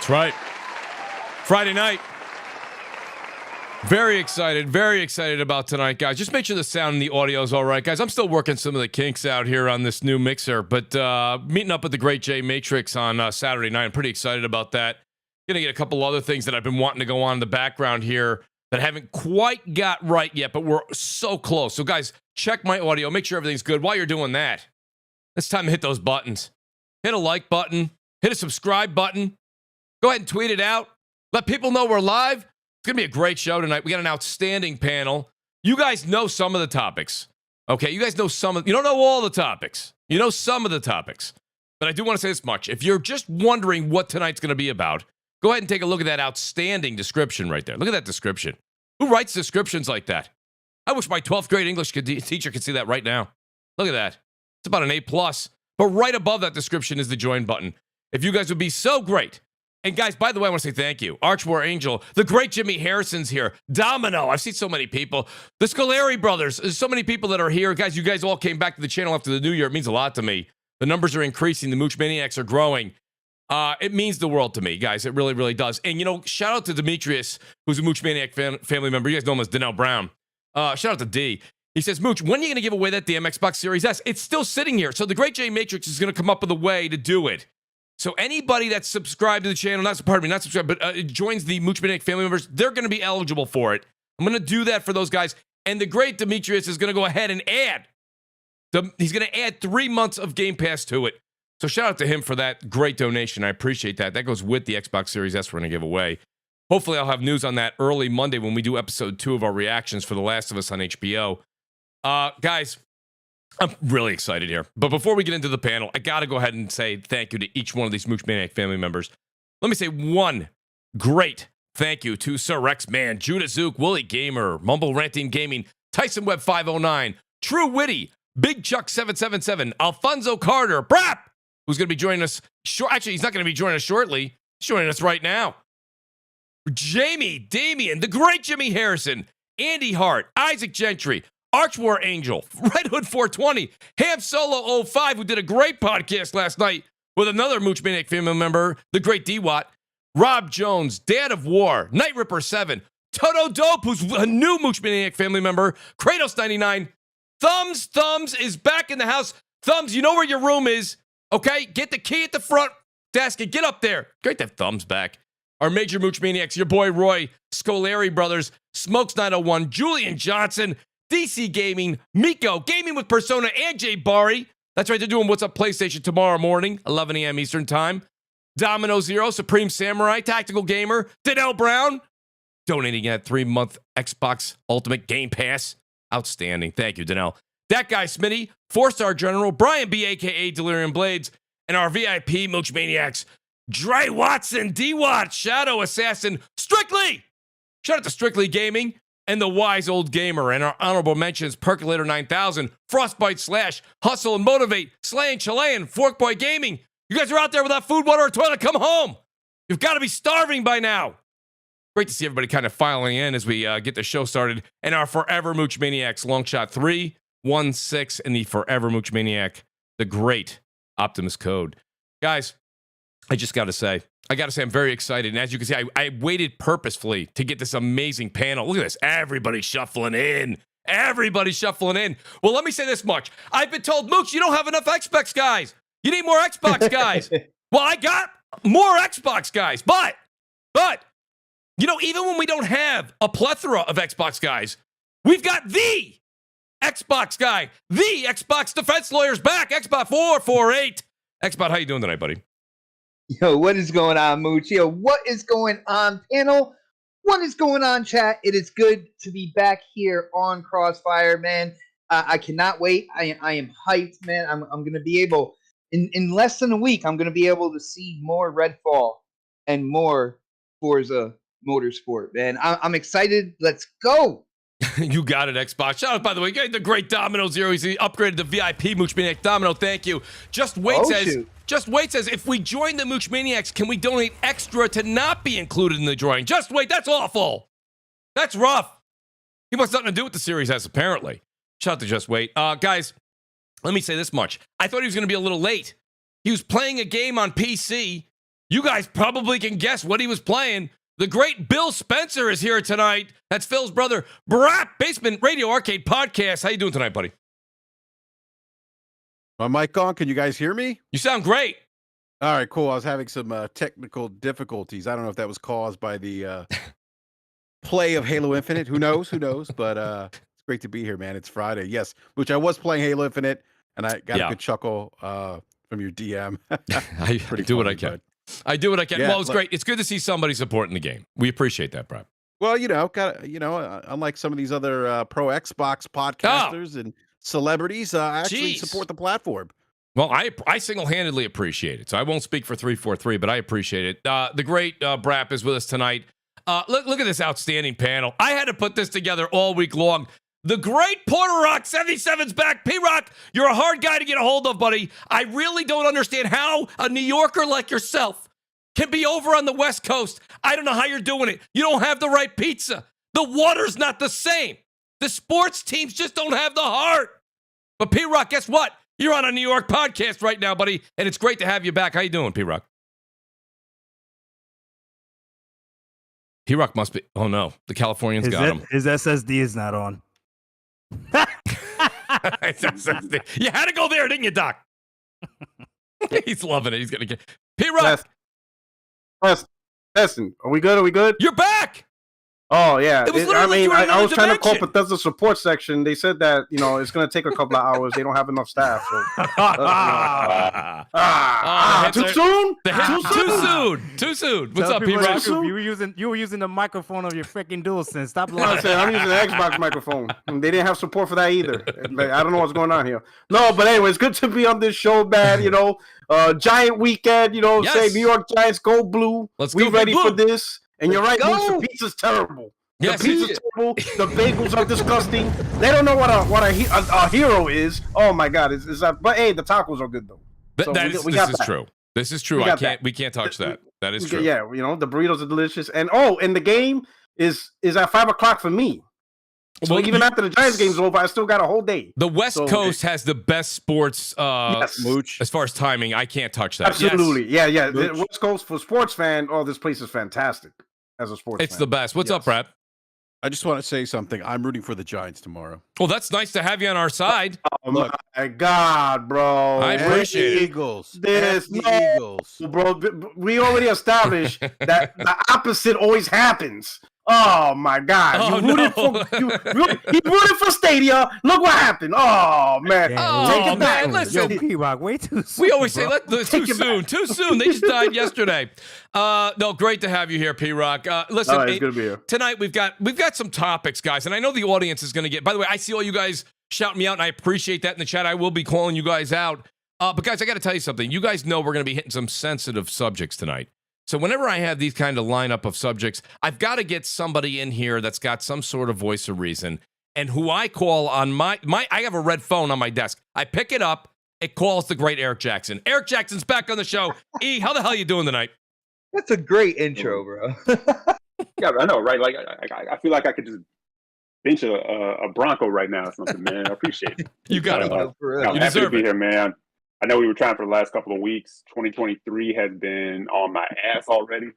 That's right. Friday night. Very excited about tonight, guys. Just make sure the sound and the audio is all right, guys. I'm still working some of the kinks out here on this new mixer, but meeting up with the great J Matrix on Saturday night. I'm pretty excited about that. Gonna get a couple other things that I've been wanting to go on in the background here that I haven't quite got right yet, but we're so close. So, guys, check my audio. Make sure everything's good. While you're doing that, it's time to hit those buttons. Hit a like button. Hit a subscribe button. Go ahead and tweet it out. Let people know we're live. It's going to be a great show tonight. We got an outstanding panel. You guys know some of the topics. Okay, you guys know some of... You don't know all the topics. You know some of the topics. But I do want to say this much. If you're just wondering what tonight's going to be about, go ahead and take a look at that outstanding description right there. Look at that description. Who writes descriptions like that? I wish my 12th grade English teacher could see that right now. Look at that. It's about an A+. But right above that description is the join button. If you guys would be so great... And guys, by the way, I want to say thank you. ArchWarAngel, the great Jimmy Harrison's here. Domino, I've seen so many people. The Scolari brothers, there's so many people that are here. Guys, you guys all came back to the channel after the new year. It means a lot to me. The numbers are increasing. The Mooch Maniacs are growing. It means the world to me, guys. It really, really does. And, you know, shout out to Demetrius, who's a Mooch Maniac family member. You guys know him as Donnell Brown. Shout out to D. He says, Mooch, when are you going to give away that damn Xbox Series S? It's still sitting here. So the great J Matrix is going to come up with a way to do it. So anybody that's subscribed to the channel, not subscribed, but joins the Mooch Maniac family members, they're going to be eligible for it. I'm going to do that for those guys. And the great Demetrius is going to go ahead and add. He's going to add 3 months of Game Pass to it. So shout out to him for that great donation. I appreciate that. That goes with the Xbox Series S we're going to give away. Hopefully I'll have news on that early Monday when we do episode 2 of our reactions for The Last of Us on HBO. Guys, I'm really excited here. But before we get into the panel, I got to go ahead and say thank you to each one of these Mooch Maniac family members. Let me say one great thank you to Sir Rexman, JudaZuk, WoolleyGamer, MumbleRanting Gaming, Tyson Web 509, TrueWiddy, Big Chuck 777, Alphonso Carter, BRAP, who's going to be joining us. Actually, he's not going to be joining us shortly. He's joining us right now. Jamie, Damion, the great Jimmy Harrison, Andy Hart, Isaac Gentry, ArchWarAngel, Red Hood 420, Hamsolo05, who did a great podcast last night with another Mooch Maniac family member, the great D-Watt, Rob Jones, DadOfWar, Night Ripper 7, Toto Dope, who's a new Mooch Maniac family member, Kratos99, Thumbs is back in the house. Thumbs, you know where your room is, okay? Get the key at the front desk and get up there. Great to have Thumbs back. Our major Mooch Maniacs, your boy Roy, Scolari Brothers, Smokes901, Julian Johnson, DC Gaming, Miko, Gaming with Persona, and Jay Bari. That's right, they're doing What's Up PlayStation tomorrow morning, 11 a.m. Eastern Time. Domino Zero, Supreme Samurai, Tactical Gamer, Donnell Brown, donating at 3-month Xbox Ultimate Game Pass. Outstanding. Thank you, Donnell. That guy, Smitty, 4-star General, Brian B., a.k.a. Delirium Blades, and our VIP Mooch Maniacs, Dre Watson, D-Watt, Shadow Assassin, Strictly! Shout out to Strictly Gaming and the Wise Old Gamer, and our honorable mentions, Percolator 9000, Frostbite Slash, Hustle and Motivate, Slaying Chilean, Forkboy Gaming. You guys are out there without food, water, or toilet, come home. You've got to be starving by now. Great to see everybody kind of filing in as we get the show started. And our Forever Mooch Maniacs, Longshot 316, and the Forever Mooch Maniac, the great Optimus Code. Guys, I got to say, I'm very excited. And as you can see, I waited purposefully to get this amazing panel. Look at this. Everybody's shuffling in. Well, let me say this much. I've been told, Mooch, you don't have enough Xbox guys. You need more Xbox guys. Well, I got more Xbox guys. But, you know, even when we don't have a plethora of Xbox guys, we've got the Xbox guy. The Xbox defense lawyer's back. Xbox 448. Xbox, how you doing tonight, buddy? Yo, what is going on, Mooch? Yo, what is going on, panel? What is going on, chat? It is good to be back here on CrossFire, man. I cannot wait. I am hyped, man. I'm going to be able, in less than a week, I'm going to be able to see more Redfall and more Forza Motorsport, man. I'm excited. Let's go. You got it, Xbox. Shout out, by the way, the great Domino Zero. He's upgraded the VIP Mooch Maniac. Domino, thank you. Just Wait says, if we join the Mooch Maniacs, can we donate extra to not be included in the drawing? Just Wait, that's awful. That's rough. He wants nothing to do with the Series S, apparently. Shout out to Just Wait. Guys, let me say this much. I thought he was going to be a little late. He was playing a game on PC You guys probably can guess what he was playing. The great Bill Spencer is here tonight. That's Phil's brother, BRAP, Basement Radio Arcade Podcast. How you doing tonight, buddy? My mic on? Can you guys hear me? You sound great. All right, cool. I was having some technical difficulties. I don't know if that was caused by the play of Halo Infinite. Who knows? Who knows? But it's great to be here, man. It's Friday. Yes, which I was playing Halo Infinite, and I got a good chuckle from your DM. I do what I can. I do what I can. Yeah, well, it's great. It's good to see somebody supporting the game. We appreciate that, Brad. Well, unlike some of these other pro Xbox podcasters and celebrities, I actually support the platform. Well, I single-handedly appreciate it. So I won't speak for 343, but I appreciate it. The great BRAP is with us tonight. Look at this outstanding panel. I had to put this together all week long. The great Porter Rock 77's back. P-Rock, you're a hard guy to get a hold of, buddy. I really don't understand how a New Yorker like yourself can be over on the West Coast. I don't know how you're doing it. You don't have the right pizza. The water's not the same. The sports teams just don't have the heart. But P-Rock, guess what? You're on a New York podcast right now, buddy, and it's great to have you back. How you doing, P-Rock? P-Rock must be... Oh, no. The Californians got him. His SSD is not on. You had to go there, didn't you, Doc? He's loving it. He's going to get... P-Rock! Testing. Are we good? Are we good? You're back! Oh, yeah. I was trying to call dimension. Bethesda support section. They said that, it's going to take a couple of hours. They don't have enough staff. So, too soon? Too soon. What's Tell up, people P-Rock? You were using the microphone of your freaking DualSense. Stop I'm lying. saying I'm using the Xbox microphone. They didn't have support for that either. I don't know what's going on here. No, but anyway, it's good to be on this show, man. Giant weekend. Say New York Giants go blue. We ready for this. And you're right, Mooch, the pizza's terrible. Yes, the pizza's terrible. The bagels are disgusting. They don't know what a hero is. Oh my God, but hey, the tacos are good though. This is true. This is true. We can't touch that. That is true. Yeah, the burritos are delicious. And the game is at 5:00 for me. So even after the Giants game's over, I still got a whole day. The West Coast has the best sports Mooch. as far as timing. I can't touch that. Absolutely. Yes. Yeah. The West Coast for sports fan, this place is fantastic as a sports fan. It's the best. What's up, Brad? I just want to say something. I'm rooting for the Giants tomorrow. Well, that's nice to have you on our side. Oh my God, bro! I appreciate it. Eagles. Eagles, bro. We already established that the opposite always happens. Oh my God! Oh, He rooted for Stadia. Look what happened. Oh man! Take it back. Yo, Listen, P-Rock, way too soon. we always say Take too it soon. back. Too soon. They just died yesterday. No, great to have you here, P-Rock. Listen, It's good to be here. Tonight we've got some topics, guys, and I know the audience is going to get. By the way, I see all you guys shouting me out, and I appreciate that in the chat. I will be calling you guys out. But guys, I got to tell you something. You guys know we're going to be hitting some sensitive subjects tonight. So whenever I have these kind of lineup of subjects, I've got to get somebody in here that's got some sort of voice of reason, and who I call on my I have a red phone on my desk. I pick it up. It calls the great Eric Jackson. Eric Jackson's back on the show. E, how the hell you doing tonight? That's a great intro, bro. Yeah, I know, right? Like, I feel like I could just bench a Bronco right now or something, man. I appreciate it. You got it. For real. I'm You happy to deserve be it. here, man. I know we were trying for the last couple of weeks. 2023 has been on my ass already.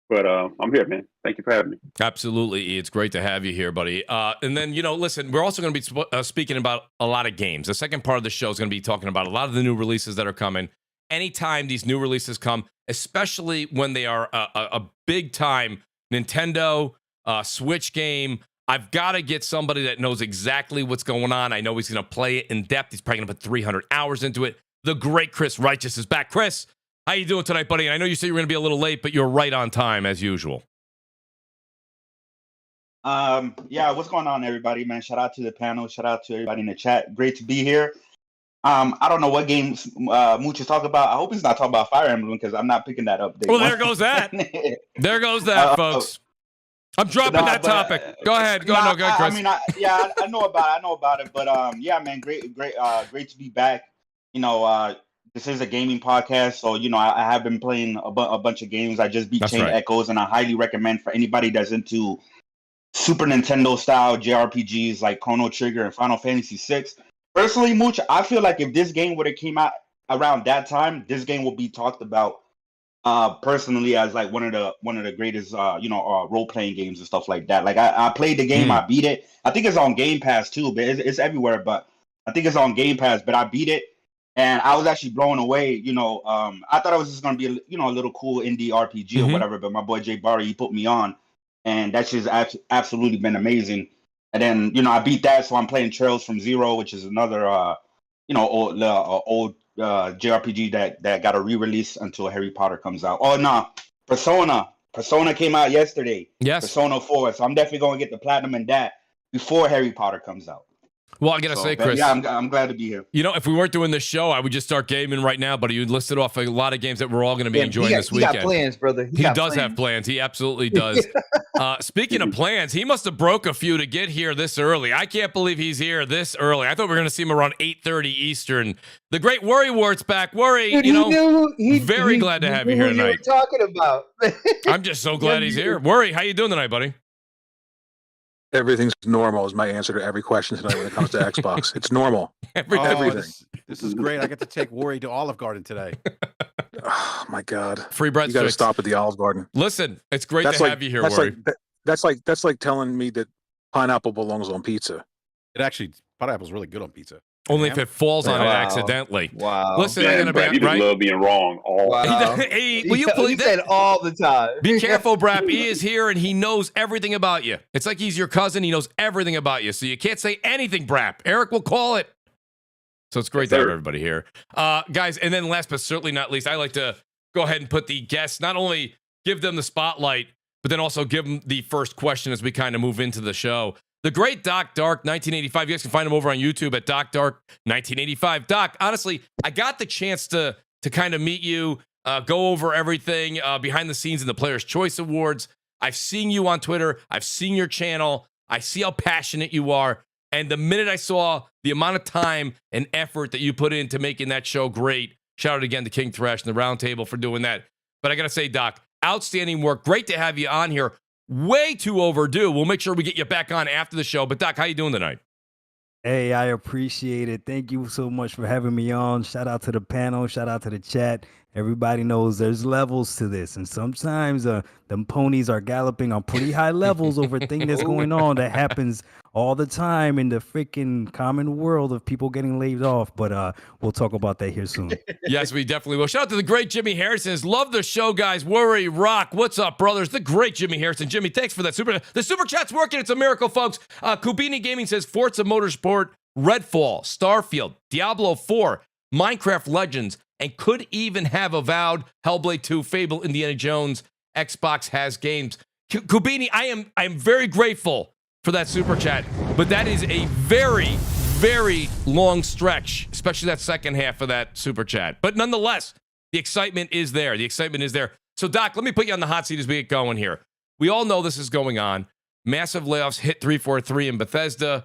But I'm here, man. Thank you for having me. Absolutely, E. It's great to have you here, buddy. And then, listen, we're also going to be speaking about a lot of games. The second part of the show is going to be talking about a lot of the new releases that are coming. Anytime these new releases come, especially when they are a big-time Nintendo Switch game, I've got to get somebody that knows exactly what's going on. I know he's going to play it in depth. He's probably going to put 300 hours into it. The great Chris Righteous is back. Chris, how you doing tonight, buddy? And I know you said you were going to be a little late, but you're right on time as usual. Yeah, what's going on, everybody, man? Shout out to the panel. Shout out to everybody in the chat. Great to be here. I don't know what games Mooch is talking about. I hope he's not talking about Fire Emblem because I'm not picking that up. Well, there goes that. There goes that, folks. I'm dropping that topic. Go ahead. Go ahead, Chris. I mean, I know about it. But yeah, man, great to be back. This is a gaming podcast, so I have been playing a bunch of games. I just beat Chain Echoes, and I highly recommend for anybody that's into Super Nintendo style JRPGs like Chrono Trigger and Final Fantasy VI. Personally, Mooch, I feel like if this game would have came out around that time, this game will be talked about personally as like one of the greatest role playing games and stuff like that. Like I played the game, I beat it. I think it's on Game Pass too, but it's everywhere. But I think it's on Game Pass. But I beat it, and I was actually blown away. I thought it was just gonna be a little cool indie RPG or whatever. But my boy Jay Barry, he put me on, and that's just absolutely been amazing. And then I beat that, so I'm playing Trails from Zero, which is another old JRPG that got a re-release until Harry Potter comes out. Oh no, Persona came out yesterday. Yes, Persona 4. So I'm definitely going to get the platinum in that before Harry Potter comes out. Well, I gotta say, Chris. Yeah, I'm glad to be here. If we weren't doing this show, I would just start gaming right now. But you listed off a lot of games that we're all going to be enjoying this weekend. He got plans, brother. He does have plans. He absolutely does. Speaking of plans, he must have broke a few to get here this early. I can't believe he's here this early. I thought we were going to see him around 8:30 Eastern. The great Worry Wart's back. Worry, Dude, very glad to have you here tonight. What you were talking about. I'm just so glad he's here. Worry, how you doing tonight, buddy? Everything's normal is my answer to every question tonight when it comes to Xbox. It's normal. Everything. This is great. I get to take Worry to Olive Garden today. Oh my God! Free bread. You got to stop at the Olive Garden. Listen, it's great to have you here, Worry. That's like telling me that pineapple belongs on pizza. It actually, pineapple's really good on pizza. Only if it falls on it accidentally. Wow. Listen, Man, I'm gonna Brad, you just love being wrong. Wow. Hey, will you please? He said all the time. Be careful, BRAP. He is here and he knows everything about you. It's like he's your cousin. He knows everything about you. So you can't say anything, BRAP. Eric will call it. So it's great to have everybody here. Guys, and then last but certainly not least, I like to go ahead and put the guests, not only give them the spotlight, but then also give them the first question as we kind of move into the show. The great Doc Dark 1985. You guys can find him over on YouTube at Doc Dark 1985. Doc, honestly, I got the chance to kind of meet you, go over everything behind the scenes in the Players' Choice Awards. I've seen you on Twitter. I've seen your channel. I see how passionate you are. And the minute I saw the amount of time and effort that you put into making that show great, shout out again to King Thresh and the Roundtable for doing that. But I got to say, Doc, outstanding work. Great to have you on here. Way too overdue. We'll make sure we get you back on after the show. But Doc, how you doing tonight? Hey, I appreciate it. Thank you so much for having me on. Shout out to the panel. Shout out to the chat. Everybody knows there's levels to this. And sometimes them ponies are galloping on pretty high levels over things that's going on that happens all the time in the freaking common world of people getting laid off. But we'll talk about that here soon. Yes, we definitely will. Shout out to the great Jimmy Harrison. Love the show, guys. Worry, rock. What's up, brothers? The great Jimmy Harrison. Jimmy, thanks for that. The super chat's working. It's a miracle, folks. Kubini Gaming says Forza Motorsport, Redfall, Starfield, Diablo 4, Minecraft Legends, and could even have Avowed, Hellblade 2, Fable, Indiana Jones. Xbox has games. Kubini, I am very grateful for that super chat, but that is a very, very long stretch, especially that second half of that super chat. But nonetheless, the excitement is there. The excitement is there. So, Doc, let me put you on the hot seat as we get going here. We all know this is going on. Massive layoffs hit 343 in Bethesda.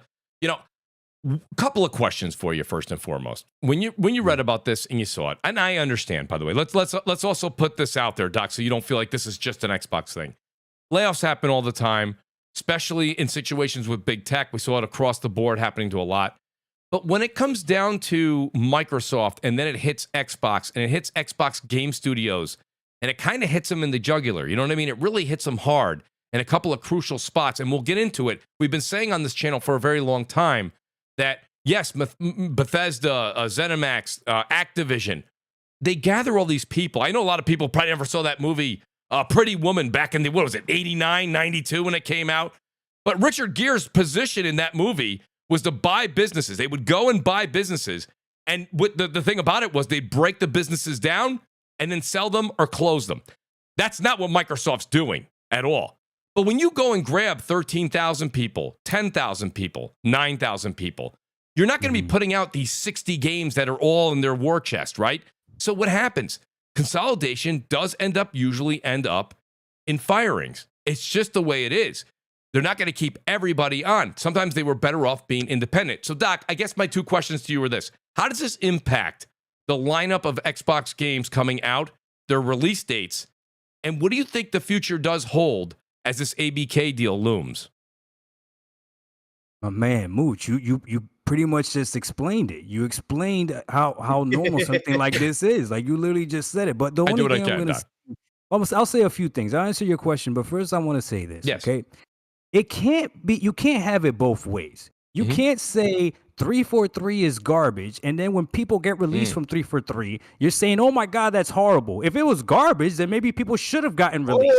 A couple of questions for you first and foremost. When you read about this and you saw it, and I understand, by the way, let's also put this out there, Doc, so you don't feel like this is just an Xbox thing. Layoffs happen all the time, especially in situations with big tech. We saw it across the board happening to a lot. But when it comes down to Microsoft and then it hits Xbox and it hits Xbox Game Studios and it kind of hits them in the jugular, you know what I mean? It really hits them hard in a couple of crucial spots, and we'll get into it. We've been saying on this channel for a very long time that, yes, Bethesda, ZeniMax, Activision, they gather all these people. I know a lot of people probably never saw that movie, Pretty Woman, back in the, 89, 92 when it came out. But Richard Gere's position in that movie was to buy businesses. They would go and buy businesses. And the thing about it was they'd break the businesses down and then sell them or close them. That's not what Microsoft's doing at all. But when you go and grab 13,000 people, 10,000 people, 9,000 people, you're not going to be putting out these 60 games that are all in their war chest, right? So what happens? Consolidation does usually end up in firings. It's just the way it is. They're not going to keep everybody on. Sometimes they were better off being independent. So, Doc, I guess my two questions to you are this. How does this impact the lineup of Xbox games coming out, their release dates, and what do you think the future does hold as this ABK deal looms? My man, Mooch, you pretty much just explained it. You explained how normal something like this is. Like, you literally just said it. But the only thing I'm going to say I'll say a few things. I'll answer your question, but first I want to say this. Yes. Okay. It can't be, you can't have it both ways. You can't say 343 is garbage, and then when people get released from 343, you're saying, "Oh my God, that's horrible." If it was garbage, then maybe people should have gotten released.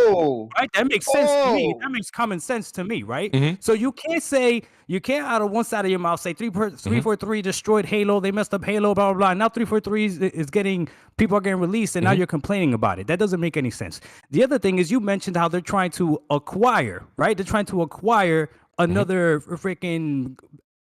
Right? That makes sense to me. That makes common sense to me, right? So you can't out of one side of your mouth say 343 destroyed Halo, they messed up Halo, blah blah blah. Now 343 is getting, people are getting released, and now you're complaining about it. That doesn't make any sense. The other thing is, you mentioned how they're trying to acquire, right? They're trying to acquire another freaking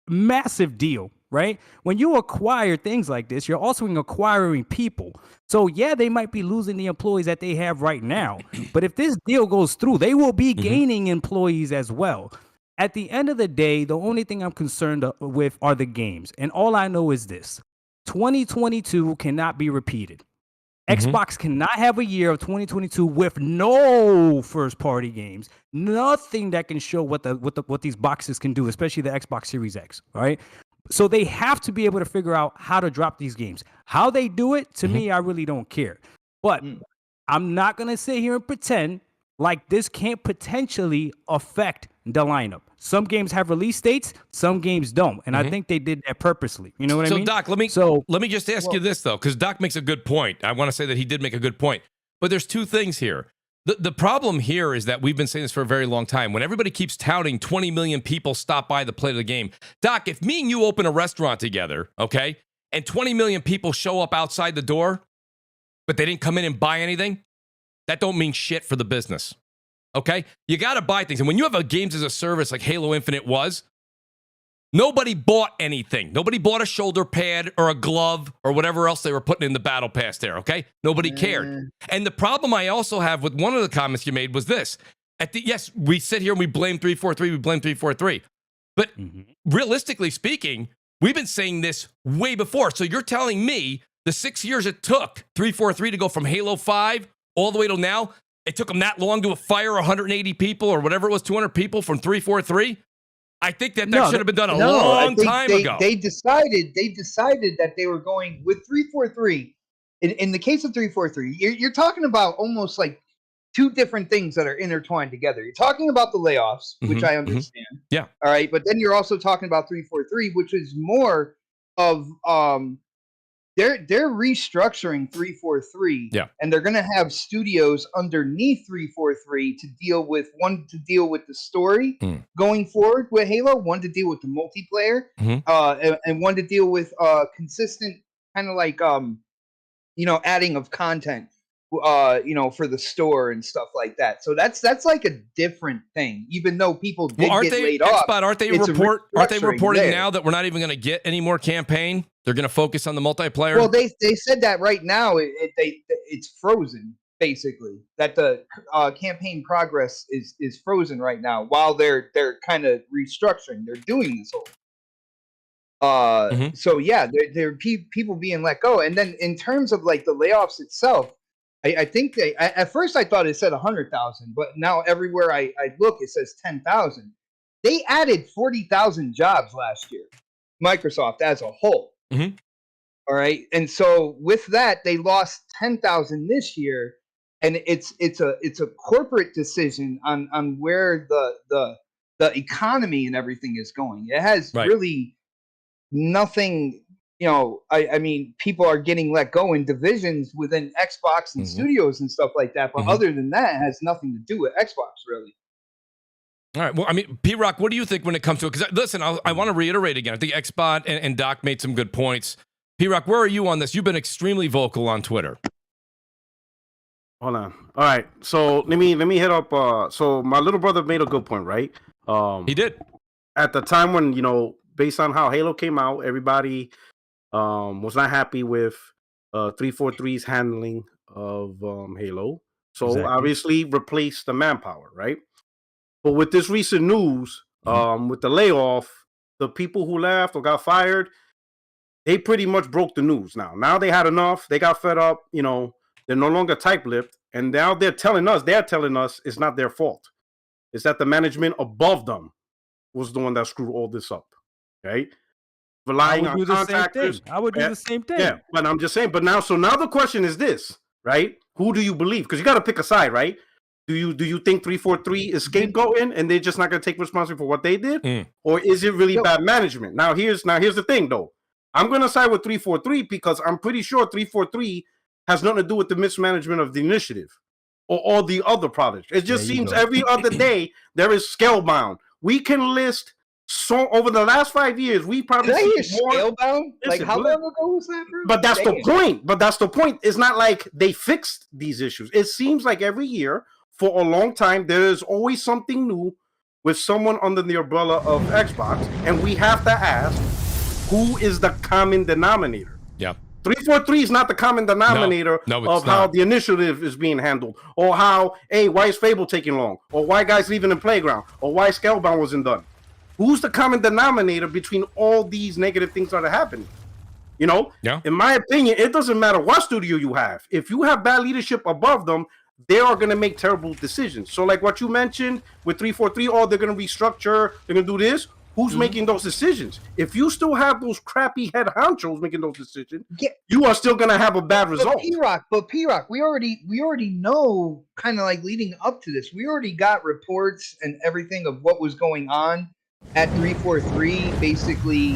massive deal, right? When you acquire things like this, you're also acquiring people. So yeah, they might be losing the employees that they have right now, but if this deal goes through, they will be gaining employees as well. At the end of the day, the only thing I'm concerned with are the games. And all I know is this: 2022 cannot be repeated. Xbox cannot have a year of 2022 with no first-party games, nothing that can show what these boxes can do, especially the Xbox Series X. Right? So they have to be able to figure out how to drop these games. How they do it, to me, I really don't care. But I'm not gonna sit here and pretend like this can't potentially affect the lineup. Some games have release dates, some games don't, and I think they did that purposely. You know what I mean? So, Doc, let me just ask you this, though, because Doc makes a good point. I want to say that he did make a good point. But there's two things here. The problem here is that we've been saying this for a very long time. When everybody keeps touting 20 million people stop by the play of the game, Doc, if me and you open a restaurant together, okay, and 20 million people show up outside the door, but they didn't come in and buy anything, that don't mean shit for the business. Okay? You got to buy things. And when you have a games as a service like Halo Infinite was, nobody bought anything. Nobody bought a shoulder pad or a glove or whatever else they were putting in the battle pass there, okay? Nobody cared. And the problem I also have with one of the comments you made was this. Yes, we sit here and we blame 343, we blame 343. But realistically speaking, we've been saying this way before. So you're telling me the 6 years it took 343 to go from Halo 5 all the way till now, it took them that long to fire 180 people or whatever it was, 200 people from 343? I think that should have been done a long time ago. They decided that they were going with 343. In the case of 343, you're talking about almost like two different things that are intertwined together. You're talking about the layoffs, which I understand. Yeah. All right. But then you're also talking about 343, which is more of they're restructuring 343, and they're going to have studios underneath 343 to deal with the story going forward with Halo, one to deal with the multiplayer, and one to deal with consistent kind of like adding of content, for the store and stuff like that. So that's like a different thing. Even though people did get laid off, aren't they reporting now that we're not even going to get any more campaign? They're going to focus on the multiplayer. Well, they said that right now it's frozen, basically. That the campaign progress is frozen right now while they're kind of restructuring. They're doing this whole. So yeah, there are people being let go, and then in terms of like the layoffs itself, I think at first I thought it said 100,000, but now everywhere I look it says 10,000. They added 40,000 jobs last year, Microsoft as a whole. All right, and so with that they lost 10,000 this year, and it's a corporate decision on where the economy and everything is going. It has really nothing. I mean, people are getting let go in divisions within Xbox and studios and stuff like that. But other than that, it has nothing to do with Xbox, really. All right. Well, I mean, P-Rock, what do you think when it comes to it? Because, listen, I want to reiterate again. I think Xbot and Doc made some good points. P-Rock, where are you on this? You've been extremely vocal on Twitter. Hold on. All right. So let me hit up. So my little brother made a good point, right? He did. At the time when, based on how Halo came out, everybody was not happy with 343's handling of Halo. So obviously replaced the manpower, right? But with this recent news, with the layoff, the people who left or got fired, they pretty much broke the news now. Now they had enough. They got fed up. They're no longer tight-lipped. And now they're telling us it's not their fault. It's that the management above them was the one that screwed all this up. Okay? Relying on contractors. I would do the same thing. Yeah, but I'm just saying. But now the question is this, right? who do you believe? Because you got to pick a side, right? Do you think 343 is scapegoating and they're just not going to take responsibility for what they did, or is it really bad management? Now here's the thing though. I'm going to side with 343 because I'm pretty sure 343 has nothing to do with the mismanagement of the initiative or all the other projects. It just seems every other day there is Scalebound. We can list over the last 5 years, we probably did I hear Scalebound? Like how long ago was that, bro? But that's the point. But that's the point. It's not like they fixed these issues. It seems like every year for a long time there is always something new with someone under the umbrella of Xbox, and we have to ask, who is the common denominator? Yeah. 343 is not the common denominator of how the initiative is being handled, or how, hey, why is Fable taking long, or why guys leaving the playground, or why Scalebound wasn't done. Who's the common denominator between all these negative things that are happening? You know, in my opinion, it doesn't matter what studio you have. If you have bad leadership above them, they are going to make terrible decisions. So like what you mentioned with 343, oh, they're going to restructure, they're going to do this. Who's making those decisions? If you still have those crappy head honchos making those decisions, you are still going to have a bad result. But P-Rock, we already know, kind of like leading up to this, we already got reports and everything of what was going on at 343. Basically,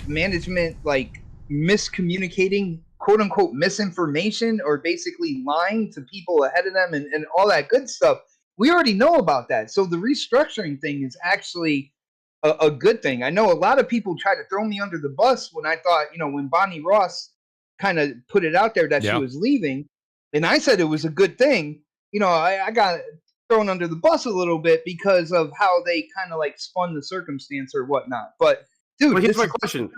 management like miscommunicating, quote unquote, misinformation, or basically lying to people ahead of them and all that good stuff. We already know about that. So the restructuring thing is actually a good thing. I know a lot of people try to throw me under the bus when I thought, when Bonnie Ross kind of put it out there that she was leaving, and I said it was a good thing. I got thrown under the bus a little bit because of how they kind of like spun the circumstance or whatnot. But dude, here's my question.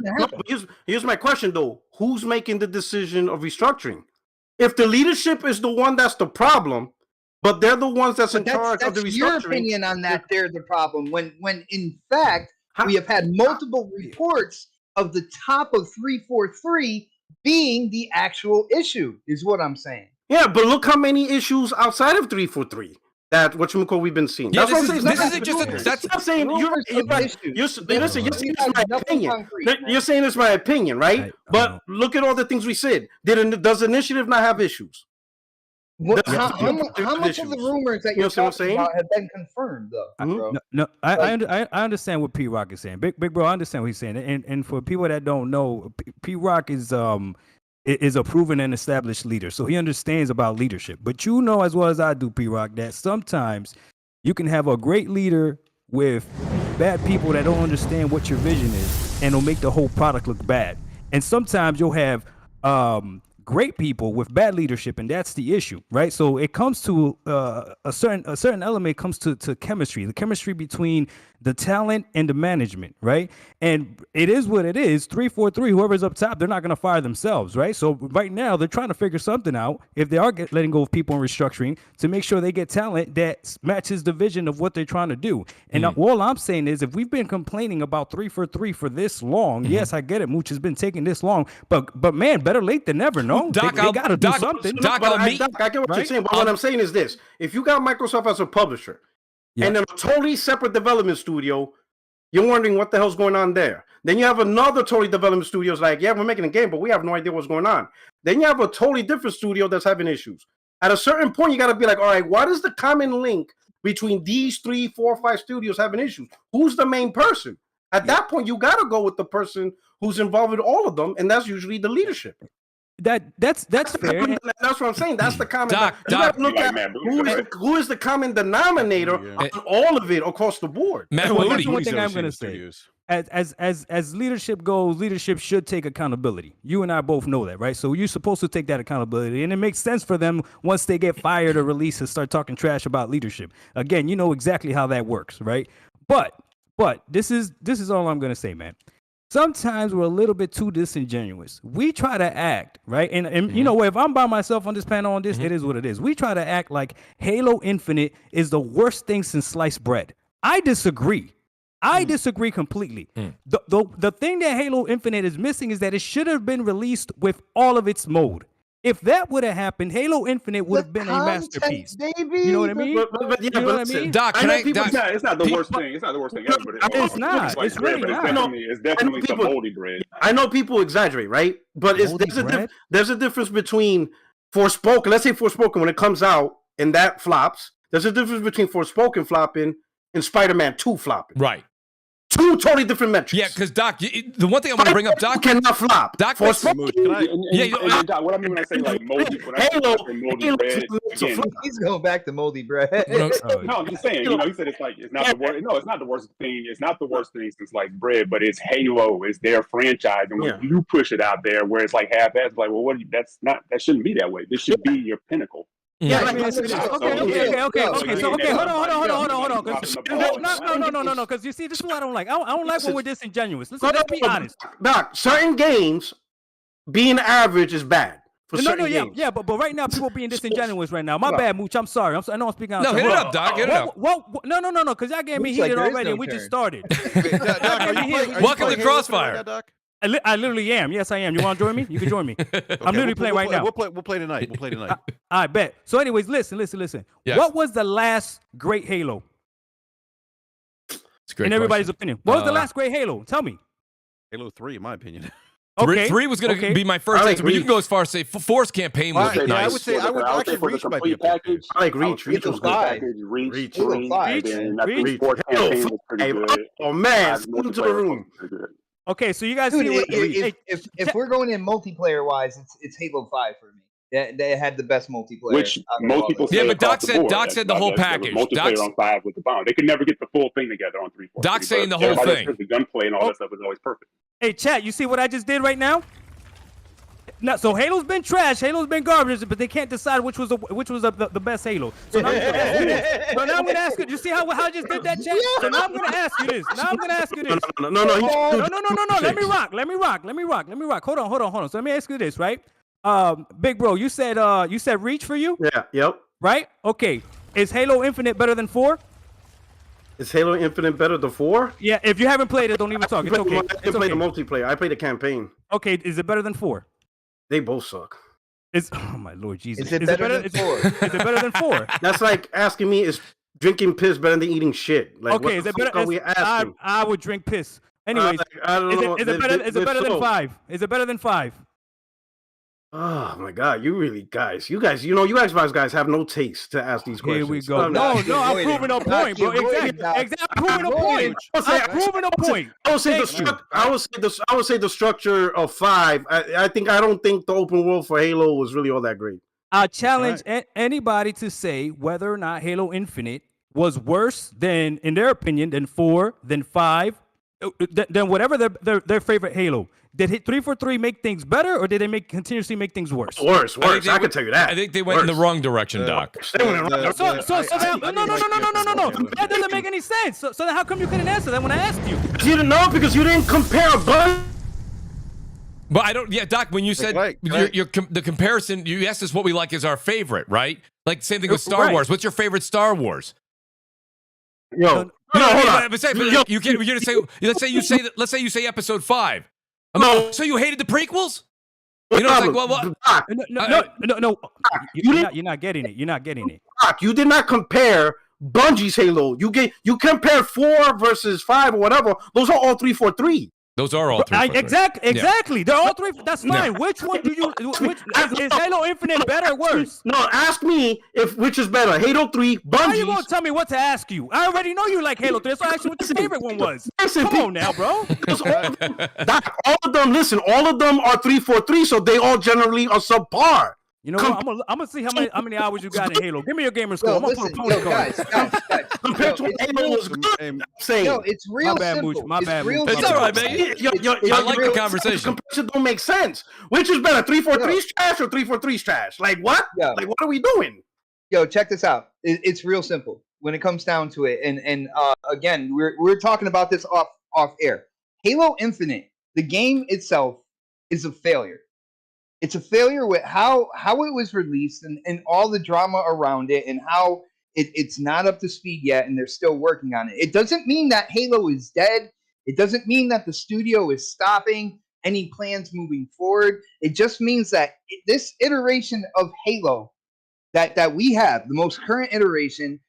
Here's my question though. Who's making the decision of restructuring? If the leadership is the one that's the problem, but they're the ones that's in charge of the restructuring. That's your opinion on that. They're the problem. When in fact, we have had multiple reports of the top of 343 being the actual issue, is what I'm saying. Yeah, but look how many issues outside of 343 that we've been seeing. Yeah, that's this isn't just that's not saying you're my opinion. You're saying it's my opinion, right? But look at all the things we said. Does initiative not have issues? How much of the rumors that you're talking about have been confirmed, though? No, I understand what P Rock is saying. Big bro, I understand what he's saying. And for people that don't know, P Rock is a proven and established leader, so he understands about leadership. But you know as well as I do, P Rock, that sometimes you can have a great leader with bad people that don't understand what your vision is, and it'll make the whole product look bad. And sometimes you'll have great people with bad leadership, and that's the issue, right? So it comes to a certain element comes to chemistry, the chemistry between the talent and the management, right? And it is what it is. 343, whoever's up top, they're not going to fire themselves, right? So right now they're trying to figure something out if they are letting go of people and restructuring to make sure they get talent that matches the vision of what they're trying to do. And all I'm saying is, if we've been complaining about 343 for this long, yes, I get it, Mooch has been taking this long, but man, better late than never. No, Doc, they got to do something. Doc, I get what you're saying, but what I'm saying is this: if you got Microsoft as a publisher, and then a totally separate development studio, you're wondering what the hell's going on there. Then you have another totally development studio is like, yeah, we're making a game, but we have no idea what's going on. Then you have a totally different studio that's having issues. At a certain point, you got to be like, all right, what is the common link between these 3, 4, 5 studios having issues? Who's the main person? At that point, you got to go with the person who's involved with all of them, and that's usually the leadership. That's fair. That's what I'm saying. That's the common. Doc, you got to look at who is the common denominator on all of it across the board. Matt, that's one thing I'm going to say. As leadership goes, leadership should take accountability. You and I both know that, right? So you're supposed to take that accountability, and it makes sense for them once they get fired or released to start talking trash about leadership. Again, you know exactly how that works, right? But this is all I'm going to say, man. Sometimes we're a little bit too disingenuous. We try to act, right? And you know, if I'm by myself on this panel on this, it is what it is. We try to act like Halo Infinite is the worst thing since sliced bread. I disagree. I disagree completely. The thing that Halo Infinite is missing is that it should have been released with all of its mode. If that would have happened, Halo Infinite would have been a masterpiece. Baby. You know what I mean? You know what I mean? Doc, it's not the worst thing. It's not the worst thing ever. But it's not. It's really not. It's definitely some moldy bread. I know people exaggerate, right? But there's a difference between Forspoken, let's say Forspoken, when it comes out and that flops, there's a difference between Forspoken flopping and Spider-Man 2 flopping. Right. Two totally different metrics. Yeah, because Doc, the one thing I want to bring up, Doc, cannot flop. Doc, Doc, what I mean when I say like moldy, Halo, bread, again, he's going back to moldy bread. no, I'm just saying. You know, he said it's like it's not the worst. No, it's not the worst thing. It's not the worst thing since like bread, but it's Halo. It's their franchise, and when you push it out there, where it's like half-assed, like, well, what? That's not. That shouldn't be that way. This should be your pinnacle. Yeah, okay. So, hold on. No. Because you see, this is what I don't like. I don't like when we're disingenuous. Let's be honest. Doc, certain games being average is bad. Yeah, but right now people being disingenuous right now. My bad, Mooch. I'm sorry. I know I'm speaking out. No, hit it up, Doc. Hit it up. No, because y'all gave me heated already, and we just started. Welcome to CrossFire. I literally am. Yes, I am. You want to join me? You can join me. I'm literally playing right now. We'll play tonight. I bet. So, anyways, listen. Yes. What was the last great Halo? In everybody's opinion, what was the last great Halo? Tell me. Halo 3, in my opinion. Okay. 3 was going to be my first answer, but you can go as far as say Force campaign was nice. I would say Reach might be a package. I like Reach. Reach was good. Reach. Oh man, into the room. Okay, so you guys Dude, see if we're going in multiplayer wise, it's Halo 5 for me. They had the best multiplayer. Which most people say. Yeah, but Doc said the whole package. Multiplayer on 5 with the bomb. They could never get the full thing together on 3. Doc's saying the whole thing. The gunplay and all that stuff is always perfect. Hey, chat, you see what I just did right now? Now, so Halo's been trash, Halo's been garbage, but they can't decide which was the best Halo. So now I'm gonna ask you. You see how I just did that, chat? So now I'm gonna ask you this. No. No. Let me rock. Hold on. So let me ask you this, right? Big bro, you said Reach for you? Yeah. Yep. Right? Okay. Is Halo Infinite better than 4? Is Halo Infinite better than 4? Yeah. If you haven't played it, don't even talk. It's okay. I didn't play the multiplayer. I played the campaign. Okay. Is it better than 4? They both suck. Oh my Lord Jesus! Is it better than 4? Is it better than 4? That's like asking me, is drinking piss better than eating shit? Like, okay, is it better? Are we asking? I would drink piss. Anyways, I don't know. Is it better than 5? Is it better than 5? Oh my God, you guys, you Xbox guys have no taste to ask these questions. Here we go. No, I'm proving a point, bro. Exactly. I'm proving a point. I would say the structure of 5. I don't think the open world for Halo was really all that great. I challenge anybody to say whether or not Halo Infinite was worse than, in their opinion, than 4, than 5, than whatever their favorite Halo. Did 343 make things better, or did they continuously make things worse? Worse. I can tell you that. I think they went in the wrong direction, Doc. No. That doesn't make any sense. So then how come you couldn't answer that when I asked you? You didn't know because you didn't compare a bunch. But I don't. Yeah, Doc. When you said the comparison, you asked us what we like as our favorite, right? Like same thing with Star Wars. What's your favorite Star Wars? Hold on. Let's say you say Episode 5. So you hated the prequels? You know, it's like, No. You're not getting it. You did not compare Bungie's Halo. You compared 4 versus 5 or whatever. Those are all 343. Those are all 343. Exactly. They're all 3. That's fine. Yeah. Which one do you? Is Halo Infinite better or worse? No, ask me which is better, Halo 3, Bungie. How are you gonna tell me what to ask you? I already know you like Halo 3, so I asked you what your favorite one was. Come on now, bro. All of them. Listen, all of them are 343, so they all generally are subpar. You know what? I'm gonna see how many hours you got in Halo. Give me your gamer score. Guys. Compared to Halo was good. I'm saying. No, it's real simple. My bad. It's all right, man. I like the conversation. Comparison don't make sense. Which is better, 343's trash or 343's trash? Like what? Yeah. Like what are we doing? Yo, check this out. It's real simple when it comes down to it. And again, we're talking about this off air. Halo Infinite, the game itself, is a failure. It's a failure with how it was released and all the drama around it and how it's not up to speed yet and they're still working on it. It doesn't mean that Halo is dead. It doesn't mean that the studio is stopping any plans moving forward. It just means that this iteration of Halo that we have, the most current iteration,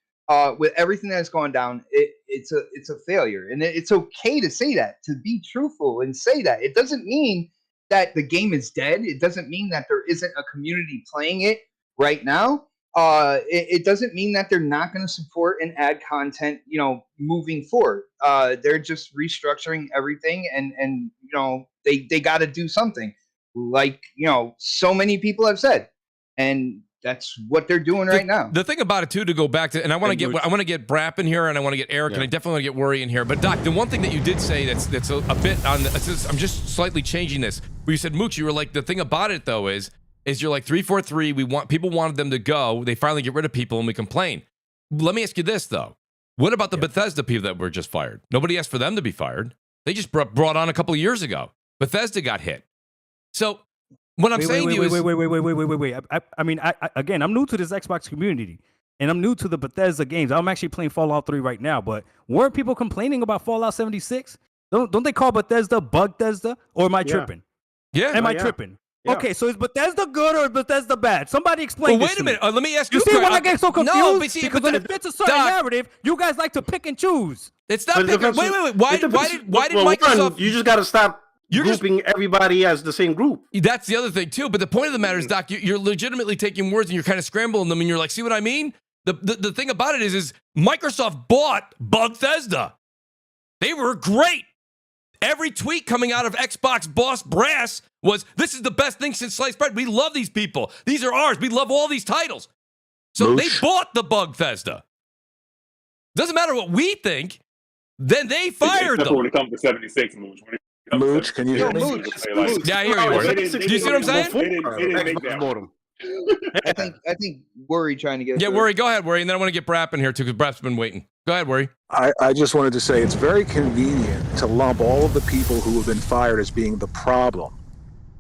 with everything that's gone down, it's a failure. And it's okay to say that, to be truthful and say that. It doesn't mean that the game is dead. It doesn't mean that there isn't a community playing it right now. It doesn't mean that they're not going to support and add content, moving forward. They're just restructuring everything, and they got to do something, like so many people have said, and that's what they're doing right now. The thing about it too, to go back to, and I want to get BRAP in here, and I want to get Eric, and I definitely want to get Worry in here. But Doc, the one thing that you did say that's a bit on, I'm just slightly changing this. Where you said, Mooch, you were like, the thing about it though is you're like 343. People wanted them to go. They finally get rid of people, and we complain. Let me ask you this though: what about the Bethesda people that were just fired? Nobody asked for them to be fired. They just brought on a couple of years ago. Bethesda got hit. So what I'm saying to you is, wait. I mean, again, I'm new to this Xbox community, and I'm new to the Bethesda games. I'm actually playing Fallout 3 right now, but weren't people complaining about Fallout 76? Don't they call Bethesda Bugthesda, or am I tripping? Yeah. Am I tripping? Yeah. Okay, so is Bethesda good or is Bethesda bad? Somebody explain this. Wait a minute. Let me ask you. You see why I get so confused? No, because when it fits a certain narrative, you guys like to pick and choose. It's not picking. Wait. Why did Microsoft? You just got to stop. You're grouping everybody as the same group. That's the other thing too. But the point of the matter is, Doc, you're legitimately taking words and you're kind of scrambling them, and you're like, see what I mean? The thing about it is Microsoft bought Bethesda. They were great. Every tweet coming out of Xbox boss brass was, "This is the best thing since sliced bread. We love these people. These are ours. We love all these titles." So Mooch. They bought the Bethesda. Doesn't matter what we think. Then they fired them. When it comes to 76, Mooch, can you hear me? Yeah, I hear you. Do you see what I'm saying? I think Worry trying to get. Yeah, Worry. Go ahead, Worry, and then I want to get BRAP in here too, because BRAP's been waiting. Go ahead, Worry. I just wanted to say it's very convenient to lump all of the people who have been fired as being the problem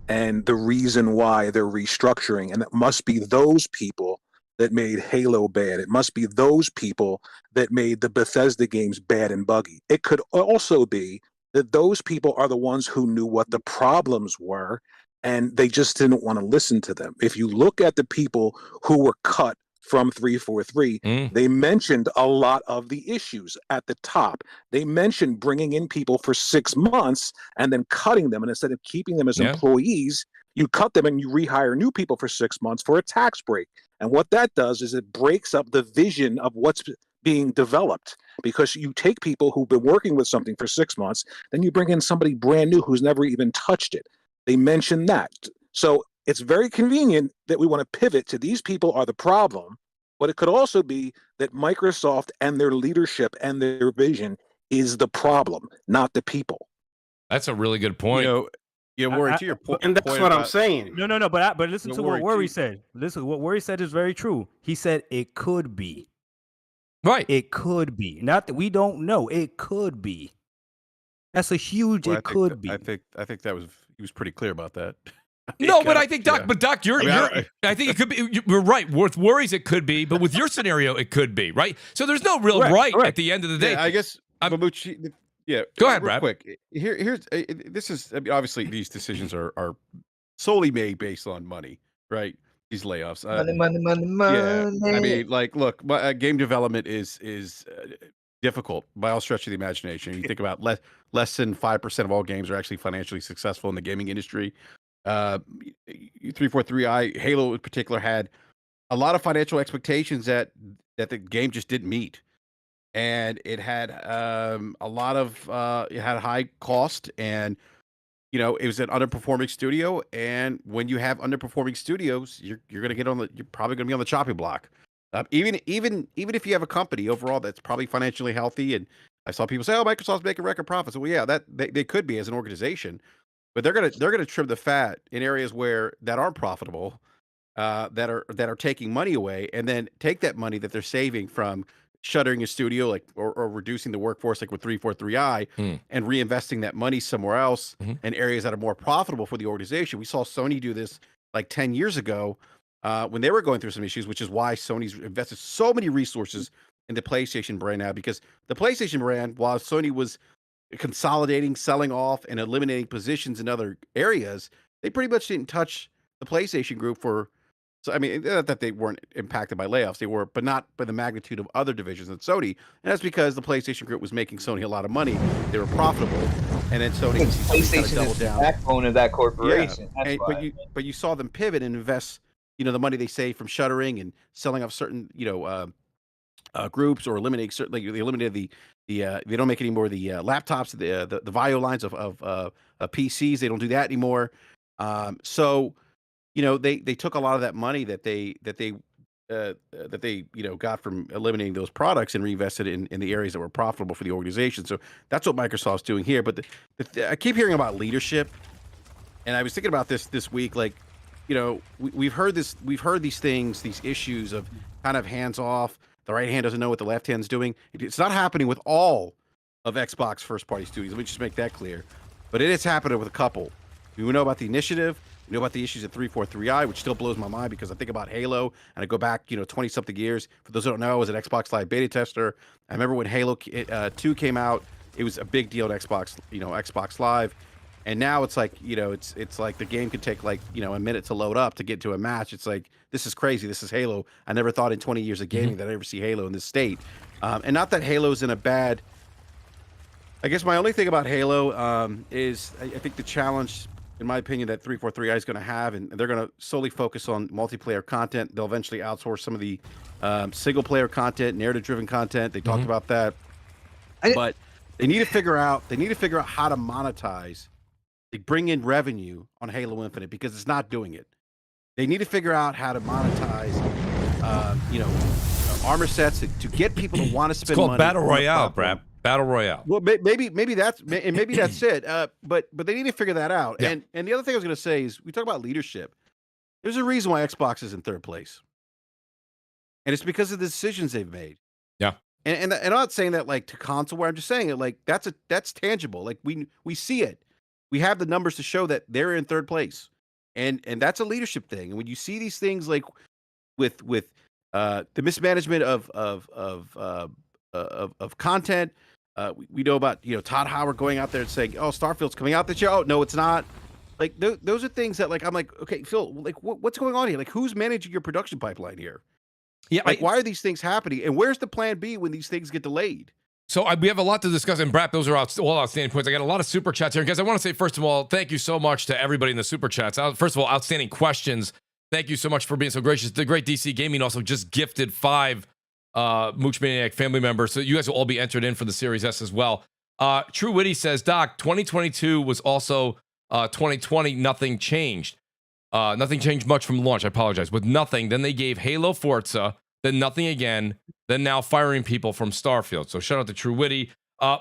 and the reason why they're restructuring, and it must be those people that made Halo bad. It must be those people that made the Bethesda games bad and buggy. It could also be that those people are the ones who knew what the problems were, and they just didn't want to listen to them. If you look at the people who were cut from 343, they mentioned a lot of the issues at the top. They mentioned bringing in people for 6 months and then cutting them, and instead of keeping them as employees, you cut them and you rehire new people for 6 months for a tax break. And what that does is it breaks up the vision of what's being developed, because you take people who've been working with something for 6 months, then you bring in somebody brand new who's never even touched it. They mention that. So it's very convenient that we want to pivot to these people are the problem, but it could also be that Microsoft and their leadership and their vision is the problem, not the people. That's a really good point. Worry, to your point. And that's what I'm saying. No, but listen to what Worry said. Listen, what Worry said is very true. He said it could be. Right. It could be. Not that we don't know. It could be. That's a huge could be. I think that he was pretty clear about that. No, but I think Doc, I think it could be. You're right. With Worries, it could be, but with your scenario, it could be, right? So there's no real right at the end of the day. Yeah, I guess. Go ahead, Brad. Quick. Here's this is obviously these decisions are solely made based on money, right? These layoffs. Money. Yeah, I mean, like, look, game development is difficult by all stretch of the imagination. You think about less than 5% of all games are actually financially successful in the gaming industry. 343i, Halo in particular, had a lot of financial expectations that the game just didn't meet, and it had a lot of it had high cost, and it was an underperforming studio. And when you have underperforming studios, you're probably gonna be on the chopping block. Even if you have a company overall that's probably financially healthy, and I saw people say, "Oh, Microsoft's making record profits." Well, yeah, that they could be as an organization, but they're gonna trim the fat in areas that aren't profitable, that are taking money away, and then take that money that they're saving from shuttering a studio, like or reducing the workforce, like with 343i, and reinvesting that money somewhere else in areas that are more profitable for the organization. We saw Sony do this like 10 years ago when they were going through some issues, which is why Sony's invested so many resources in the PlayStation brand now, because the PlayStation brand, while Sony was consolidating, selling off, and eliminating positions in other areas, they pretty much didn't touch the PlayStation group for So I mean, not that they weren't impacted by layoffs, they were, but not by the magnitude of other divisions at Sony. And that's because the PlayStation Group was making Sony a lot of money. They were profitable, and then Sony PlayStation is the backbone of that corporation. Yeah. That's why. But you saw them pivot and invest, the money they save from shuttering and selling off certain, groups, or eliminating certain. Like they eliminated they don't make any more of the laptops, the Vio lines of PCs. They don't do that anymore. So they took a lot of that money that they got from eliminating those products and reinvested in the areas that were profitable for the organization. So that's what Microsoft's doing here. But I keep hearing about leadership, and I was thinking about this week. Like, we've heard these things, these issues of kind of hands off. The right hand doesn't know what the left hand's doing. It's not happening with all of Xbox first-party studios. Let me just make that clear. But it is happening with a couple. We know about the initiative. We know about the issues at 343i, which still blows my mind because I think about Halo and I go back, 20-something years. For those who don't know, I was an Xbox Live beta tester. I remember when Halo 2 came out, it was a big deal at Xbox, Xbox Live. And now it's like, it's like the game could take like, a minute to load up to get to a match. It's like, this is crazy. This is Halo. I never thought in 20 years of gaming that I'd ever see Halo in this state. And not that Halo's in a bad... I guess my only thing about Halo is I think the challenge, in my opinion, that 343i is going to have, and they're going to solely focus on multiplayer content. They'll eventually outsource some of the single-player content, narrative-driven content. They talked about that. But they need to figure out how to monetize, to bring in revenue on Halo Infinite, because it's not doing it. They need to figure out how to monetize, armor sets to get people to want to spend money. It's called Battle Royale, BRAP. Battle Royale. Well, maybe that's it. But they need to figure that out. Yeah. And the other thing I was going to say is, we talk about leadership. There's a reason why Xbox is in third place, and it's because of the decisions they've made. Yeah. And I'm not saying that like to console. I'm just saying it like that's tangible. Like we see it. We have the numbers to show that they're in third place, and that's a leadership thing. And when you see these things like with the mismanagement of content, we know about Todd Howard going out there and saying, "Oh, Starfield's coming out this year." Oh, no, it's not. Like those are things that like I'm like, okay, Phil, like what's going on here? Like, who's managing your production pipeline here? Yeah, like why are these things happening? And where's the plan B when these things get delayed? So we have a lot to discuss, and BRAP, those are all outstanding points. I got a lot of super chats here. Guys, I want to say, first of all, thank you so much to everybody in the super chats. First of all, outstanding questions. Thank you so much for being so gracious. The great DC Gaming also just gifted 5 Mooch Maniac family members, so you guys will all be entered in for the Series S as well. TrueWiddy says, Doc, 2022 was also 2020. Nothing changed. Nothing changed much from launch. I apologize. With nothing, then they gave Halo Forza, then nothing again, then now firing people from Starfield. So shout out to TrueWiddy.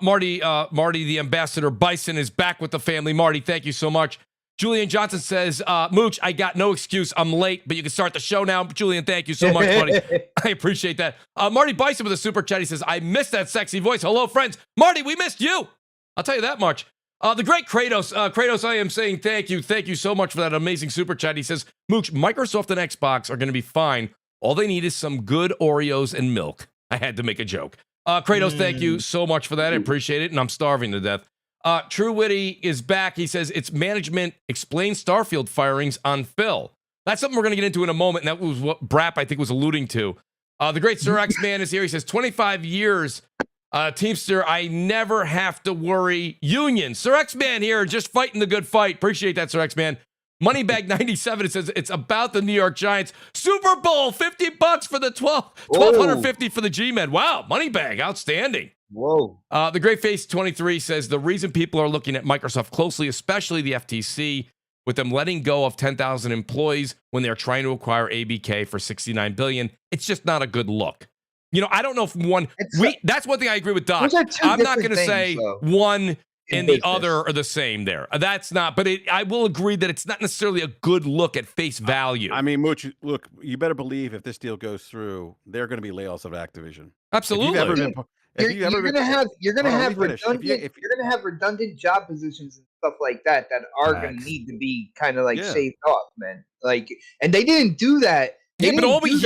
Marty, the ambassador Bison is back with the family. Marty, thank you so much. Julian Johnson says, Mooch, I got no excuse. I'm late, but you can start the show now. Julian, thank you so much, buddy. I appreciate that. Marty Bison with a super chat. He says, I missed that sexy voice. Hello, friends. Marty, we missed you. I'll tell you that much. The great Kratos. Kratos, I am saying thank you. Thank you so much for that amazing super chat. He says, Mooch, Microsoft and Xbox are going to be fine. All they need is some good Oreos and milk. I had to make a joke. Kratos, thank you so much for that. I appreciate it, and I'm starving to death. TrueWiddy is back. He says, it's management explains Starfield firings on Phil. That's something we're going to get into in a moment, and that was what BRAP, I think, was alluding to. The great Sir X-Man is here. He says, 25 years, Teamster, I never have to worry. Union. Sir X-Man here, just fighting the good fight. Appreciate that, Sir X-Man. Moneybag 97, it says, it's about the New York Giants. Super Bowl, $50 for the 1,250 for the G-Men. Wow, Moneybag, outstanding. Whoa. The Great Face 23 says the reason people are looking at Microsoft closely, especially the FTC, with them letting go of 10,000 employees when they're trying to acquire ABK for $69 billion, it's just not a good look. I don't know if that's one thing I agree with Doc. I'm not going to say one and the other are the same there. That's not, but I will agree that it's not necessarily a good look at face value. I mean, Mooch, look, you better believe if this deal goes through, there are going to be layoffs of Activision. Absolutely. You're gonna have redundant job positions and stuff like that are gonna need to be kind of like shaved off, man. Like, and they didn't do that. But all we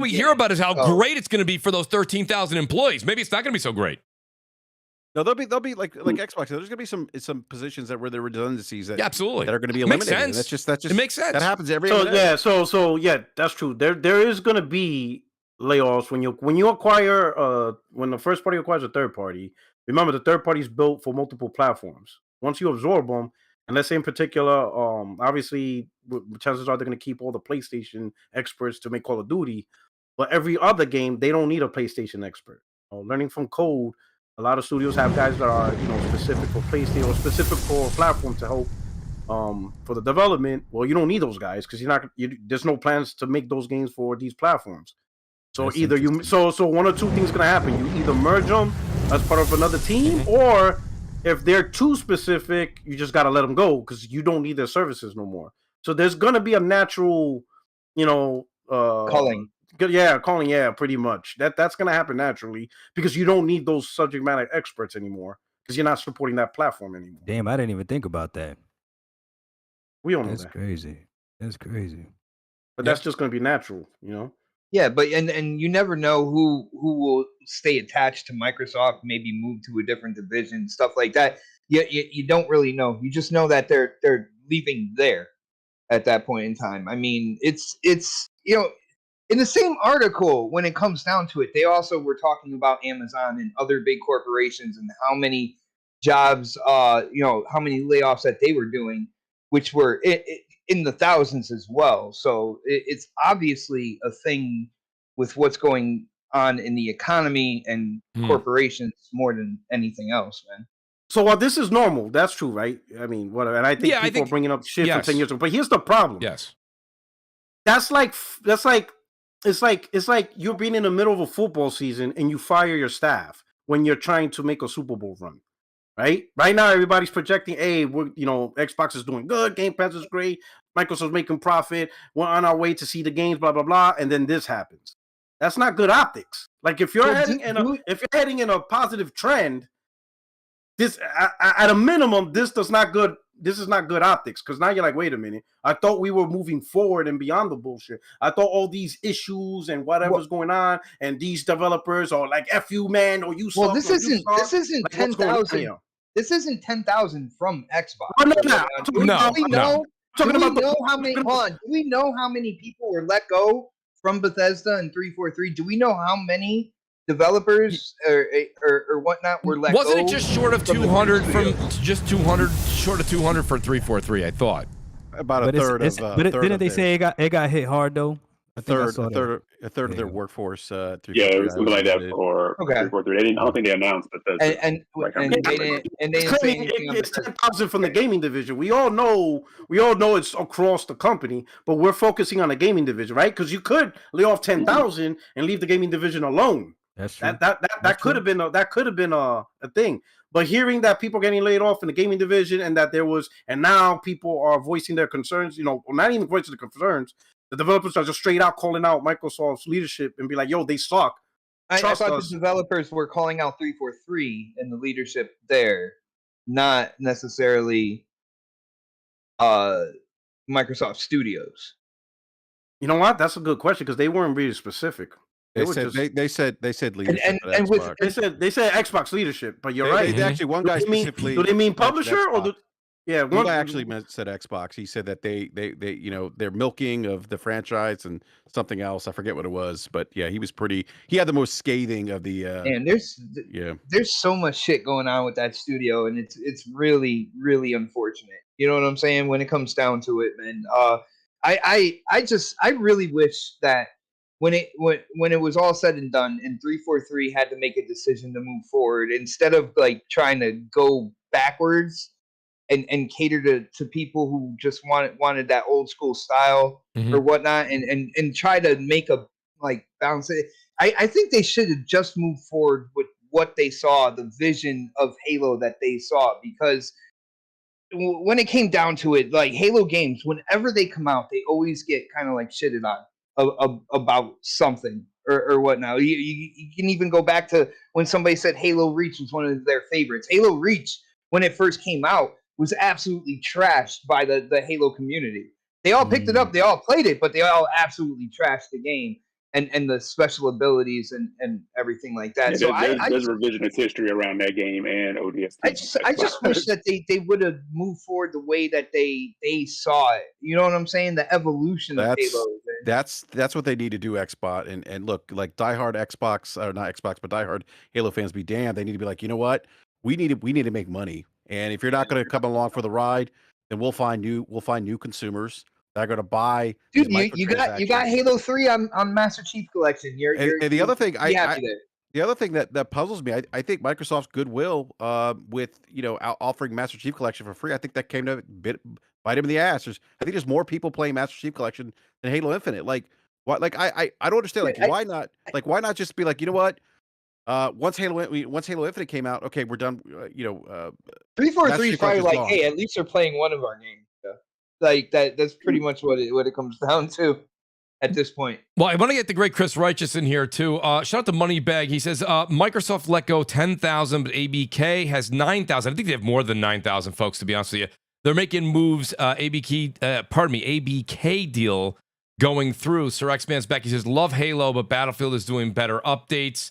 hear about is how great it's going to be for those 13,000 employees. Maybe it's not going to be so great. No, there'll be like Xbox. There's gonna be some positions where there were redundancies that absolutely that are going to be eliminated. Makes sense. That's just it makes sense. That happens every. So yeah, that's true. There is gonna be layoffs when you acquire when the first party acquires a third party. Remember, the third party is built for multiple platforms. Once you absorb them, and let's say in particular, obviously chances are they're gonna keep all the PlayStation experts to make Call of Duty, but every other game they don't need a PlayStation expert. Learning from code. A lot of studios have guys that are, specific for PlayStation or specific for a platform to help for the development. Well, you don't need those guys because there's no plans to make those games for these platforms. So That's either so one or two things gonna happen. You either merge them as part of another team, or if they're too specific, you just gotta let them go because you don't need their services no more. So there's gonna be a natural, Culling. Calling, pretty much. That's gonna happen naturally because you don't need those subject matter experts anymore because you're not supporting that platform anymore. Damn, I didn't even think about that. We all know That's that. crazy. That's crazy. But that's just gonna be natural, Yeah, but and you never know who will stay attached to Microsoft, maybe move to a different division, stuff like that. You don't really know. You just know that they're leaving there at that point in time. I mean, it's in the same article, when it comes down to it, they also were talking about Amazon and other big corporations and how many jobs, how many layoffs that they were doing, which were in the thousands as well. So it's obviously a thing with what's going on in the economy and corporations more than anything else, man. So while this is normal, that's true, right? I mean, whatever. And I think people are bringing up shit from 10 years ago. But here's the problem. Yes. It's like you're being in the middle of a football season and you fire your staff when you're trying to make a Super Bowl run, right? Right now, everybody's projecting, hey, Xbox is doing good, Game Pass is great, Microsoft's making profit, we're on our way to see the games, blah blah blah, and then this happens. That's not good optics. Like if you're heading in a positive trend, this at a minimum, this is not good optics, because now you're like, wait a minute, I thought we were moving forward and beyond the bullshit. I thought all these issues and whatever's going on and these developers are like, F you, man, or you suck. Well, this isn't like, 10,000. This isn't 10,000 from Xbox. Oh, Do we know how many people were let go from Bethesda and 343? Do we know how many developers or whatnot were let go? Wasn't it just short of 200 short of 200 for 343? I thought about a third of. But didn't they say it got hit hard though? A third of their workforce. Yeah, it was something like that for 343. I don't think they announced that. And they didn't say anything. It's 10,000 from the gaming division. We all know it's across the company, but we're focusing on the gaming division, right? Because you could lay off 10,000 and leave the gaming division alone. That's true. That could have been a thing. But hearing that people are getting laid off in the gaming division and now people are voicing their concerns, not even voicing the concerns. The developers are just straight out calling out Microsoft's leadership and be like, yo, they suck. I thought the developers were calling out 343 and the leadership there, not necessarily Microsoft Studios. You know what? That's a good question because they weren't really specific. They said leadership. They said Xbox leadership, but you're right. They actually, one guy specifically. Do they mean publisher or? One guy actually said Xbox. He said that they're milking of the franchise and something else. I forget what it was, but yeah, he was pretty. He had the most scathing of the. And there's so much shit going on with that studio, and it's really really unfortunate. You know what I'm saying? When it comes down to it, man. I really wish that when it was all said and done, and 343 had to make a decision to move forward instead of like trying to go backwards. And cater to people who just wanted that old school style or whatnot, and try to make a balance. I think they should have just moved forward with what they saw, the vision of Halo that they saw, because when it came down to it, like Halo games, whenever they come out, they always get kind of like shitted on about something or whatnot. You can even go back to when somebody said Halo Reach was one of their favorites. Halo Reach, when it first came out, was absolutely trashed by the Halo community. They all picked it up, they all played it, but they all absolutely trashed the game. and the special abilities and everything like that. Yeah, So there's revisionist history around that game and ODST. I just wish that they would have moved forward the way that they saw it. You know what I'm saying? The evolution of Halo. That's what they need to do, Xbox. And look, like diehard Xbox, or not Xbox, but diehard Halo fans be damned. They need to be like, you know what? We need to make money. And if you're not going to come along for the ride, then we'll find new consumers that are going to buy. Dude, you got Halo 3 on Master Chief Collection. And the other thing, the other thing that puzzles me, I think Microsoft's goodwill with offering Master Chief Collection for free, I think that came to bite him in the ass. I think there's more people playing Master Chief Collection than Halo Infinite. Like what? Like I don't understand. Like why not? Like why not just be like, you know what? Once Halo Infinite came out, okay, we're done. 343's probably like, hey, at least they're playing one of our games. Like that's pretty much what it comes down to at this point. Well, I want to get the great Chris Righteous in here too. Shout out to Moneybag. He says Microsoft let go 10,000, but ABK has 9,000. I think they have more than 9,000 folks, to be honest with you. They're making moves. ABK deal going through. Sir X-Man's back. He says love Halo, but Battlefield is doing better updates.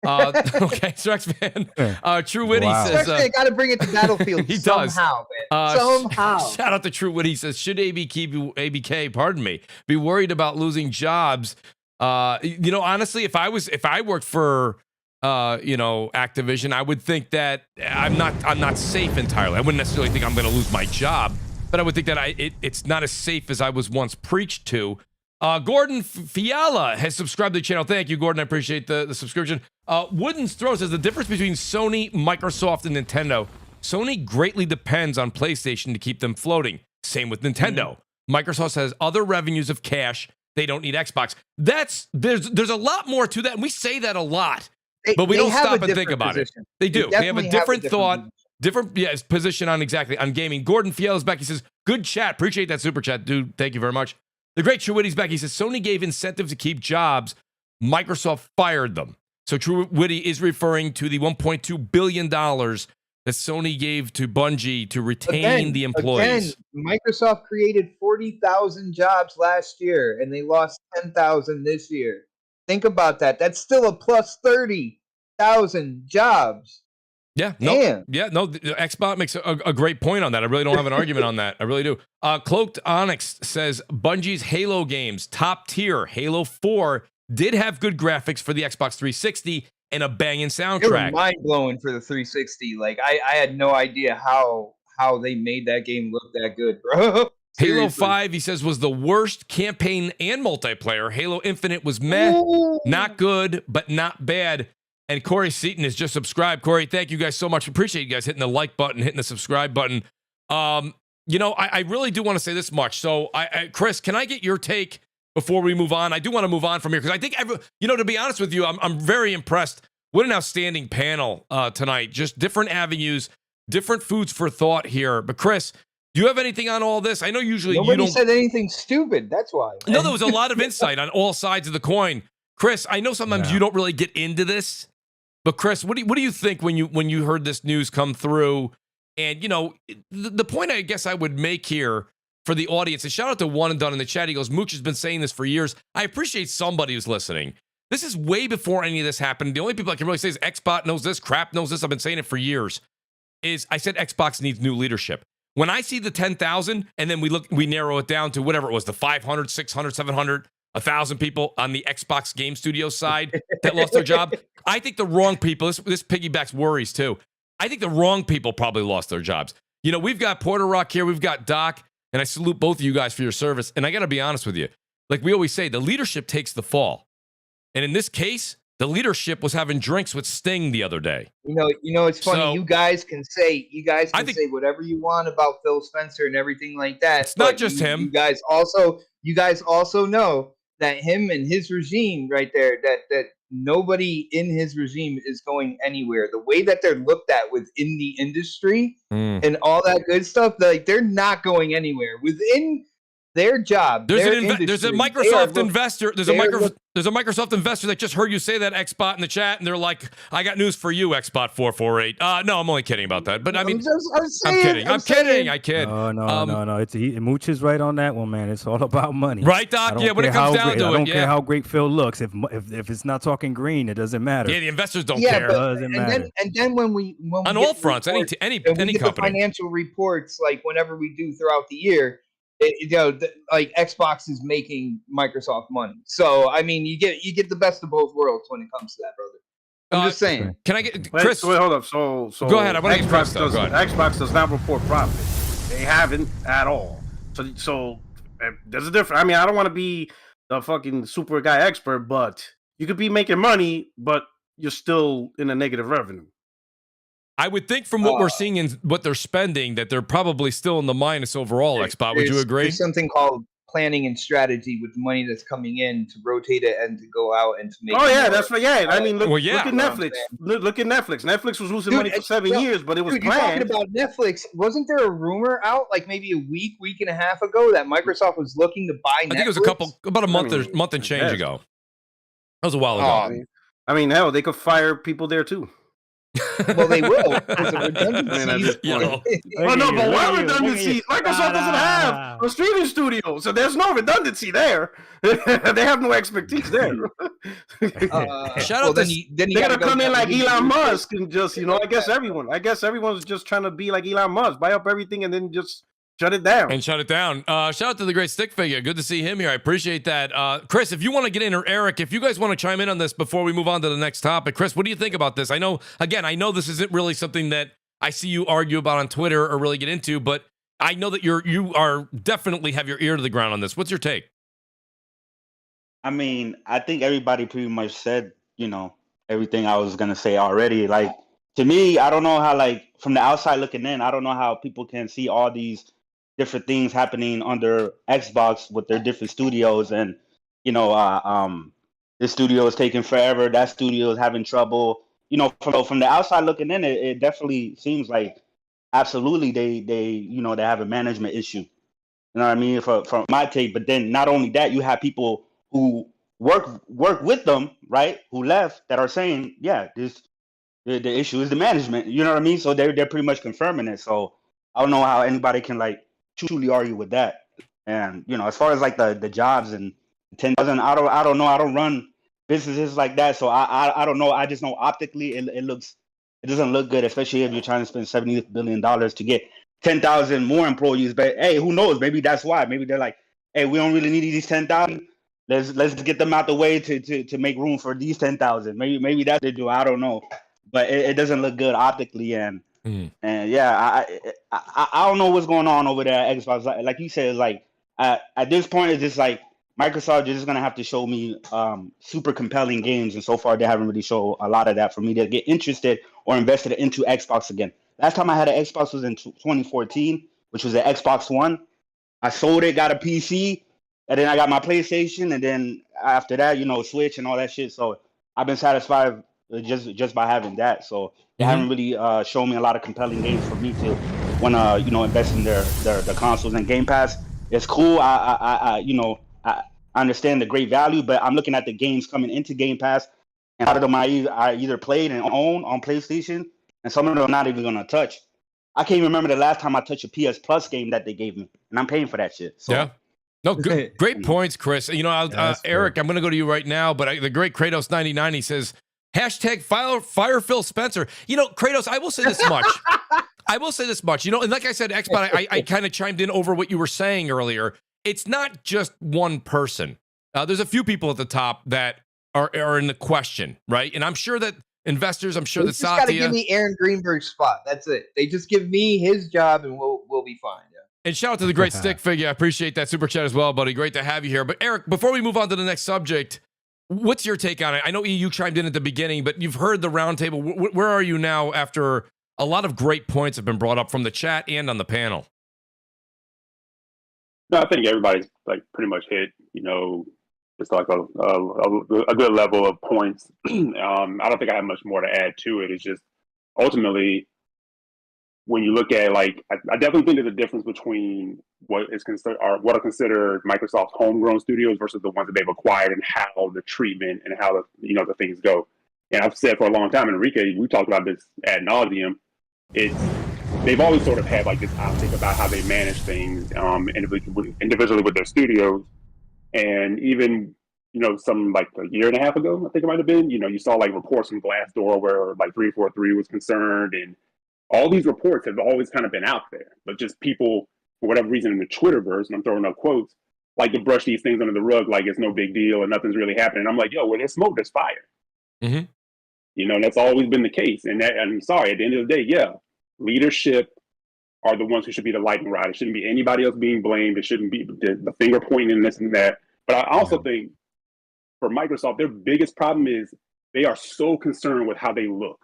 Okay, Sir X-Man. TrueWiddy says they got to bring it to Battlefield. He somehow, does. Man. Somehow. Shout out to TrueWiddy. He says, should ABK, pardon me, be worried about losing jobs? Honestly, if I worked for Activision, I would think that I'm not safe entirely. I wouldn't necessarily think I'm going to lose my job, but I would think that it's not as safe as I was once preached to. Gordon Fiala has subscribed to the channel. Thank you, Gordon. I appreciate the subscription. Wooden's Throw says the difference between Sony, Microsoft, and Nintendo. Sony greatly depends on PlayStation to keep them floating. Same with Nintendo. Microsoft has other revenues of cash. They don't need Xbox. There's a lot more to that, and we say that a lot, but we don't stop and think about it. They do. They have a different thought, different position on gaming. Gordon Fiala's back. He says, good chat. Appreciate that super chat, dude. Thank you very much. The great TrueWiddy's back. He says, Sony gave incentive to keep jobs. Microsoft fired them. So TrueWiddy is referring to the $1.2 billion that Sony gave to Bungie to retain the employees. Again, Microsoft created 40,000 jobs last year, and they lost 10,000 this year. Think about that. That's still a plus 30,000 jobs. Yeah, Xbox makes a great point on that. I really don't have an argument on that. I really do. Cloaked Onyx says Bungie's Halo games, top tier. Halo 4 did have good graphics for the Xbox 360 and a banging soundtrack. It was mind blowing for the 360. Like I had no idea how they made that game look that good, bro. Halo 5, he says, was the worst campaign and multiplayer. Halo Infinite was meh, not good, but not bad. And Corey Seaton has just subscribed. Corey, thank you guys so much. Appreciate you guys hitting the like button, hitting the subscribe button. I really do want to say this much. So, Chris, can I get your take before we move on? I do want to move on from here because I think, to be honest with you, I'm very impressed. What an outstanding panel tonight. Just different avenues, different foods for thought here. But Chris, do you have anything on all this? I know usually nobody said anything stupid. That's why. No, there was a lot of insight on all sides of the coin. Chris, I know sometimes you don't really get into this. But Chris, what do you think when you heard this news come through? And the point I guess I would make here for the audience is shout out to One and Done in the chat. He goes, Mooch has been saying this for years. I appreciate somebody who's listening. This is way before any of this happened. The only people I can really say is Xbox knows this, crap knows this. I've been saying it for years. I said Xbox needs new leadership. When I see the 10,000 and then we narrow it down to whatever it was, the 500, 600, 700. 1,000 people on the Xbox Game Studios side that lost their job. I think the wrong people, this piggybacks worries too. I think the wrong people probably lost their jobs. We've got Porter Rock here, we've got Doc, and I salute both of you guys for your service. And I got to be honest with you. Like we always say, the leadership takes the fall. And in this case, the leadership was having drinks with Sting the other day. It's funny. So, you guys can say whatever you want about Phil Spencer and everything like that. It's not just him. You guys also know that him and his regime right there, that nobody in his regime is going anywhere. The way that they're looked at within the industry and all that good stuff, like they're not going anywhere. Within their job. There's their there's a industry, Microsoft investor. There's a they are there's a Microsoft investor that just heard you say that, Xbot, in the chat, and they're like, "I got news for you, Xbot 448." No, I'm only kidding about that. But I mean, I'm kidding. I'm kidding. I kid. No. It's Mooch is right on that one, man. It's all about money, right, Doc? Yeah, when it comes down to it, I don't care how great Phil looks. If it's not talking green, it doesn't matter. Yeah, the investors don't care. Doesn't matter. And then when we on all fronts, any company, the financial reports, like whenever we do throughout the year. Like Xbox is making Microsoft money, so I mean, you get the best of both worlds when it comes to that, brother. I'm just saying. Can I get Chris? Wait, hold up. So go ahead. I want to get Chris. Xbox does not report profit. They haven't at all. So there's a difference. I mean, I don't want to be the fucking super guy expert, but you could be making money, but you're still in a negative revenue. I would think from what we're seeing and what they're spending that they're probably still in the minus overall, Xbot. Would you agree? There's something called planning and strategy with the money that's coming in to rotate it and to go out and to make. Oh yeah, that's right. Yeah, I mean, look at Netflix. Look at Netflix. Netflix was losing money for 7 years, but it was planned. You're talking about Netflix. Wasn't there a rumor out like maybe a week and a half ago that Microsoft was looking to buy Netflix? I think it was about a month and change ago. That was a while ago. I mean, hell, they could fire people there too. Well, they will. Because of redundancies. Oh no, but what redundancy? Microsoft doesn't have a streaming studio, so there's no redundancy there. They have no expertise there. Shout out to they gotta come in like Elon Musk and just, I guess everyone's just trying to be like Elon Musk, buy up everything and then just shut it down. Shout out to the great stick figure. Good to see him here. I appreciate that. Chris, if you want to get in, or Eric, if you guys want to chime in on this before we move on to the next topic. Chris, what do you think about this? I know this isn't really something that I see you argue about on Twitter or really get into, but I know that you are definitely have your ear to the ground on this. What's your take? I mean, I think everybody pretty much said, everything I was going to say already. Like, to me, I don't know how, like, from the outside looking in, I don't know how people can see all these different things happening under Xbox with their different studios, and this studio is taking forever, that studio is having trouble. From the outside looking in, it definitely seems like absolutely they have a management issue. You know what I mean? From my take, but then not only that, you have people who work with them, right? Who left that are saying, yeah, the issue is the management. You know what I mean? So they're pretty much confirming it. So I don't know how anybody can like truly argue with that. And as far as like the jobs and 10,000, I don't know. I don't run businesses like that, so I don't know. I just know optically it doesn't look good, especially if you're trying to spend $70 billion to get 10,000 more employees. But hey, who knows? Maybe that's why. Maybe they're like, hey, we don't really need these 10,000. Let's get them out the way to make room for these 10,000. Maybe that's what they do. I don't know, but it doesn't look good optically. And yeah, I don't know what's going on over there at Xbox. Like you said, like at this point, it's just like Microsoft is just gonna have to show me super compelling games, and so far they haven't really shown a lot of that for me to get interested or invested into Xbox again. Last time I had an Xbox was in 2014, which was the Xbox One. I sold it, got a PC, and then I got my PlayStation, and then after that, Switch and all that shit. So I've been satisfied just by having that. So they haven't really shown me a lot of compelling games for me to want to invest in their consoles. And Game Pass is cool. I understand the great value, but I'm looking at the games coming into Game Pass, and a lot of them I either played and own on PlayStation, and some of them I'm not even gonna touch. I can't even remember the last time I touched a PS Plus game that they gave me, and I'm paying for that shit. So. Yeah. No, great points, Chris. Eric, I'm going to go to you right now, but the great Kratos99, he says, hashtag fire Phil Spencer. Kratos, I will say this much. And like I said, Xbot, I kind of chimed in over what you were saying earlier. It's not just one person. There's a few people at the top that are in the question, right? And I'm sure that investors, that Satya... They just got to give me Aaron Greenberg's spot. That's it. They just give me his job and we'll be fine. Yeah. And shout out to the great stick figure. I appreciate that super chat as well, buddy. Great to have you here. But Eric, before we move on to the next subject, what's your take on it? I know you chimed in at the beginning, but you've heard the roundtable. Where are you now after a lot of great points have been brought up from the chat and on the panel? No, I think everybody's like pretty much hit, just like a good level of points. I don't think I have much more to add to it. It's just ultimately when you look at like, I definitely think there's a difference between what is considered or what are considered Microsoft's homegrown studios versus the ones that they've acquired and how the treatment and how the things go. And I've said for a long time, Enrique, we talked about this ad nauseum. They've always sort of had like this optic about how they manage things individually with their studios, and even some like a year and a half ago, I think it might have been, you saw like reports from Glassdoor where like 343 was concerned, and all these reports have always kind of been out there, but just people, for whatever reason in the Twitterverse, and I'm throwing up quotes, like to brush these things under the rug like it's no big deal and nothing's really happening. I'm like, yo, where there's smoke, there's fire. Mm-hmm. That's always been the case. And I'm sorry, at the end of the day, yeah, leadership are the ones who should be the lightning rod. It shouldn't be anybody else being blamed. It shouldn't be the finger pointing and this and that. But I also think for Microsoft, their biggest problem is they are so concerned with how they look.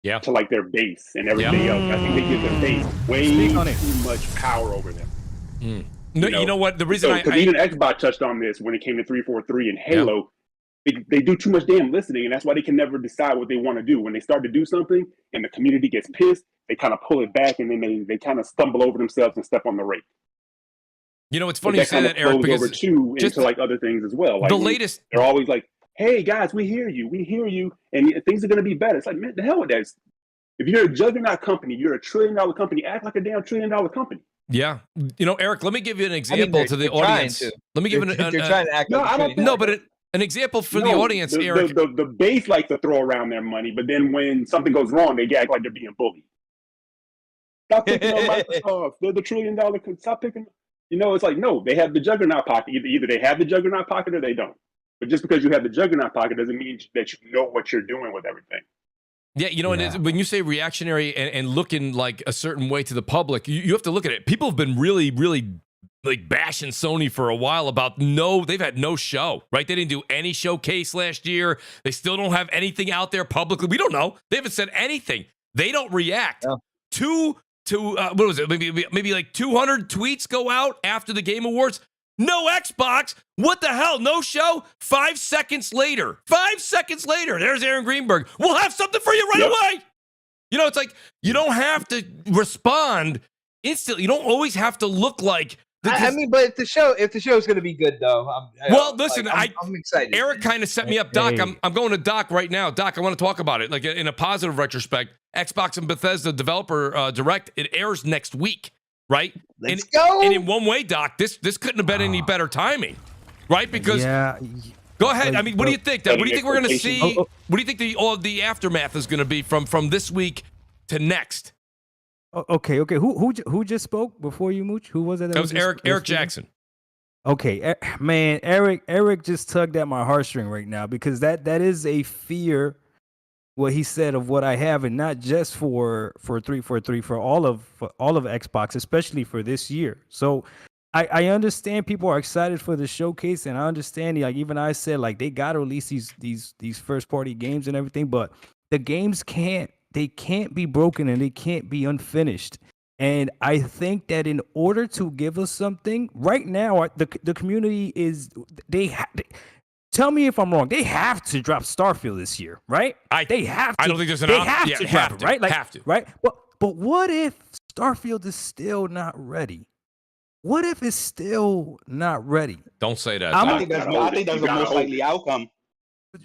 Yeah. To like their base and everything else. I think they give their base way too much power over them. No, you know what? The reason even Xbox touched on this when it came to 343 and Halo. They do too much damn listening, and that's why they can never decide what they want to do. When they start to do something and the community gets pissed, they kind of pull it back, and then they kind of stumble over themselves and step on the rake. It's funny you say that, Eric, because over too into like other things as well. Like the latest, they're always like, "Hey guys, we hear you, and things are going to be better." It's like, man, the hell with that. If you're a juggernaut company, you're $1 trillion company. Act like a damn $1 trillion company. Yeah, Eric, let me give you an example to the audience. Let me give they're trying to act. No, I don't. No, but an example for the audience, Eric. The base likes to throw around their money, but then when something goes wrong, they act like they're being bullied. Stop picking on Microsoft. They're the $1 trillion. Stop picking. It's like, no, they have the juggernaut pocket. Either they have the juggernaut pocket or they don't. But just because you have the juggernaut pocket doesn't mean that you know what you're doing with everything. Yeah, and when you say reactionary and looking like a certain way to the public, you have to look at it. People have been really, really like bashing Sony for a while about they've had no show, right? They didn't do any showcase last year. They still don't have anything out there publicly. We don't know. They haven't said anything. They don't react. To what was it? Maybe like 200 tweets go out after the Game Awards. No Xbox. What the hell? No show? 5 seconds later. 5 seconds later. There's Aaron Greenberg. We'll have something for you right away. It's like you don't have to respond instantly. You don't always have to look like. But if the show is going to be good, though. Listen, I'm excited. Eric kind of set me up, Doc. I'm going to Doc right now. Doc, I want to talk about it. Like in a positive retrospect, Xbox and Bethesda Developer Direct, it airs next week, right? Let's go. And in one way, Doc, this couldn't have been any better timing, right? Because go ahead. I mean, what do you think? What do you think we're going to see? What do you think the aftermath is going to be from this week to next? Okay. Who just spoke before you, Mooch? Who was it? That was Eric Jackson. Okay, man, Eric just tugged at my heartstring right now because that is a fear. What he said of what I have, and not just for 343, for all of Xbox, especially for this year. So I understand people are excited for the showcase, and I understand even I said they gotta release these first party games and everything, but the games can't be broken and they can't be unfinished. And I think that in order to give us something right now, the community is tell me if I'm wrong. They have to drop Starfield this year, right? They have to. I don't think there's an option. They have to drop it, right? Have to, right? But what if Starfield is still not ready? What if it's still not ready? Don't say that. I think that's the most likely outcome.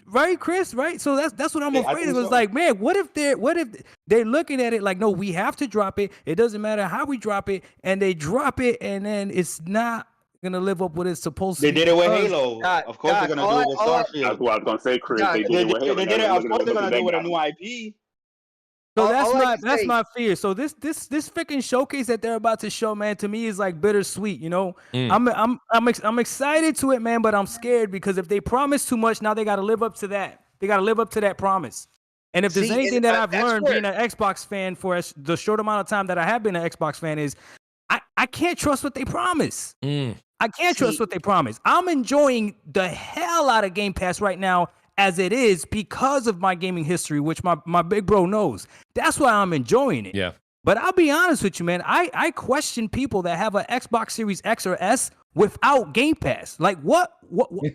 Right, Chris? Right. So that's what I'm afraid of. It's like, man, what if they're looking at it like, no, we have to drop it. It doesn't matter how we drop it, and they drop it, and then it's not gonna live up what it's supposed to. They did it with Halo. Of course, they're gonna do it with Starfield. That's what I was gonna say, Chris. They did it with Halo. Of course, they're gonna do it with a new IP. So that's my fear. So this freaking showcase that they're about to show, man, to me is like bittersweet. I'm excited to it, man, but I'm scared because if they promise too much, now they got to live up to that. They got to live up to that promise. And if there's anything that I've learned being an Xbox fan for the short amount of time that I have been an Xbox fan is I can't trust what they promise. I can't trust what they promise. I'm enjoying the hell out of Game Pass right now as it is because of my gaming history, which my big bro knows. That's why I'm enjoying it. Yeah. But I'll be honest with you, man. I question people that have an Xbox Series X or S without Game Pass. Like what?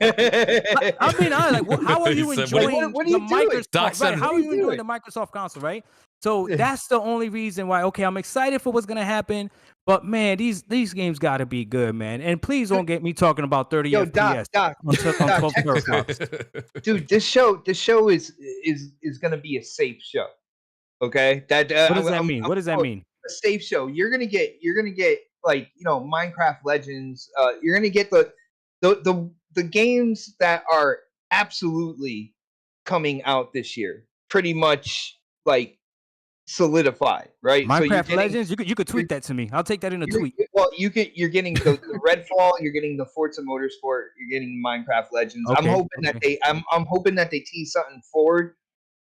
I mean, how are you enjoying what are you the doing? Microsoft? Right? How are you enjoying the Microsoft console? Right. So that's the only reason why. Okay, I'm excited for what's gonna happen. But man, these games gotta be good, man. And please don't get me talking about 30 FPS Doc, on 12 teraflops. Dude, this show is gonna be a safe show. Okay, what does that mean? What does that mean? A safe show. You're gonna get like Minecraft Legends. You're gonna get the games that are absolutely coming out this year. Pretty much like solidified, right? Minecraft Legends. You could tweet that to me. I'll take that in a tweet. Well, you're getting the Redfall. You're getting the Forza Motorsport. You're getting Minecraft Legends. Okay, I'm hoping that they tease something forward.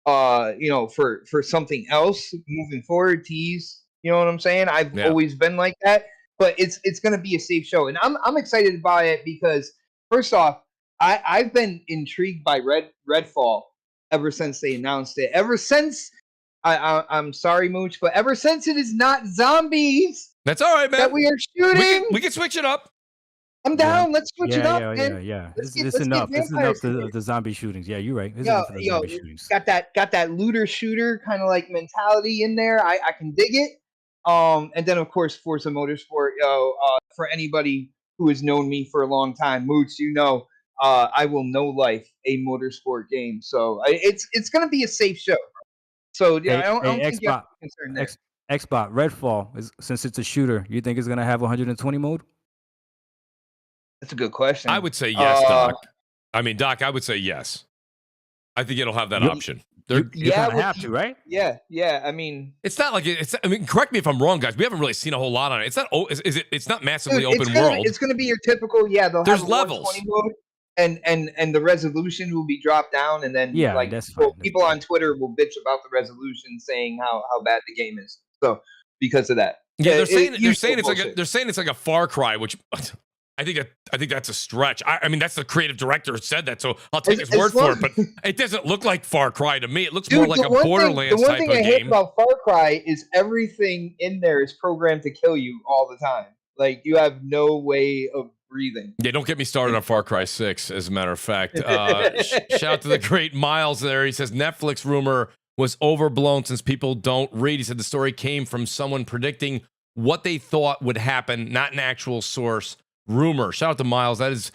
For something else moving forward. Tease. You know what I'm saying? I've always been like that, but it's gonna be a safe show, and I'm excited by it because first off, I've been intrigued by Redfall ever since they announced it. Ever since. I'm sorry, Mooch, but ever since it is not zombies, that's all right, man. That we are shooting, we can switch it up. I'm down. Let's switch it up, man. Yeah. This is enough. This is enough of the zombie shootings. Yeah, you're right. This is enough of the zombie shootings. Got that looter shooter kind of like mentality in there. I can dig it. And then of course Forza Motorsport. For anybody who has known me for a long time, Mooch, I will know life a motorsport game. So it's gonna be a safe show. So I don't think you have to be concerned there. Xbox Redfall since it's a shooter, you think it's gonna have 120 mode? That's a good question. I would say yes, Doc. I mean, Doc, I would say yes. I think it'll have that option. You kind of have to, right? Yeah. I mean, it's not like it's. I mean, correct me if I'm wrong, guys. We haven't really seen a whole lot on it. It's not. Is it? It's not massively open world. It's going to be your typical. Yeah, there's levels. Mode, and the resolution will be dropped down, and then that's fine. People on Twitter will bitch about the resolution, saying how bad the game is. So because of that, they're saying it's like a Far Cry, which. I think that's a stretch. I mean, that's the creative director who said that, so I'll take his word for it. But it doesn't look like Far Cry to me. It looks more like a Borderlands type of game. The one thing I hate about Far Cry is everything in there is programmed to kill you all the time. Like you have no way of breathing. Yeah, don't get me started on Far Cry 6. As a matter of fact, shout out to the great Miles there. He says Netflix rumor was overblown since people don't read. He said the story came from someone predicting what they thought would happen, not an actual source. Rumor. Shout out to Miles. That is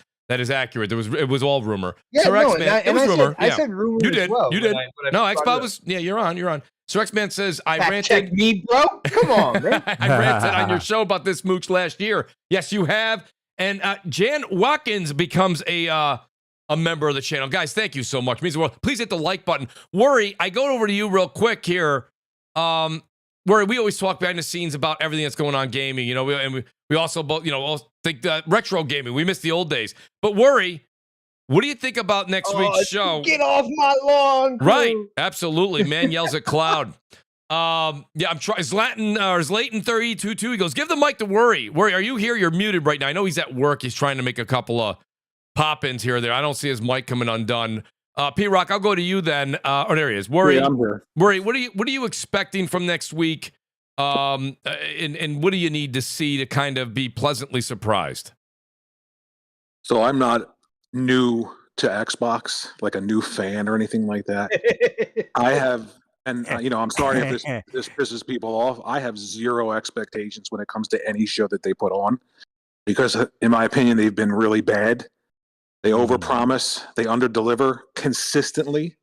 accurate. It was all rumor. Yeah, Sir no, X-Man, it was rumor. I said rumor. You did. As well you did. No, Xbox was. Yeah, you're on. Sir X-Man says I ranted. Check me, bro. Come on, man. I ranted on your show about this Mooch last year. Yes, you have. And Jan Watkins becomes a member of the channel. Guys, thank you so much. It means the world. Please hit the like button. Worry, I go over to you real quick here. Worry, we always talk behind the scenes about everything that's going on gaming. We also both, think that retro gaming. We miss the old days. But Worry, what do you think about next week's show? Get off my lawn, crew. Right, absolutely. Man yells at cloud. I'm trying. Zlatan 32 he goes, give the mic to Worry. Worry, are you here? You're muted right now. I know he's at work. He's trying to make a couple of pop-ins here or there. I don't see his mic coming undone. P-Rock, I'll go to you then. There he is. Worry, I'm here. Worry, what are you expecting from next week? And what do you need to see to kind of be pleasantly surprised? So I'm not new to Xbox, like a new fan or anything like that. I have, and I'm sorry if this pisses people off. I have zero expectations when it comes to any show that they put on, because in my opinion, they've been really bad. They overpromise, they underdeliver consistently.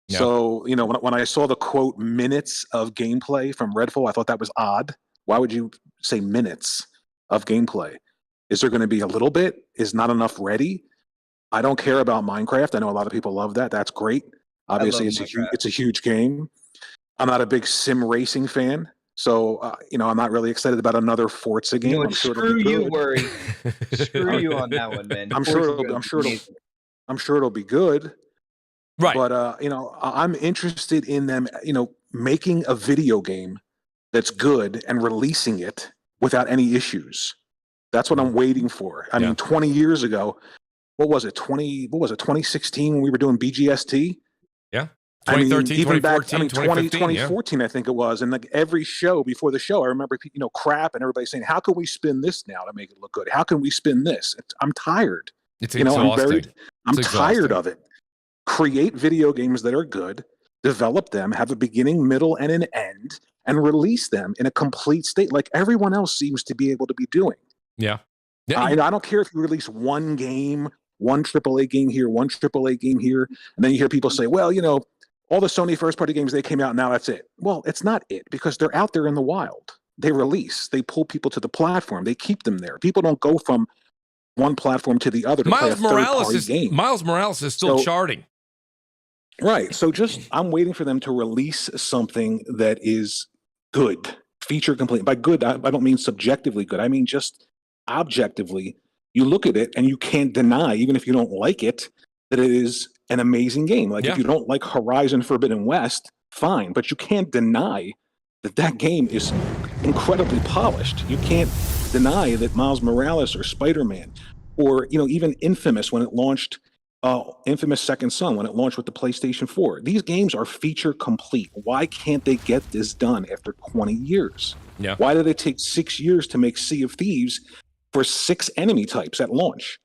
Yep. So, when I saw the quote minutes of gameplay from Redfall, I thought that was odd. Why would you say minutes of gameplay? Is there going to be a little bit? Is not enough ready? I don't care about Minecraft. I know a lot of people love that. That's great. Obviously, it's a huge game. I'm not a big sim racing fan. So, I'm not really excited about another Forza game. I'm sure screw you, Worry. Screw you on that one, man. I'm sure it'll be good. Right. But, I'm interested in them, making a video game that's good and releasing it without any issues. That's what I'm waiting for. I mean, 20 years ago, what was it, 2016 when we were doing BGST? Yeah. 2013, even back, 2014, 2014, I think it was. And like every show before the show, I remember, crap and everybody saying, how can we spin this now to make it look good? How can we spin this? I'm tired. It's exhausting. I'm tired of it. Create video games that are good, develop them, have a beginning, middle, and an end, and release them in a complete state like everyone else seems to be able to be doing. Yeah. I don't care if you release one game, one AAA game here, one AAA game here, and then you hear people say, well, all the Sony first-party games, they came out, now that's it. Well, it's not it, because they're out there in the wild. They release. They pull people to the platform. They keep them there. People don't go from one platform to the other to play a third-party game. Miles Morales is still charting. Right. So I'm waiting for them to release something that is good, feature complete. By good, I don't mean subjectively good. I mean just objectively. You look at it and you can't deny, even if you don't like it, that it is an amazing game. Like if you don't like Horizon Forbidden West, fine, but you can't deny that game is incredibly polished. You can't deny that Miles Morales or Spider-Man or even Infamous when it launched, Infamous Second Son when it launched with the PlayStation 4. These games are feature complete. Why can't they get this done after 20 years? Yeah. Why did it take 6 years to make Sea of Thieves for 6 enemy types at launch?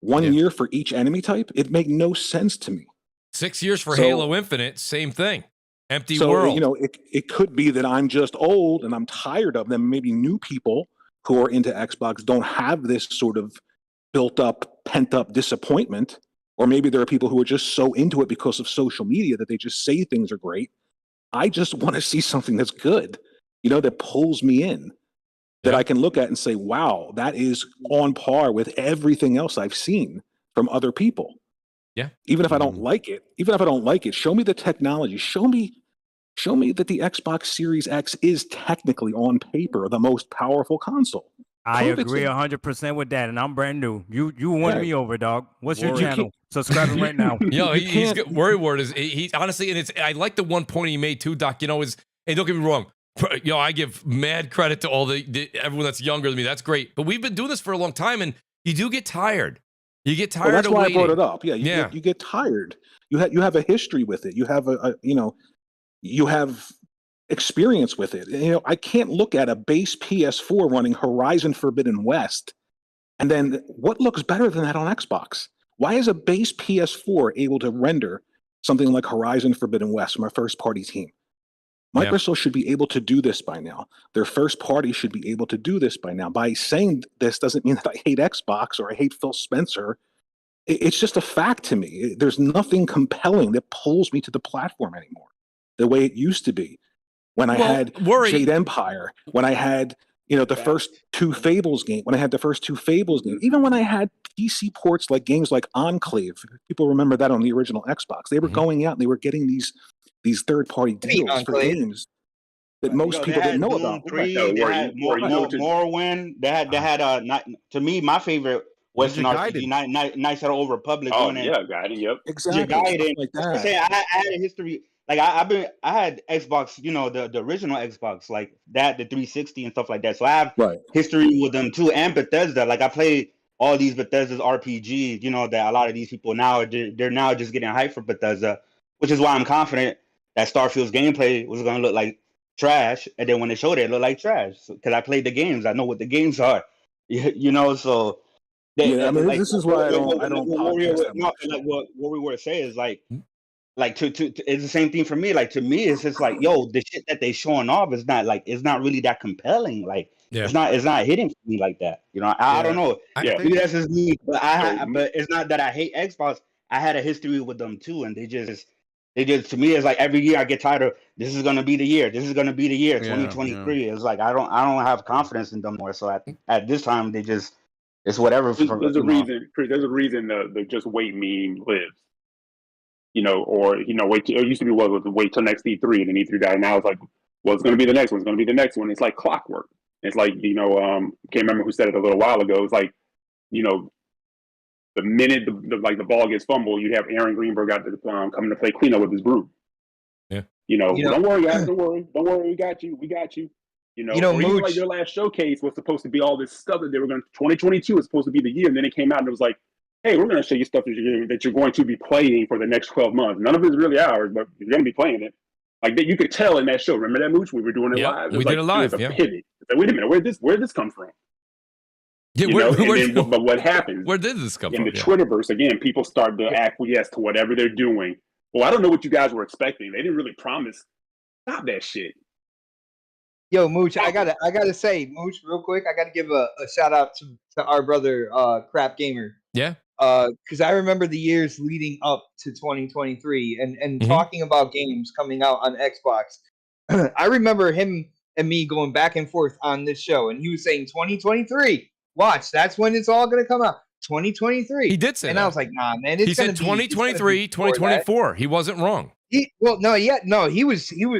1 year for each enemy type? It made no sense to me. 6 years for Halo Infinite, same thing. Empty world. It could be that I'm just old and I'm tired of them. Maybe new people who are into Xbox don't have this sort of built up, pent up disappointment. Or maybe there are people who are just so into it because of social media that they just say things are great. I just want to see something that's good, that pulls me in, that I can look at and say, wow, that is on par with everything else I've seen from other people. Yeah. Even if I don't like it, show me the technology. Show me that the Xbox Series X is technically on paper the most powerful console. I agree 100% with that, and I'm brand new. You won me over, dog. What's your channel? Subscribe right now. He's good. Worry word is he honestly, and I like the one point he made too, Doc. And don't get me wrong. I give mad credit to all the everyone that's younger than me. That's great, but we've been doing this for a long time, and you do get tired. You get tired. That's of why waiting. I brought it up. Yeah, you get tired. You have a history with it. You have you have experience with it. I can't look at a base PS4 running Horizon Forbidden West, and then what looks better than that on Xbox? Why is a base PS4 able to render something like Horizon Forbidden West from a first-party team? Microsoft should be able to do this by now. Their first party should be able to do this by now. By saying this doesn't mean that I hate Xbox or I hate Phil Spencer. It's just a fact to me. There's nothing compelling that pulls me to the platform anymore the way it used to be. When I had Jade Empire, when I had the first two Fables games, even when I had PC ports like games like Enclave, people remember that on the original Xbox. They were going out and they were getting these third-party deals for games that most people didn't know about. They had Morrowind. They had to me, my favorite Western RPG, Knights of the Old Republic. Gaiden, yep. Exactly. Gaiden. Like that. I had a history. Like I had Xbox, the original Xbox, like that, the 360 and stuff like that. So I have history with them too, and Bethesda. Like I played all these Bethesda's RPGs. That a lot of these people now they're now just getting hyped for Bethesda, which is why I'm confident that Starfield's gameplay was going to look like trash, and then when they showed it looked like trash because I played the games. I know what the games are, So this is why I don't. Like what we were saying is like it's the same thing for me. Like to me, it's just like the shit that they showing off is not it's not really that compelling. Like it's not hitting for me like that. I don't know. Maybe that's just me, but but it's not that I hate Xbox. I had a history with them too, and they just to me it's like every year I get tired of this is gonna be the year. This is gonna be the year 2023. It's like I don't have confidence in them more. So at this time they just it's whatever. There's a reason. There's a reason the just wait meme lives. Wait. It used to be wait till next E3, and then E3 died. Now it's like, well, it's going to be the next one. It's going to be the next one. It's like clockwork. It's like can't remember who said it a little while ago. It's like, the minute the ball gets fumbled, you have Aaron Greenberg out to coming to play cleanup with his broom. Yeah. Don't worry, guys. Don't worry. We got you. We got you. Mooch, like your last showcase was supposed to be all this stuff that they were going to. 2022 was supposed to be the year, and then it came out and it was like, hey, we're going to show you stuff that you're going to be playing for the next 12 months. None of it is really ours, but you're going to be playing it. Like that, you could tell in that show. Remember that, Mooch? We were doing it live. We did it live. It was a pivot. Like, wait a minute, where did this come from? Yeah, but what happened? Where did this come from? In the Twitterverse, again, people started to acquiesce to whatever they're doing. Well, I don't know what you guys were expecting. They didn't really promise. Stop that shit. Yo, Mooch, I gotta say, Mooch, real quick, I gotta give a shout out to our brother, Crap Gamer. Yeah. Because I remember the years leading up to 2023 and talking about games coming out on Xbox. I remember him and me going back and forth on this show, and he was saying 2023. Watch, that's when it's all gonna come out. 2023. He did say and that. I was like, nah, man. He said 2023, 2024. He wasn't wrong. He was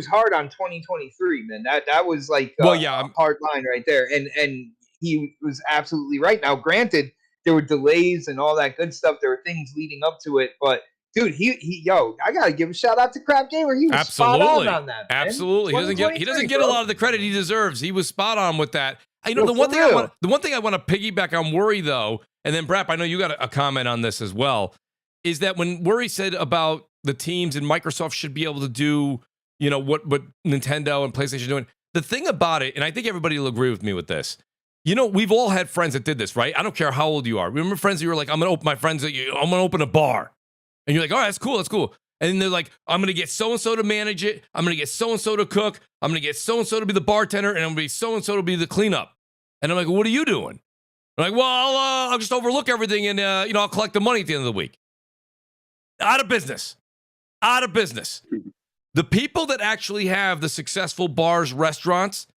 hard on 2023, man. That was like a hard line right there, and he was absolutely right. Now, granted, there were delays and all that good stuff. There were things leading up to it, but dude, I gotta give a shout out to Crap Gamer. He was spot on that. Man. Absolutely, he doesn't get a lot of the credit he deserves. He was spot on with that. You know, the one thing I want to piggyback on Worry though, and then BRAP, I know you got a comment on this as well, is that when Worry said about the teams and Microsoft should be able to do, you know, what Nintendo and PlayStation are doing. The thing about it, and I think everybody will agree with me with this. You know, we've all had friends that did this, right? I don't care how old you are. Remember friends that you were like, I'm going to open a bar. And you're like, all right, that's cool. And then they're like, I'm going to get so-and-so to manage it. I'm going to get so-and-so to cook. I'm going to get so-and-so to be the bartender. And I'm going to be so-and-so to be the cleanup. And I'm like, what are you doing? I'm like, well, I'll just overlook everything and, I'll collect the money at the end of the week. Out of business. The people that actually have the successful bars, restaurants,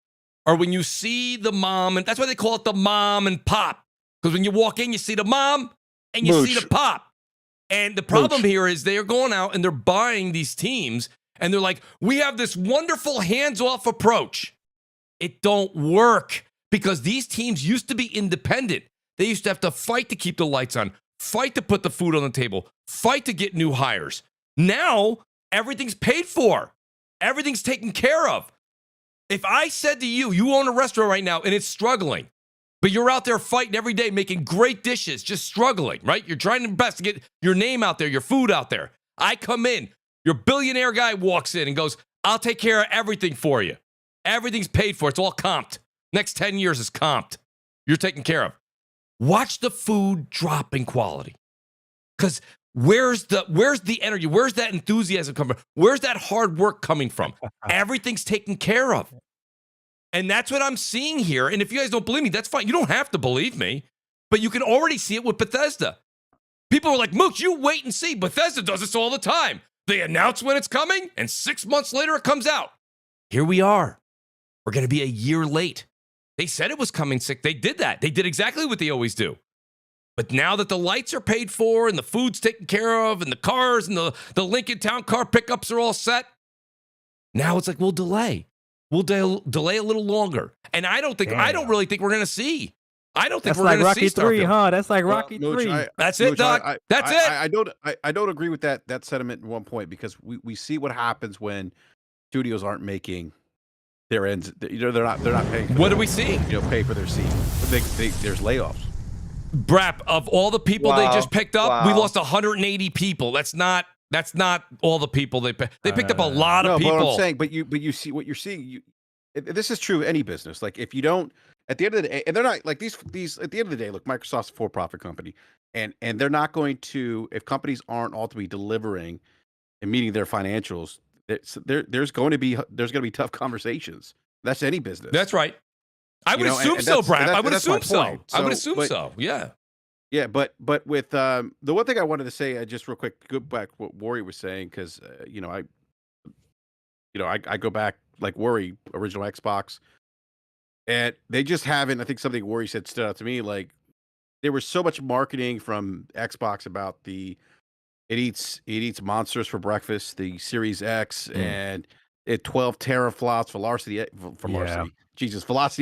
are when you see the mom, and that's why they call it the mom and pop. Because when you walk in, you see the mom and you see the pop. And the problem here is they are going out and they're buying these teams, and they're like, we have this wonderful hands-off approach. It don't work because these teams used to be independent. They used to have to fight to keep the lights on, fight to put the food on the table, fight to get new hires. Now, everything's paid for. Everything's taken care of. If I said to you, you own a restaurant right now and it's struggling, but you're out there fighting every day, making great dishes, just struggling, right? You're trying your best to get your name out there, your food out there. I come in, your billionaire guy walks in and goes, I'll take care of everything for you. Everything's paid for. It's all comped. Next 10 years is comped. You're taken care of. Watch the food drop in quality. Because where's the energy? Where's that enthusiasm coming from? Where's that hard work coming from? Everything's taken care of. And that's what I'm seeing here. And if you guys don't believe me, that's fine. You don't have to believe me. But you can already see it with Bethesda. People are like, Mooch, you wait and see. Bethesda does this all the time. They announce when it's coming, and 6 months later it comes out. Here we are. We're going to be a year late. They said it was coming sick. They did that. They did exactly what they always do. But now that the lights are paid for and the food's taken care of and the cars and the Lincoln Town car pickups are all set, now it's like, we'll delay. We'll delay a little longer. And I don't really think we're going to see. I don't think we're going to see Rocky 3, huh? That's like Rocky 3. That's it, Doc. That's it. I don't agree with that sentiment in one point, because we see what happens when studios aren't making their ends. They're not paying. What do we see? Pay for their seat. There's layoffs. BRAP, of all the people they just picked up, we lost 180 people. That's not all the people they picked up a lot of people. But I'm saying, but you see what you're seeing. This is true of any business. Like, if you don't, at the end of the day, and they're not like these at the end of the day, look, Microsoft's a for-profit company, and they're not going to, if companies aren't ultimately delivering and meeting their financials, there's going to be tough conversations. That's any business. That's right. I would assume so, BRAP. I would assume so. I would assume so. Yeah. Yeah, but with the one thing I wanted to say, just real quick, go back what Worry was saying, because I go back, like, Worry, original Xbox, and they just haven't. I think something Worry said stood out to me. Like, there was so much marketing from Xbox about it eats monsters for breakfast, the Series X, and 12 teraflops velocity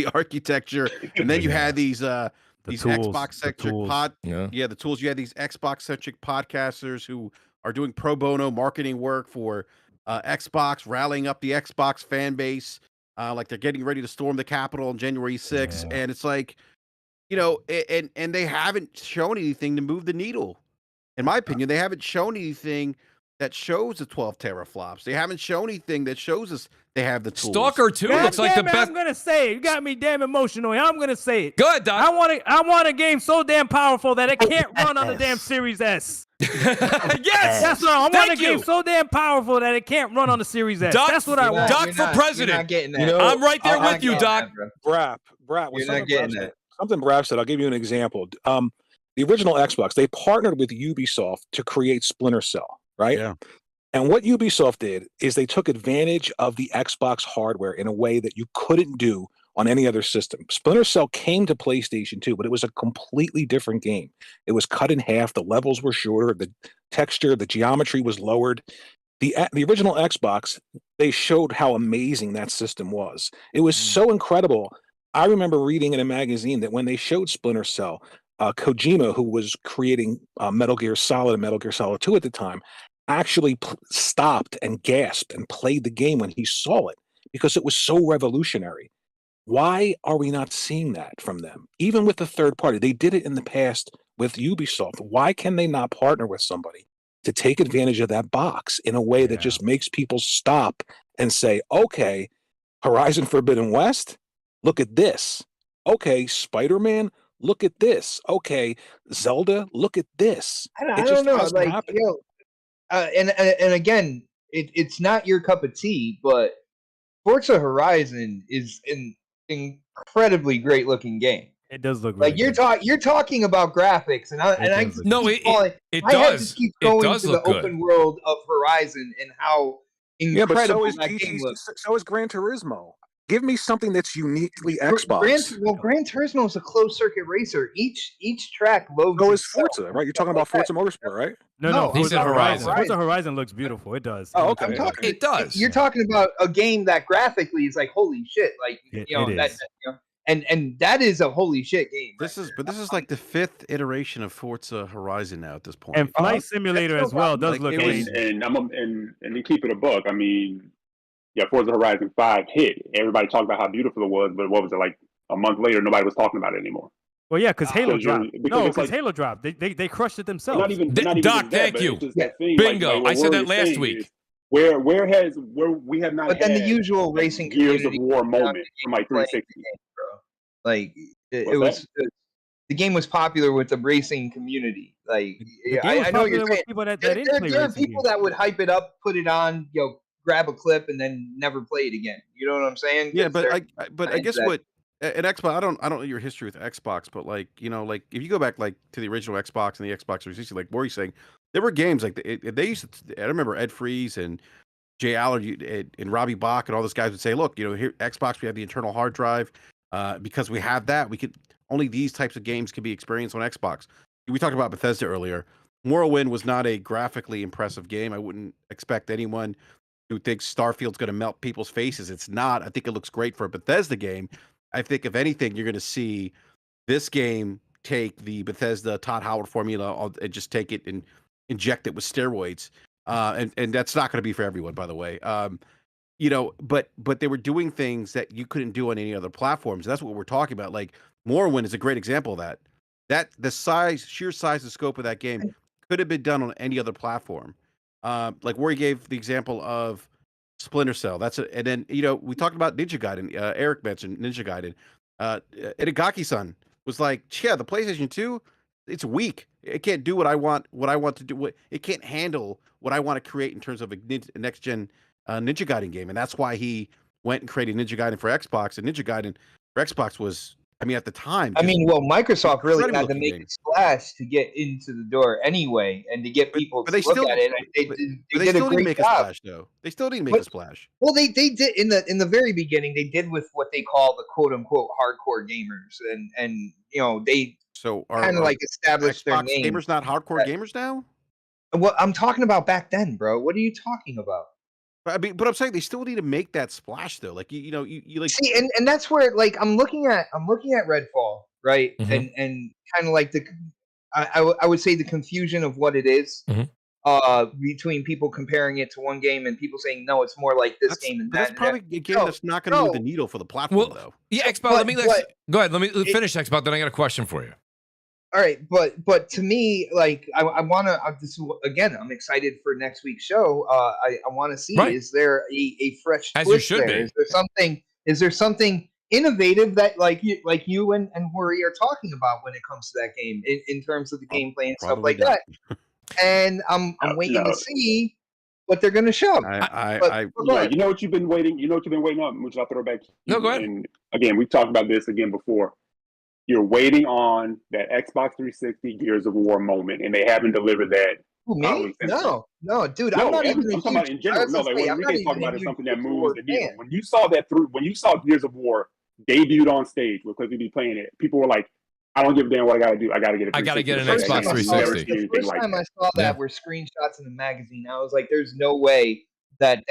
architecture, and then you had these Xbox centric the tools. You had these Xbox centric podcasters who are doing pro bono marketing work for Xbox, rallying up the Xbox fan base, like they're getting ready to storm the Capitol on January 6th, and it's like, you know, and they haven't shown anything to move the needle. In my opinion, they haven't shown anything that shows the 12 teraflops. They haven't shown anything that shows us they have the tools. Stalker 2 looks like the best. I'm gonna say it. You got me damn emotional. I'm gonna say it. Go ahead, Doc. I want a game so damn powerful that it can't run on the damn Series S. Yes, that's what I want. A game so damn powerful that it can't run on the Series S. Doc, that's what I want. Doc for president. You're not getting that. You know, I'm right there with you, Doc. BRAP. You're not getting that. Something BRAP said. I'll give you an example. The original Xbox, they partnered with Ubisoft to create Splinter Cell, right? Yeah. And what Ubisoft did is they took advantage of the Xbox hardware in a way that you couldn't do on any other system. Splinter Cell came to PlayStation 2, but it was a completely different game. It was cut in half. The levels were shorter. The texture, the geometry was lowered. The original Xbox, they showed how amazing that system was. It was so incredible. I remember reading in a magazine that when they showed Splinter Cell, Kojima, who was creating Metal Gear Solid and Metal Gear Solid 2 at the time, actually stopped and gasped and played the game when he saw it because it was so revolutionary. Why are we not seeing that from them? Even with the third party, they did it in the past with Ubisoft. Why can they not partner with somebody to take advantage of that box in a way that just makes people stop and say, okay, Horizon Forbidden West, look at this. Okay, Spider-Man, look at this. Okay, Zelda, look at this. I don't know. Like, you know, and again, it's not your cup of tea, but Forza Horizon is an incredibly great looking game. It does look like you're talking about graphics, and I it I have to keep going to the open world of Horizon and how incredible that game looks. So is Gran Turismo. Give me something that's uniquely Xbox. Gran Turismo is a closed circuit racer. Each track loads. So is Forza, right? You're talking about Forza Motorsport, right? No. He said Horizon. Forza Horizon looks beautiful. It does. Oh, okay. It does. You're talking about a game that graphically is like holy shit. Like and that is a holy shit game. This is like the 5th iteration of Forza Horizon now at this point. And Flight Simulator as well does look amazing. And to keep it a buck, I mean, yeah, Forza Horizon 5 hit. Everybody talked about how beautiful it was, but what was it, like a month later, nobody was talking about it anymore. Well, yeah, because Halo dropped. Because Halo dropped. They crushed it themselves. Not even Doc, thank you. Bingo. I said that last week. Where we have not. But then the usual racing Gears of War moment from like 360. Like it was. The game was popular with the racing community. Like I know you're saying. There are people that would hype it up, put it on, grab a clip and then never play it again. You know what I'm saying? Yeah, but I guess what at Xbox, I don't know your history with Xbox, but like like if you go back like to the original Xbox and the Xbox 360, like what are you saying? There were games like they used to. I remember Ed Freeze and Jay Allard and Robbie Bach and all those guys would say, look, here Xbox, we have the internal hard drive because we have that. We could only these types of games can be experienced on Xbox. We talked about Bethesda earlier. Morrowind was not a graphically impressive game. I wouldn't expect anyone who thinks Starfield's going to melt people's faces. It's not. I think it looks great for a Bethesda game. I think if anything, you're going to see this game take the Bethesda Todd Howard formula and just take it and inject it with steroids. And that's not going to be for everyone, by the way. But they were doing things that you couldn't do on any other platforms. That's what we're talking about. Like Morrowind is a great example of that. That the sheer size and scope of that game could have been done on any other platform. Like where he gave the example of Splinter Cell. And then we talked about Ninja Gaiden. Eric mentioned Ninja Gaiden. Itagaki-san was like, yeah, the PlayStation 2, it's weak. It can't do what I want to do. It can't handle what I want to create in terms of a next gen Ninja Gaiden game, and that's why he went and created Ninja Gaiden for Xbox. And Ninja Gaiden for Xbox was, at the time. Microsoft really had to make a splash to get into the door anyway, and to get people to look at it. They did a great job. Splash, though. They still didn't make a splash. Well, they did in the very beginning. They did with what they call the quote unquote hardcore gamers, and they kind of like established Xbox their name. Gamers not hardcore gamers now. Well, I'm talking about back then, bro. What are you talking about? But I'm saying they still need to make that splash though. Like you like see, and that's where like I'm looking at Redfall, right? Mm-hmm. And kind of like I would say the confusion of what it is. Mm-hmm. between people comparing it to one game and people saying no, it's more like this game and that. That's probably a game that's not going to move the needle for the platform, though. Yeah, Xbox. Go ahead. Let me finish, Xbox. Then I got a question for you. All right, but to me, like I want to. Again, I'm excited for next week's show. I want to see is there a fresh twist there? Is there something innovative that like you and Worry are talking about when it comes to that game in terms of the gameplay and stuff like that? And I'm waiting to see what they're going to show. You know what you've been waiting. You know what you've been waiting on. Which I'll throw back. No, go ahead. And again, we've talked about this again before. You're waiting on that Xbox 360 Gears of War moment, and they haven't delivered that. Me? No, dude. No, I'm not even. I'm talking about in general. No, like what we can talk about is something that moves the needle. When you saw Gears of War debuted on stage because we'd be playing it, people were like, "I don't give a damn what I got to do. I got to get it. I got to get an Xbox 360." The first time I saw that were screenshots in the magazine. I was like, "There's no way that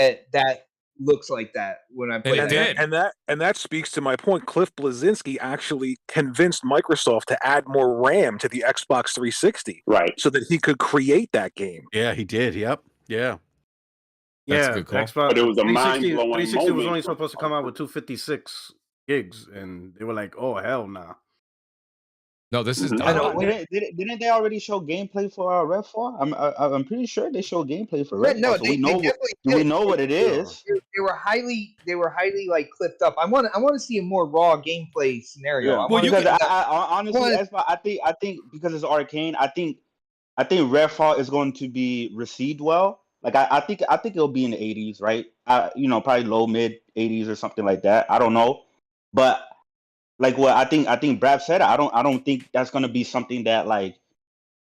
looks like that when I played it." And that speaks to my point. Cliff Bleszinski actually convinced Microsoft to add more RAM to the Xbox 360, right, so that he could create that game. Yeah, he did. Yep. Yeah. That's a good call. Xbox, but it was a mind-blowing 360 moment. was only supposed to come out with 256 gigs, and they were like, "Oh hell no!" No, this is. Didn't they already show gameplay for Redfall? I'm pretty sure they showed gameplay for Redfall. No, so we know what it is. They were highly like clipped up. I want to see a more raw gameplay scenario. Yeah. Because honestly, I think because it's Arcane, I think Redfall is going to be received well. Like I think it'll be in the 80s, right? Probably low mid 80s or something like that. I don't know, but. Like what I think BRAP said, I don't think that's gonna be something that like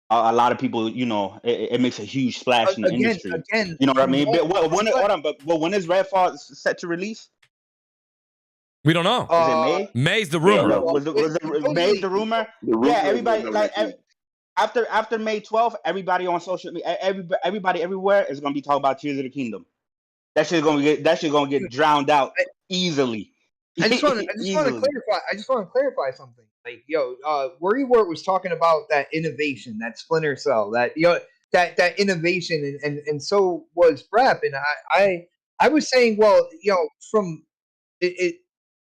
a lot of people, it makes a huge splash in the industry. Again, you know what I mean? But when is Redfall set to release? We don't know. Is it May? May's the rumor. Was it May the rumor? Yeah, everybody like after May 12th, everybody on social media, everybody everywhere is gonna be talking about Tears of the Kingdom. That shit's gonna get drowned out easily. I just want to clarify something. Like, WorryWart was talking about that innovation, that Splinter Cell, that that innovation, and so was BRAP. And I was saying, well, from it,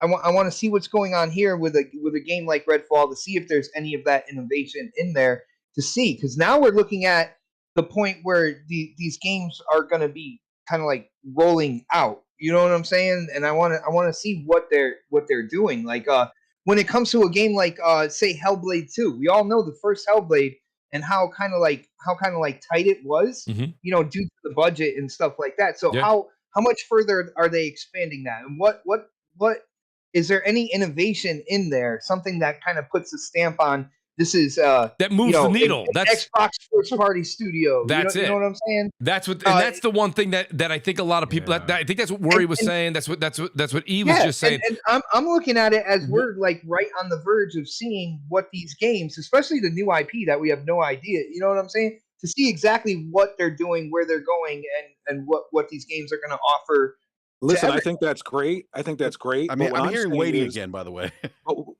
I want to see what's going on here with a game like Redfall to see if there's any of that innovation in there to see, because now we're looking at the point where these games are going to be kind of like rolling out. You know what I'm saying? And I want to see what they're doing. Like when it comes to a game like say Hellblade 2, we all know the first Hellblade and how kind of like tight it was, due to the budget and stuff like that. So how much further are they expanding that? And what is there any innovation in there? Something that kind of puts a stamp on this is that moves the needle. That's Xbox first party studio. That's You know what I'm saying? That's what, and that's the one thing that I think a lot of people. I think that's what Worry was saying. That's what E was just saying. And I'm looking at it as we're like right on the verge of seeing what these games, especially the new IP that we have no idea. You know what I'm saying? To see exactly what they're doing, where they're going, and what these games are going to offer. Listen, I think that's great. I mean, I'm hearing waiting again, by the way.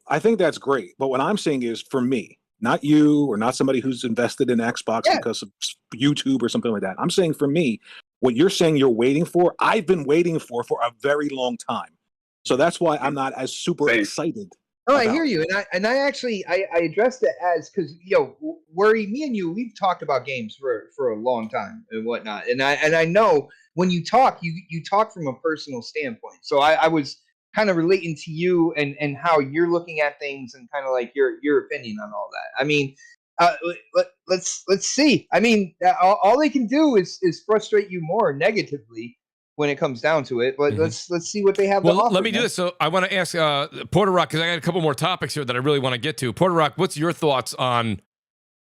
I think that's great. But what I'm saying is, for me, not you or not somebody who's invested in Xbox because of YouTube or something like that. I'm saying for me, what you're saying you're waiting for, I've been waiting for a very long time. So that's why I'm not as super excited. Oh, I hear you, and I actually addressed it as because Worry, me and you, we've talked about games for a long time and whatnot, and I know when you talk, you talk from a personal standpoint. So I was kind of relating to you and how you're looking at things and kind of like your opinion on all that. I mean, let's see. I mean, all they can do is frustrate you more negatively when it comes down to it. But let's see what they have to offer. Let me do this. So I want to ask Porter Rock, because I got a couple more topics here that I really want to get to. Porter Rock, what's your thoughts on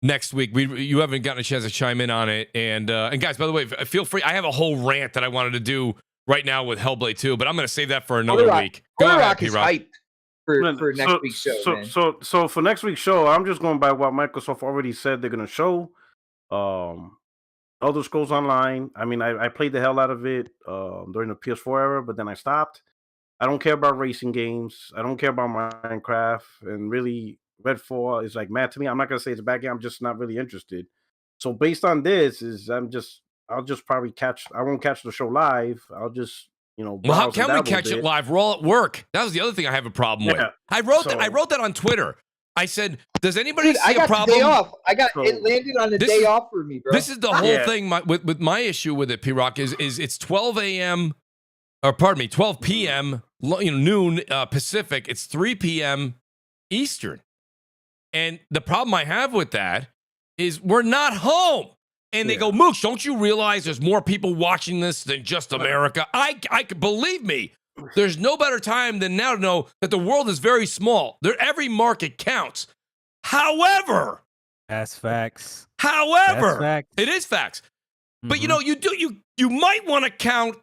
next week? You haven't gotten a chance to chime in on it. And guys, by the way, feel free. I have a whole rant that I wanted to do right now with Hellblade 2, but I'm going to save that for another week. Go ahead, P-Rock. Hyped for next week's show. So for next week's show, I'm just going by what Microsoft already said they're going to show. Elder Scrolls Online. I mean, I played the hell out of it during the PS4 era, but then I stopped. I don't care about racing games. I don't care about Minecraft. And really, Redfall is like mad to me. I'm not going to say it's a bad game. I'm just not really interested. So based on this, I'll just probably I won't catch the show live. I'll just, well, how can we catch it live? We're all at work. That was the other thing I have a problem with. I wrote that on Twitter. I said, does anybody see a problem? I got the day off. It landed on a day off for me, bro. This is the whole thing. With my issue with it, P-Rock, is it's 12 a.m. or pardon me, 12 p.m. Noon Pacific. It's 3 p.m. Eastern. And the problem I have with that is we're not home. And they go, Mooch, don't you realize there's more people watching this than just America? I believe me. There's no better time than now to know that the world is very small. Every market counts. However, that's facts. However, that's facts. It is facts. But you might want to count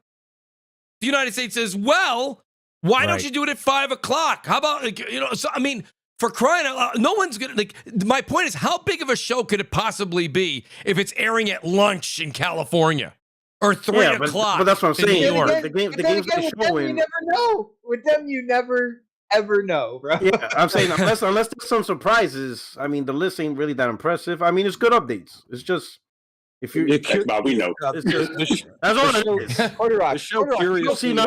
the United States as well. Why don't you do it at 5 o'clock? How about for crying out loud, no one's gonna my point is, how big of a show could it possibly be if it's airing at lunch in California or 3 o'clock? But that's what I'm saying. New York. The game's You never know. With them, you never ever know, bro. Yeah, I'm saying unless there's some surprises. I mean, the list ain't really that impressive. I mean, it's good updates. It's just if you, we know. That's all it is. The show curious. Dude,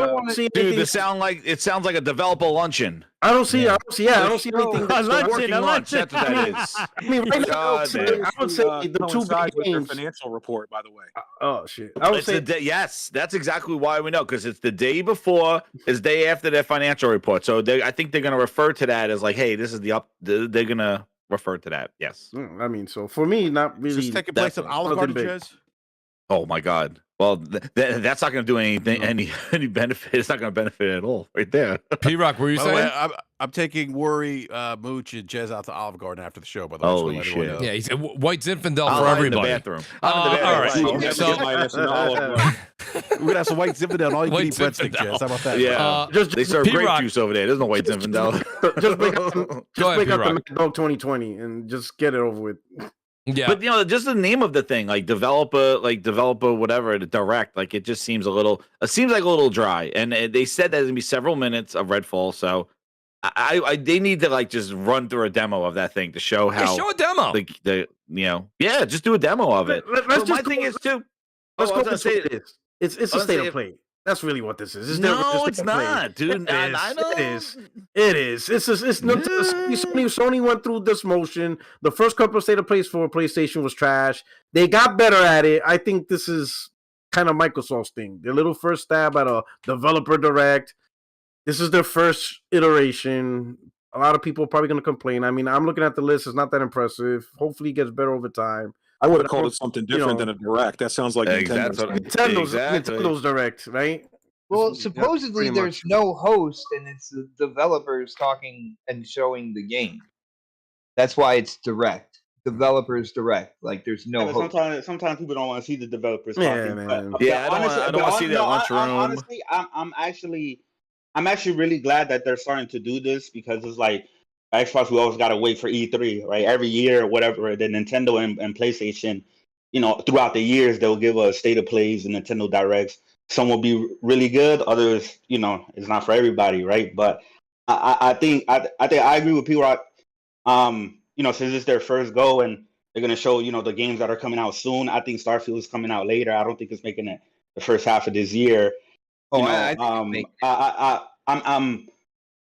it sounds like a developer luncheon. I don't see anything. Working lunch. That's what that is. I mean, right now, I would say the two big games. Financial report, by the way. Oh shit! I would say yes. That's exactly why we know, because it's the day before, it's day after their financial report. So I think they're going to refer to that as like, hey, this is they're going to refer to that. Yes. I mean, so for me, not really. Is this taking place at Olive Garden, Jez? Oh my God. Well, that's not going to do anything, any benefit. It's not going to benefit at all, right there. P-Rock, were you saying? I'm taking Worry, Mooch, and Jez out to Olive Garden after the show. By the way, holy shit! Yeah, he said White Zinfandel for everybody. In the bathroom. All right. So we're gonna have some White Zinfandel. All you can eat breadstick, Jez. How about that? Yeah, they serve grape juice over there. There's no White Zinfandel. Just break up the Mad Dog 2020 and just get it over with. Yeah, but just the name of the thing, like developer, whatever, direct, like it just seems like a little dry. And they said there's gonna be several minutes of Redfall, so they need to just run through a demo of that thing to show how. Show a demo. Just do a demo of it. My thing is too. Let's go say it. It's a state of play. That's really what this is. It's not, dude. I know. It is. Sony went through this motion. The first couple of state of plays for PlayStation was trash. They got better at it. I think this is kind of Microsoft's thing. Their little first stab at a developer direct. This is their first iteration. A lot of people are probably going to complain. I mean, I'm looking at the list. It's not that impressive. Hopefully it gets better over time. I would have called it something different than a direct. That sounds like Nintendo's direct, right? Well, supposedly there's no host, and it's the developers talking and showing the game. That's why it's direct. Developers direct. Like there's no host. Sometimes people don't want to see the developers talking. Yeah, man. I don't want to see that lunchroom. Honestly, I'm actually really glad that they're starting to do this, because it's like Xbox, we always got to wait for E3, right? Every year or whatever. The Nintendo and PlayStation, throughout the years, they'll give us state of plays and Nintendo Directs. Some will be really good. Others, it's not for everybody, right? But I think I agree with P-Rock. Since it's their first go and they're going to show, the games that are coming out soon. I think Starfield is coming out later. I don't think it's making it the first half of this year.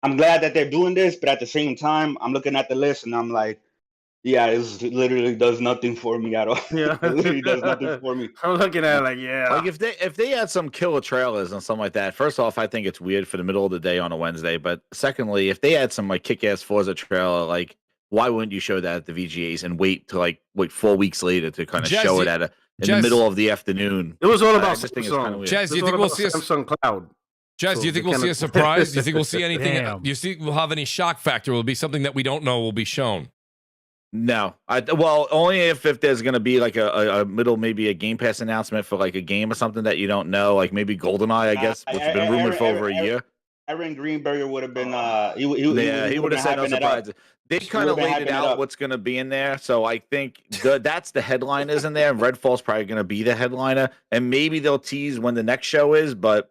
I'm glad that they're doing this, but at the same time, I'm looking at the list and I'm like, yeah, this literally does nothing for me at all. Yeah, it literally does nothing for me. I'm looking at it like, yeah. Like if they had some killer trailers and something like that. First off, I think it's weird for the middle of the day on a Wednesday. But secondly, if they had some kick-ass Forza trailer, why wouldn't you show that at the VGAs and wait 4 weeks later to kind of show it in the middle of the afternoon? It was all about Samsung. Jez, do you think we'll see Samsung Cloud? Jez, do you think we'll see a surprise? Do you think we'll see anything? Do you think we'll have any shock factor? Will it be something that we don't know will be shown? No, only if there's gonna be a middle, maybe a Game Pass announcement for a game or something that you don't know, like maybe GoldenEye, I guess, which has been rumored for over a year. Aaron Greenberger would have been. He would have said no surprises. They kind of laid it out what's gonna be in there, so I think that's the headliners in there, and Redfall's probably gonna be the headliner, and maybe they'll tease when the next show is, but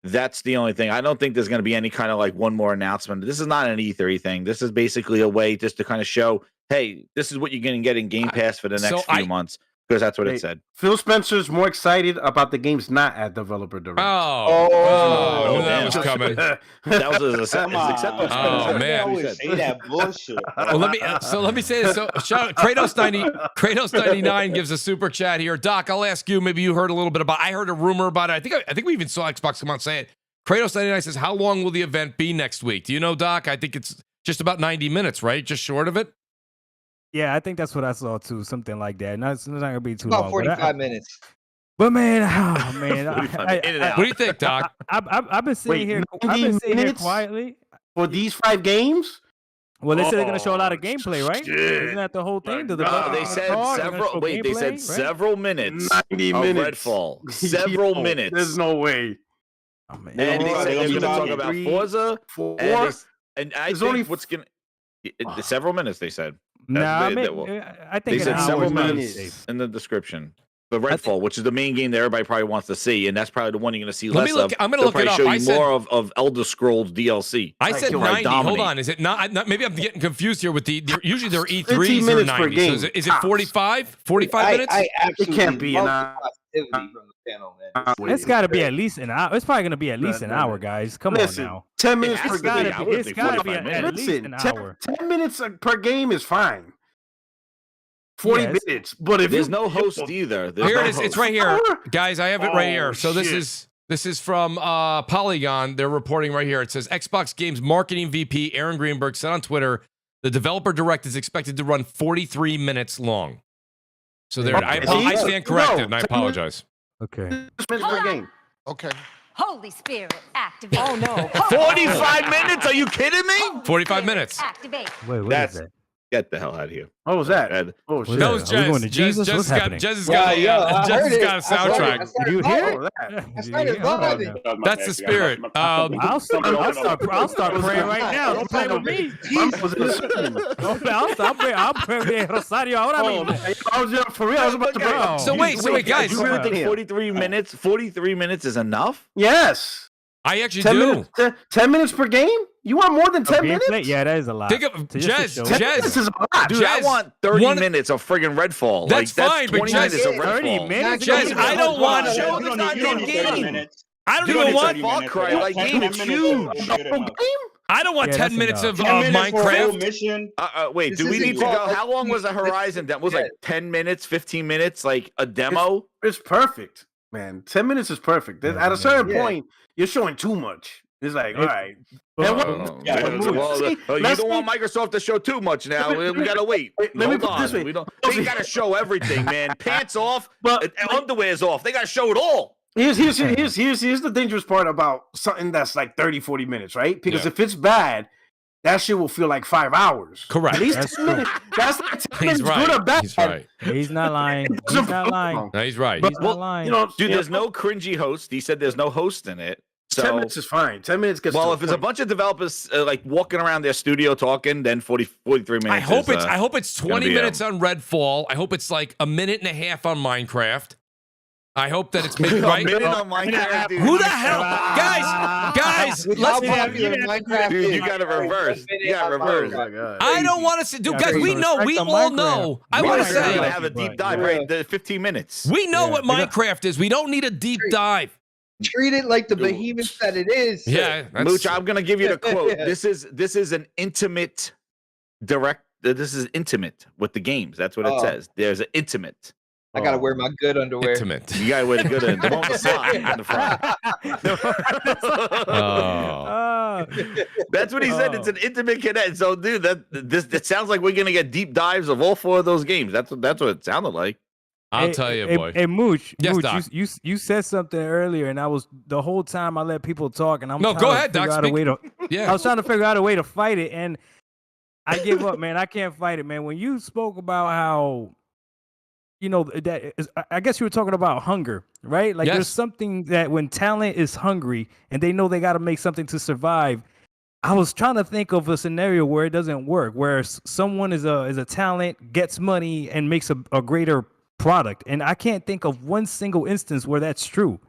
that's the only thing. I don't think there's gonna be any kind of one more announcement. This is not an E3 thing. This is basically a way just to kind of show, hey, this is what you're going to get in Game Pass for the next few months. because that's what it said. Phil Spencer's more excited about the games not at developer direct. That was coming. That was his acceptance. Oh man, say that bullshit. Well, let me say this. So, Kratos99 gives a super chat here. Doc, I'll ask you. Maybe you heard a little bit about. I heard a rumor about it. I think we even saw Xbox come out and say it. Kratos99 says, "How long will the event be next week?" Do you know, Doc? I think it's just about 90 minutes, right? Just short of it. Yeah, I think that's what I saw too, something like that. No, it's not gonna be too About long. 45 minutes. But man, oh man, what do you think, Doc? I've been sitting here. I've been sitting here quietly for these 5 games. Well, they said they're gonna show a lot of gameplay, right? Isn't that the whole thing? They said several. Wait, they said several minutes. 90 minutes. Redfall. Several minutes. There's no way. Oh, man. And they said they're gonna talk about Forza. 4. And I think what's gonna several minutes. They said. Nah, I think they said several minutes safe. in the description. But Redfall, which is the main game that everybody probably wants to see, and that's probably the one you're going to see less of. I'm going to look it up. Show you more of Elder Scrolls DLC. I said 90. Hold on. Is it not? Maybe I'm getting confused here with usually they're E3s or 90. So is it 45? 45 minutes? It can't be an hour. It's got to be at least an hour. It's probably going to be at least an hour, guys. Come on now. 10 minutes per game. It's got to be at least an hour. 10 minutes per game is fine. 40 minutes, but if there's no host either. Here it is. It's right here, guys. I have it right here. So this is from Polygon. They're reporting right here. It says Xbox Games marketing VP Aaron Greenberg said on Twitter the developer direct is expected to run 43 minutes long. So there, I stand corrected, and I apologize. Okay. Okay. Holy Spirit, activate. Oh no. 45 minutes? Are you kidding me? 45 minutes. Activate. Wait, what is that? Get the hell out of here. What was that? Oh, shit. That was Jez. Jez has got a soundtrack. Did you hear it? That's the spirit. I'll start praying right now. Don't play with me. I'll pray Rosario. I was for real. I was about to pray. So wait, guys. You really think 43 minutes is enough? Yes. I actually do. 10 minutes per game? You want more than 10 minutes? Yeah, that is a lot. Think of Jez. This is a lot. Dude, I want 30 minutes of friggin' Redfall. That's fine, but 20 minutes of Redfall. 30 minutes? Jez, I don't want. I don't even want. Far Cry, like game is huge. I don't want 10 minutes of 10 minutes Minecraft. Mission. Wait, do we need to go? How long was the Horizon? That was like 10 minutes, 15 minutes, like a demo. It's perfect, man. 10 minutes is perfect. At a certain point, you're showing too much. It's like, all right. You don't want Microsoft to show too much now. We gotta wait. Let me put it this way. They gotta show everything, man. Pants off, underwear's off. They gotta show it all. Here's the dangerous part about something that's like 30, 40 minutes, right? Because if it's bad, that shit will feel like 5 hours. Correct. At least 10 minutes. That's like 10 minutes, good or bad. He's right. He's not lying. He's not lying. No, he's right. He's not lying. Dude, there's no cringy host. He said there's no host in it. So, 10 minutes is fine. 10 minutes gets. Well, if it's a bunch of developers like walking around their studio talking, then 43 minutes. I hope it's 20 minutes on Redfall. I hope it's like a minute and a half on Minecraft. I hope that it's maybe right. A minute on Minecraft, dude. Who the hell, guys? Let's. Dude, you got to reverse. You got to reverse. I don't want to do, guys. We all know. I want to say, have a deep dive. Right, the 15 minutes. We know what Minecraft is. We don't need a deep dive. Treat it like the behemoth that it is. Yeah, Mooch, I'm gonna give you the quote. This is an intimate direct. This is intimate with the games. That's what it says. There's an intimate. I gotta wear my good underwear. Intimate. You gotta wear the good underwear. The one with the slot in the front. That's what he said. It's an intimate connect. So, dude, that sounds like we're gonna get deep dives of all 4 of those games. That's what it sounded like. I'll tell you, boy. Hey, Mooch, yes, Mooch, Doc. you said something earlier, and I was the whole time I let people talk, and go ahead, Doc. I was trying to figure out a way to fight it, and I give up, man. I can't fight it, man. When you spoke about how, I guess you were talking about hunger, right? Like there's something that when talent is hungry and they know they got to make something to survive. I was trying to think of a scenario where it doesn't work, where someone is a talent, gets money, and makes a greater product, and I can't think of one single instance where that's true.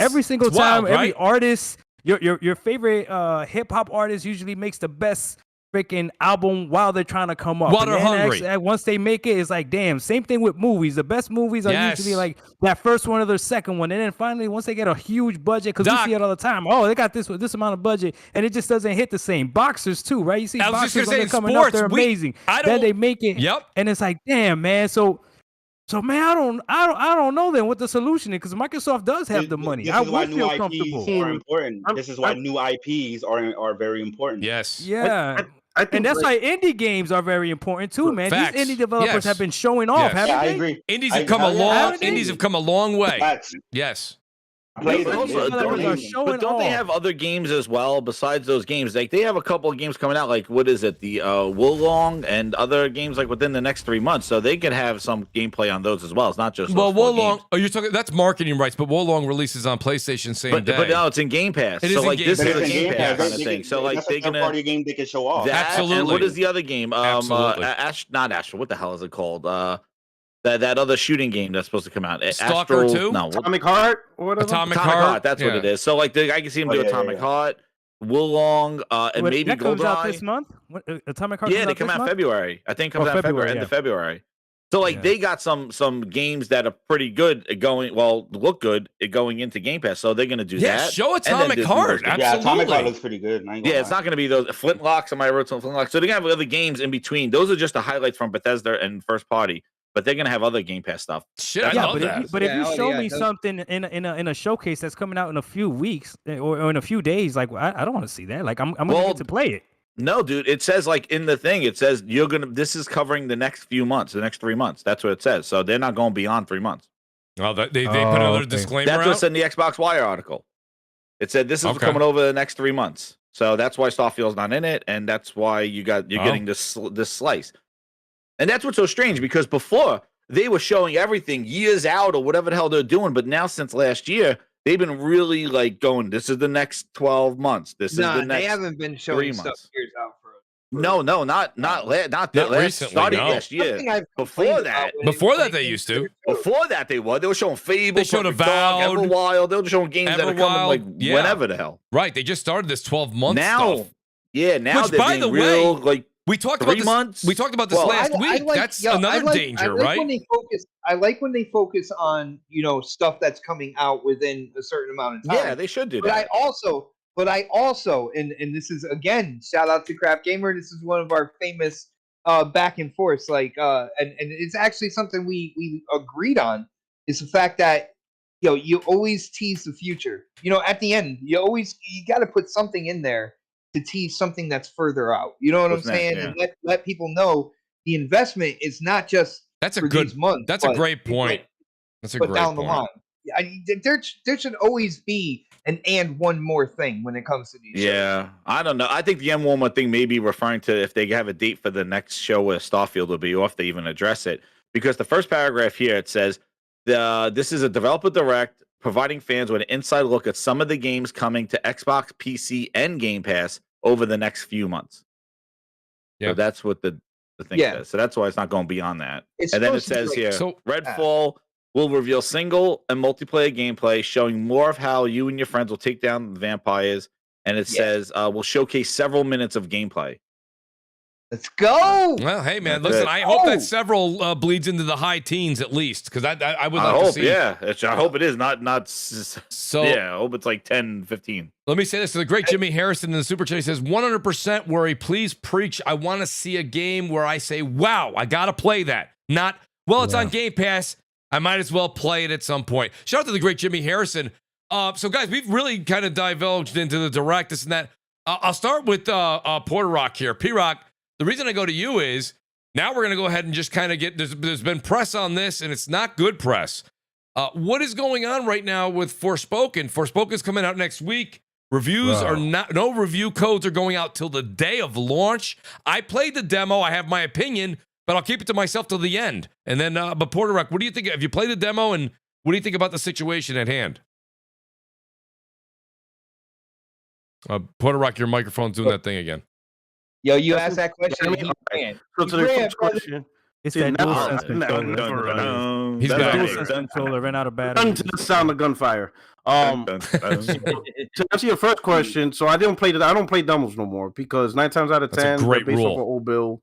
Every single time, wild, every right? artist, your favorite hip hop artist usually makes the best freaking album while they're trying to come up. While they're hungry. Once they make it, it's like, damn. Same thing with movies. The best movies are usually like that first one or the second one, and then finally once they get a huge budget, because we see it all the time. Oh, they got this amount of budget, and it just doesn't hit the same. Boxers too, right? You see boxers when they're coming up, they're amazing. Then they make it, and it's like, damn, man. So man, I don't know then what the solution is, because Microsoft does have the money. I would feel comfortable. Are important. This is why new IPs are very important. Yes. Yeah. And that's why indie games are very important too, man. Facts. These indie developers have been showing off, haven't they? I agree. Indies have come a long. Indies have come a long way. Facts. Yes. But don't they have other games as well besides those games? Like they have a couple of games coming out. Like what is it, the Woolong and other games like within the next 3 months. So they could have some gameplay on those as well. It's not just Woolong. Oh, you're talking that's marketing rights, but Woolong releases on PlayStation same day. But no, it's in Game Pass. It is like Game this Pass. is a Game Pass kind of thing. So like they can party game they can show off. That, absolutely. And what is the other game? Absolutely. Not Astro. What the hell is it called? That other shooting game that's supposed to come out. Stalker 2? No. Atomic Heart? Atomic Heart. That's what it is. So like I can see them do Atomic Heart, Woolong, and maybe that comes out GoldenEye. this month? Atomic Heart? Yeah, they come out February. I think it comes out end of February. So like they got some games that are pretty good look good going into Game Pass. So they're gonna do that. Yeah, show Atomic Heart. Absolutely. Yeah, Atomic Heart looks pretty good. It's not gonna be those Flintlocks. Somebody wrote some Flintlocks. So they're gonna have other games in between. Those are just the highlights from Bethesda and first party. But they're gonna have other Game Pass stuff. Shit, I love that. If you show me something in a showcase that's coming out in a few weeks or in a few days, like I don't want to see that. Like I'm gonna get to play it. No, dude. It says like in the thing, it says this is covering the next few months, the next 3 months. That's what it says. So they're not going beyond 3 months. Oh, they put another disclaimer. That's what's in the Xbox Wire article. It said this is coming over the next 3 months. So that's why Starfield's not in it, and that's why you're getting this slice. And that's what's so strange, because before they were showing everything years out or whatever the hell they're doing, but now since last year they've been really like going, this is the next 12 months. This is the next. They haven't been showing stuff years out for us. No, not recently. Starting last year. Before that they used to. Before that they were showing Fable. They showed Avowed, Everwild. They were showing games that are coming like whenever the hell. Right. They just started this 12-month now. Stuff. Yeah. Now which, they're by the real, way, like. We talked 3 about this. months. We talked about this last week. That's another danger, right? I like when they focus on stuff that's coming out within a certain amount of time. Yeah, they should do that. But I also, and this is again, shout out to Craft Gamer. This is one of our famous back and forths. Like, and it's actually something we agreed on. Is the fact that you always tease the future. At the end, you got to put something in there to tease something that's further out. You know what I'm saying? Yeah. And let people know the investment is not just that's a for good these months. That's a great point. That's a great down point. The line. There should always be one more thing when it comes to these shows. I don't know. I think the one more thing may be referring to if they have a date for the next show where Starfield will be, or if they even address it. Because the first paragraph here, it says, this is a developer direct, providing fans with an inside look at some of the games coming to Xbox, PC, and Game Pass over the next few months. Yeah. So that's what the thing says. So that's why it's not going beyond that. And then it says here, Redfall will reveal single and multiplayer gameplay, showing more of how you and your friends will take down the vampires. And it says, we'll showcase several minutes of gameplay. Let's go. Well, hey man, listen. I hope that several bleeds into the high teens at least, because I would like to see. Yeah, I hope it is not. So yeah, I hope it's like 10, 15. Let me say this to the great Jimmy Harrison in the super chat. He says 100% worry. Please preach. I want to see a game where I say, "Wow, I gotta play that." Not it's on Game Pass. I might as well play it at some point. Shout out to the great Jimmy Harrison. So guys, we've really kind of divulged into the direct this and that. I'll start with Porter Rock here. P-Rock. The reason I go to you is now we're going to go ahead and just kind of get, there's been press on this, and it's not good press. What is going on right now with Forspoken? Forspoken's coming out next week. Reviews are no review codes are going out till the day of launch. I played the demo. I have my opinion, but I'll keep it to myself till the end. And then, but Porter Rock, what do you think? Have you played the demo, and what do you think about the situation at hand? Porter Rock, your microphone's doing that thing again. Yo, you asked that question. Go to the first question. It's that dual sense controller. He's That's back. DualSense controller ran out of battery. To the sound of gunfire. To answer your first question, so I don't play demos no more because 9 times out of 10 they're based off an old build,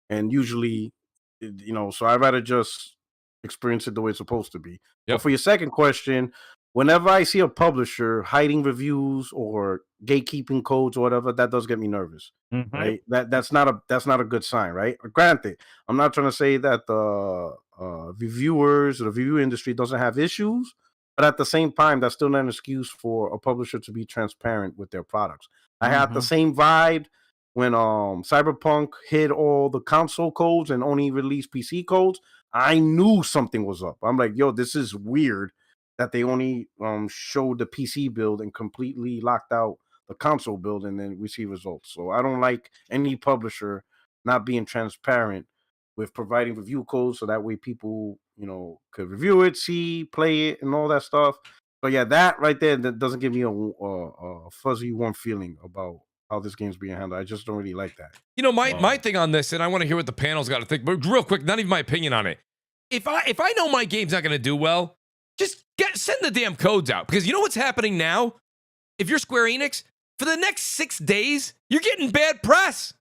and usually, so I'd rather just experience it the way it's supposed to be. But for your second question, whenever I see a publisher hiding reviews or gatekeeping codes or whatever, that does get me nervous. Right? That's not a good sign, right? Granted, I'm not trying to say that the reviewers or the review industry doesn't have issues, but at the same time, that's still not an excuse for a publisher to be transparent with their products. I had the same vibe when Cyberpunk hid all the console codes and only released PC codes. I knew something was up. I'm like, yo, this is weird that they only showed the PC build and completely locked out the console build, and then we see results. So I don't like any publisher not being transparent with providing review codes, so that way people, could review it, see, play it, and all that stuff. But yeah, that right there, that doesn't give me a fuzzy, warm feeling about how this game's being handled. I just don't really like that. My thing on this, and I want to hear what the panel's got to think, but real quick, not even my opinion on it. If I know my game's not going to do well, just send the damn codes out, because you know what's happening now? If you're Square Enix, for the next 6 days, you're getting bad press.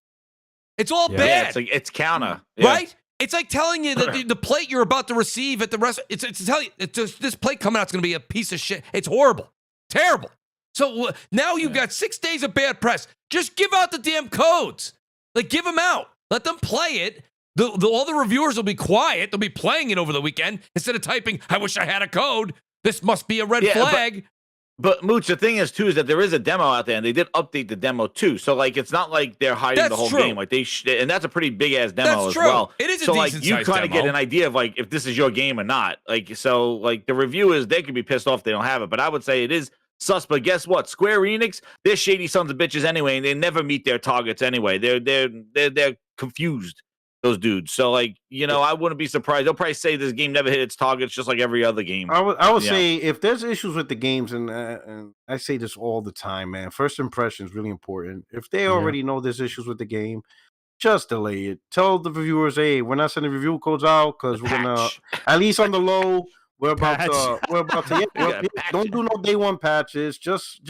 It's all bad. Yeah, it's counter, right? It's like telling you that the plate you're about to receive at the restaurant. It's telling you this plate coming out is going to be a piece of shit. It's horrible, terrible. So now you've got 6 days of bad press. Just give out the damn codes. Like, give them out. Let them play it. All the reviewers will be quiet. They'll be playing it over the weekend instead of typing, "I wish I had a code. This must be a red flag." But Mooch, the thing is too is that there is a demo out there, and they did update the demo too. So like, it's not like they're hiding the whole game. Like and that's a pretty big ass demo as well. It is a so like decent you kind of get an idea of like if this is your game or not. Like so like the reviewers, they could be pissed off they don't have it, but I would say it is sus. But guess what? Square Enix, they're shady sons of bitches anyway, and they never meet their targets anyway. They're confused. Those dudes. So like, I wouldn't be surprised. They'll probably say this game never hit its targets, just like every other game. I would say if there's issues with the games, and I say this all the time, man, first impression is really important. If they already know there's issues with the game, just delay it. Tell the reviewers, hey, we're not sending review codes out because we're gonna, at least on the low, we're about to don't do no day one patches. Just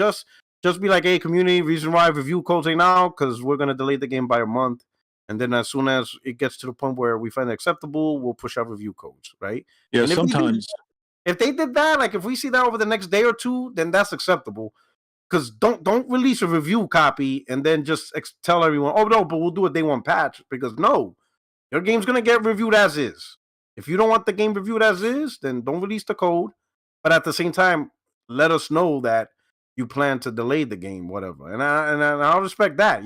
be like, hey, community, reason why review codes ain't out because we're gonna delay the game by a month. And then as soon as it gets to the point where we find it acceptable, we'll push out review codes, right? Yeah, and sometimes. If they did that, like if we see that over the next day or two, then that's acceptable. Because don't release a review copy and then just tell everyone, oh, no, but we'll do a day one patch. Because no, your game's going to get reviewed as is. If you don't want the game reviewed as is, then don't release the code. But at the same time, let us know that you plan to delay the game, whatever. And I'll respect that,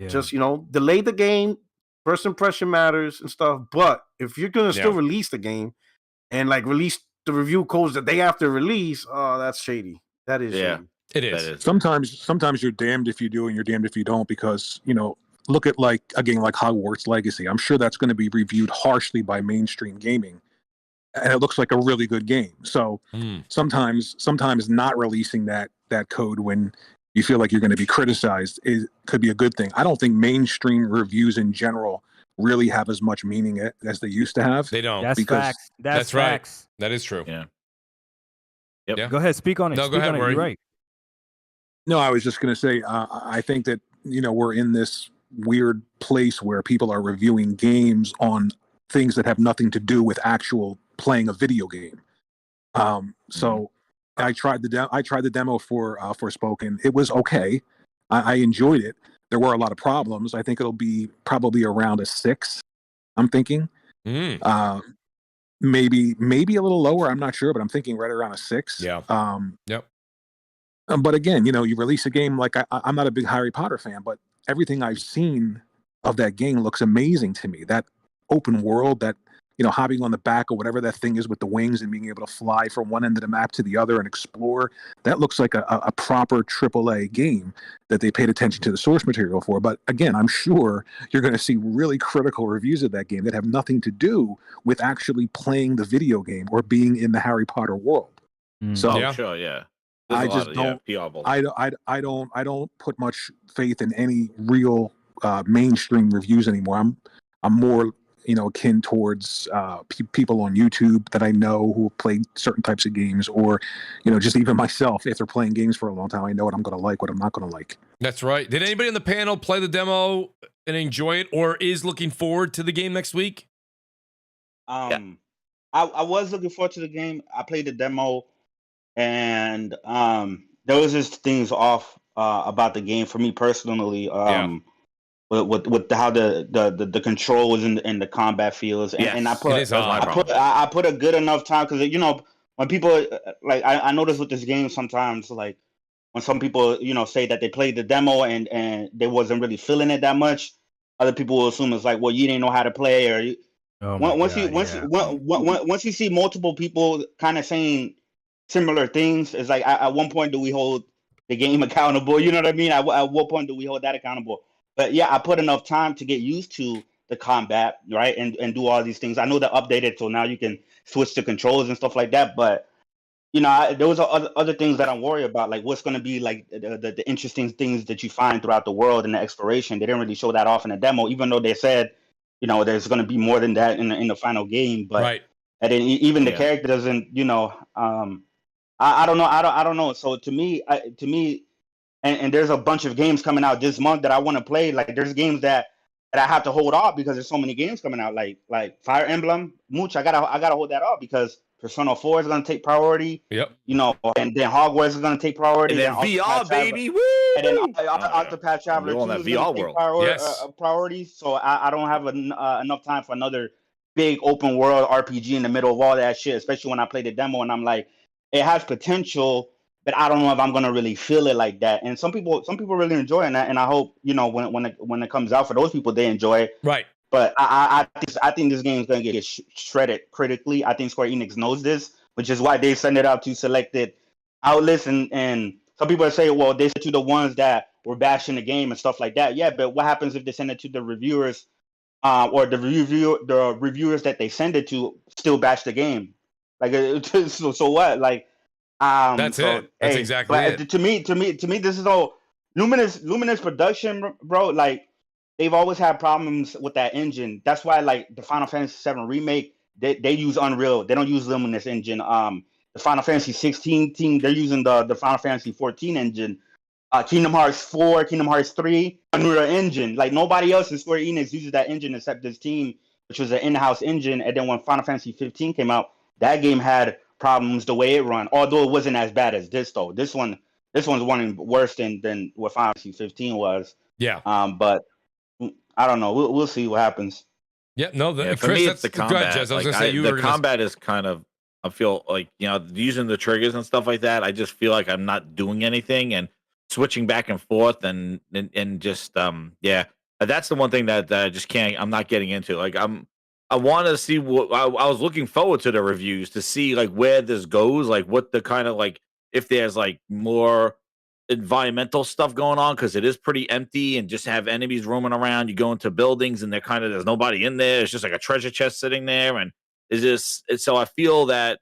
Just, delay the game. First impression matters and stuff. But if you're going to still release the game and like release the review codes the day after release, oh, that's shady. That is shady. It is. Sometimes you're damned if you do and you're damned if you don't, because, look at like a game like Hogwarts Legacy. I'm sure that's going to be reviewed harshly by mainstream gaming. And it looks like a really good game. So sometimes not releasing that code when you feel like you're going to be criticized could be a good thing. I don't think mainstream reviews in general really have as much meaning as they used to have. They don't. That's facts. That's facts. Right. That is true. Yeah. Yep. Yeah. Go ahead. Speak on it. No, go ahead. You're right. No, I was just going to say, I think that, we're in this weird place where people are reviewing games on things that have nothing to do with actual playing a video game. So I tried the demo for Forspoken. It was okay. I enjoyed it. There were a lot of problems. I think it'll be probably around a 6. I'm thinking. Maybe a little lower. I'm not sure, but I'm thinking right around a 6. Yeah. Yep. But again, you release a game like I'm not a big Harry Potter fan, but everything I've seen of that game looks amazing to me. That open world, that hopping on the back or whatever that thing is with the wings and being able to fly from one end of the map to the other and explore. That looks like a proper AAA game that they paid attention to the source material for. But again, I'm sure you're going to see really critical reviews of that game that have nothing to do with actually playing the video game or being in the Harry Potter world. So sure, yeah. I just don't. I don't put much faith in any real mainstream reviews anymore. I'm more akin towards people on YouTube that I know who play certain types of games, or just even myself, if they're playing games for a long time, I know what I'm going to like, what I'm not going to like. That's right. Did anybody on the panel play the demo and enjoy it, or is looking forward to the game next week? I was looking forward to the game. I played the demo, and there was just things off about the game for me personally. With how the controls and the combat feels, and I put a good enough time, because when people I notice with this game sometimes, like when some people say that they played the demo and they wasn't really feeling it that much, other people will assume it's like, well, you didn't know how to play, or once you see multiple people kind of saying similar things, it's like at one point do we hold the game accountable? You know what I mean? At what point do we hold that accountable? But yeah, I put enough time to get used to the combat, right, and do all these things. I know they're updated, so now you can switch to controls and stuff like that. But there was other things that I'm worried about, like what's going to be like the interesting things that you find throughout the world and the exploration. They didn't really show that off in the demo, even though they said there's going to be more than that in the final game. But right. And then even the character doesn't, I don't know. I don't know. So to me. And there's a bunch of games coming out this month that I want to play. Like there's games that I have to hold off because there's so many games coming out. Like Fire Emblem, Mooch. I gotta hold that off because Persona 4 is gonna take priority. Yep. And then Hogwarts is gonna take priority. And then VR, baby. Woo! And then Octopath Traveler 2 is gonna take priority. So I don't have enough time for another big open world RPG in the middle of all that shit. Especially when I play the demo and I'm like, it has potential. But I don't know if I'm gonna really feel it like that. And some people really enjoy that, and I hope when it comes out for those people they enjoy it. Right. But I think this game is gonna get shredded critically. I think Square Enix knows this, which is why they send it out to selected outlets. And some people say, well, they sent to the ones that were bashing the game and stuff like that. Yeah, but what happens if they send it to the reviewers, or the reviewers that they send it to still bash the game? Like, so what? Like. That's it. That's exactly it. To me, this is all Luminous production, bro. Like they've always had problems with that engine. That's why, like the Final Fantasy VII remake, they use Unreal. They don't use Luminous engine. The Final Fantasy 16 team, they're using the Final Fantasy 14 engine. Kingdom Hearts 4, Kingdom Hearts 3, Unreal engine. Like nobody else in Square Enix uses that engine except this team, which was an in-house engine. And then when Final Fantasy 15 came out, that game had problems the way it run, although it wasn't as bad as this though. This one's one worse than what Final Fantasy 15 was. Yeah. But I don't know. We'll see what happens. Yeah. No. For Chris, me, it's the combat. I was gonna say the combat is kind of. I feel like using the triggers and stuff like that. I just feel like I'm not doing anything and switching back and forth and just That's the one thing that I just can't. I'm not getting into. Like I want to see what I was looking forward to the reviews to see like where this goes, like what the kind of like if there's like more environmental stuff going on because it is pretty empty and just have enemies roaming around. You go into buildings and there's nobody in there. It's just like a treasure chest sitting there, and so I feel that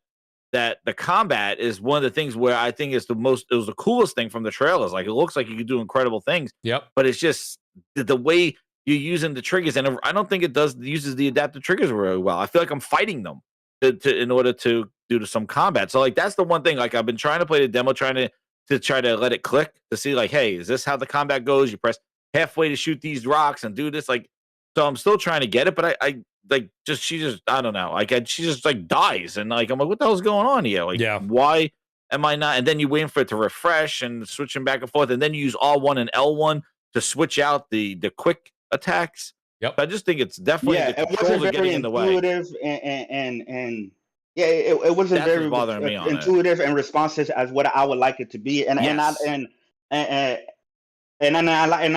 the combat is one of the things where I think it was the coolest thing from the trailers. Like it looks like you could do incredible things. Yep. But it's just the way you're using the triggers, and I don't think it uses the adaptive triggers very well. I feel like I'm fighting them in order to do some combat. So like that's the one thing. Like I've been trying to play the demo, trying to try to let it click to see like, hey, is this how the combat goes? You press halfway to shoot these rocks and do this. Like, so I'm still trying to get it, but I don't know. Like she just like dies, and like I'm like, what the hell's going on here? Like, why am I not? And then you waiting for it to refresh and switching back and forth, and then you use R1 and L1 to switch out the quick attacks. Yep. I just think it's definitely the controls are getting in the way. And it wasn't very bothering me on intuitive and responsive as what I would like it to be. And I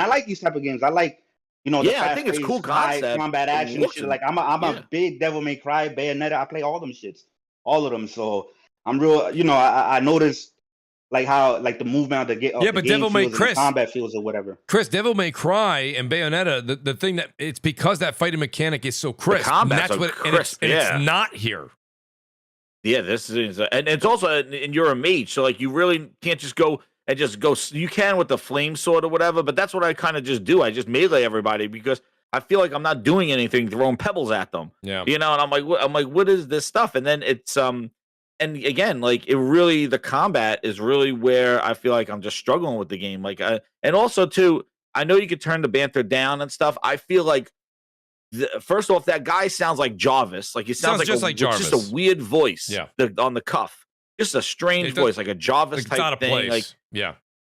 like these type of games. I like I think it's cool concept, combat action and shit. Like I'm a big Devil May Cry, Bayonetta. I play all them shits, all of them. So I'm real. I noticed. Like how, like the movement of the game. Yeah, but Devil May Cry combat feels or whatever. Chris, Devil May Cry and Bayonetta. The thing that it's because that fighting mechanic is so crisp. The combat's crisp. It's not here. Yeah, this is, and it's also, and you're a mage, so like you really can't just go. You can with the flame sword or whatever, but that's what I kind of just do. I just melee everybody because I feel like I'm not doing anything, throwing pebbles at them. Yeah. You know, and I'm like, what is this stuff? And then it's and again, like the combat is really where I feel like I'm just struggling with the game. Like, and also too, I know you could turn the banter down and stuff. I feel like first off, that guy sounds like Jarvis. Like he sounds just like Jarvis. Just a weird voice. Yeah. On the cuff, just a strange voice, like a Jarvis type out of thing. place. Like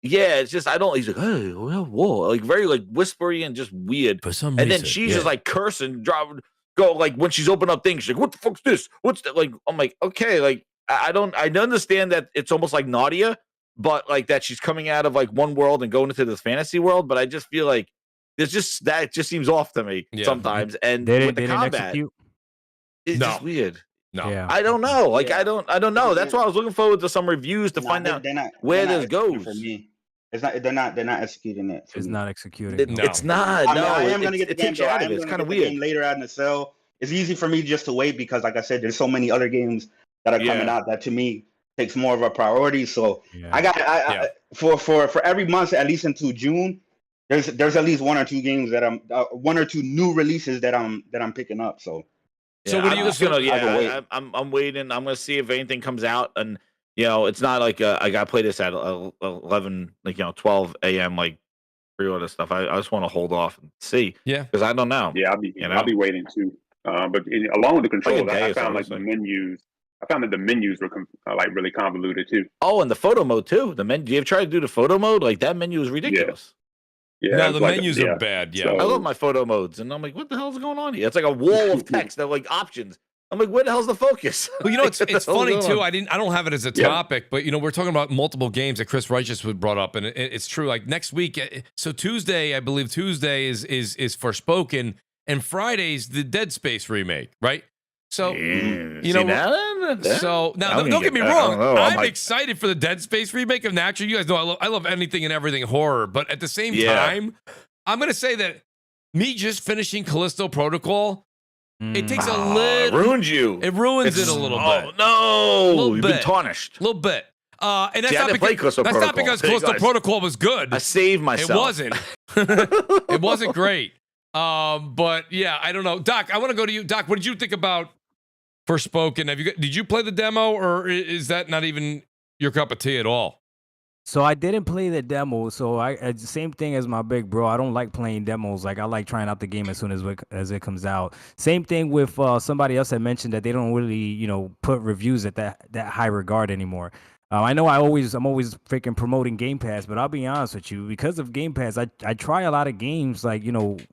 yeah, it's just he's like, hey, whoa, like very like whispery and just weird. For some and reason, then she's just like cursing, go like when she's opening up things, she's like, what the fuck's this? What's that? Like, I'm like, okay, like I understand that it's almost like Nadia, but like that she's coming out of like one world and going into this fantasy world. But I just feel like that just seems off to me sometimes. And with the combat, it's just weird. No, yeah. I don't know. Like I don't know. That's why I was looking forward to some reviews to find out where this goes. For me, it's not. They're not executing it. It's me. not executing. It's not. I am gonna get the game. Out of it. It's kind of weird. Later out in the sale, it's easy for me just to wait because, like I said, there's so many other games that are coming out that to me takes more of a priority. So I got for every month, at least into June, there's at least one or two games that I'm one or two new releases that I'm picking up. So. So what are you just gonna? I'm waiting. I'm gonna see if anything comes out, and it's not like I gotta play this at 11, 12 a.m. like pre-order stuff. I just want to hold off and see. Yeah, because I don't know. Yeah, I'll be waiting too. But along with the controls, I found like the menus. I found that the menus were like really convoluted too. Oh, and the photo mode too. The menu. You ever tried to do the photo mode? Like that menu is ridiculous. Yeah, no, the menus are bad. Yeah, I love my photo modes, and I'm like, what the hell's going on here? It's like a wall of text. They're like options. I'm like, where the hell's the focus? Well, it's funny too. I don't have it as a topic, but we're talking about multiple games that Chris Righteous would brought up, and it's true. Like next week, so Tuesday, I believe Tuesday is Forspoken, and Friday's the Dead Space remake, right? So so now don't get me wrong. I'm excited for the Dead Space remake of Naturally. You guys know I love anything and everything horror, but at the same time, I'm gonna say that me just finishing Callisto Protocol, it takes a little ruins you. It ruins it a little bit. No, you've been tarnished. A little bit. And that's not not because Callisto Protocol was good. I saved myself. It wasn't. It wasn't great. But yeah, I don't know. Doc, I want to go to you. Doc, what did you think about Forspoken? Did you play the demo, or is that not even your cup of tea at all? So I didn't play the demo. So same thing as my big bro. I don't like playing demos. Like I like trying out the game as soon as it comes out. Same thing with somebody else that mentioned that they don't really put reviews at that high regard anymore. I know I'm always freaking promoting Game Pass, but I'll be honest with you, because of Game Pass, I try a lot of games like,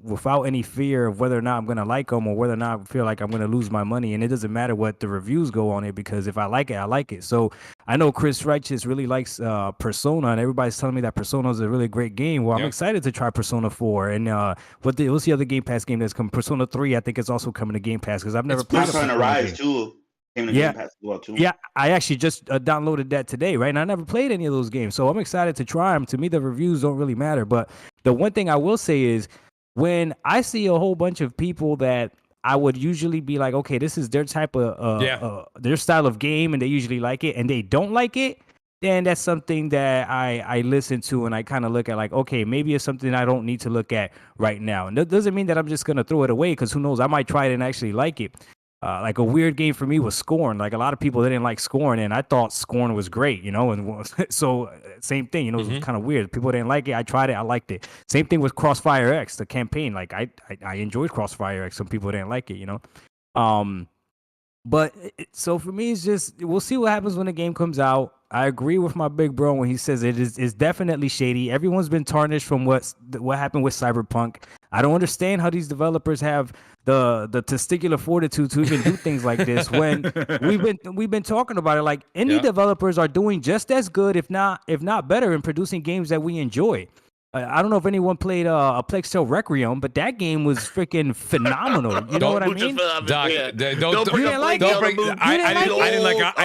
without any fear of whether or not I'm going to like them or whether or not I feel like I'm going to lose my money. And it doesn't matter what the reviews go on it, because if I like it, I like it. So I know Chris Righteous really likes Persona, and everybody's telling me that Persona is a really great game. Well, I'm excited to try Persona 4. And what's the other Game Pass game that's coming? Persona 3, I think it's also coming to Game Pass, because I've never played Persona Rise too. Yeah, I actually just downloaded that today, right? And I never played any of those games, so I'm excited to try them. To me, the reviews don't really matter, but the one thing I will say is when I see a whole bunch of people that I would usually be like, okay, this is their type of their style of game, and they usually like it, and they don't like it, then that's something that I listen to, and I kind of look at like, okay, maybe it's something I don't need to look at right now. And that doesn't mean that I'm just gonna throw it away, because who knows, I might try it and actually like it. Like a weird game for me was Scorn. Like a lot of people didn't like Scorn, and I thought Scorn was great, and so same thing, it was kind of weird. People didn't like it. I tried it, I liked it. Same thing with CrossFire X, the campaign. Like I enjoyed CrossFire X. Some people didn't like it, But so for me, it's just we'll see what happens when the game comes out. I agree with my big bro when he says it's definitely shady. Everyone's been tarnished from what happened with Cyberpunk. I don't understand how these developers have the testicular fortitude to even do things like this when we've been talking about it. Like indie developers are doing just as good, if not better, in producing games that we enjoy. I don't know if anyone played a Plague Tale Requiem, but that game was freaking phenomenal. You know what I mean? Doc, don't bring up I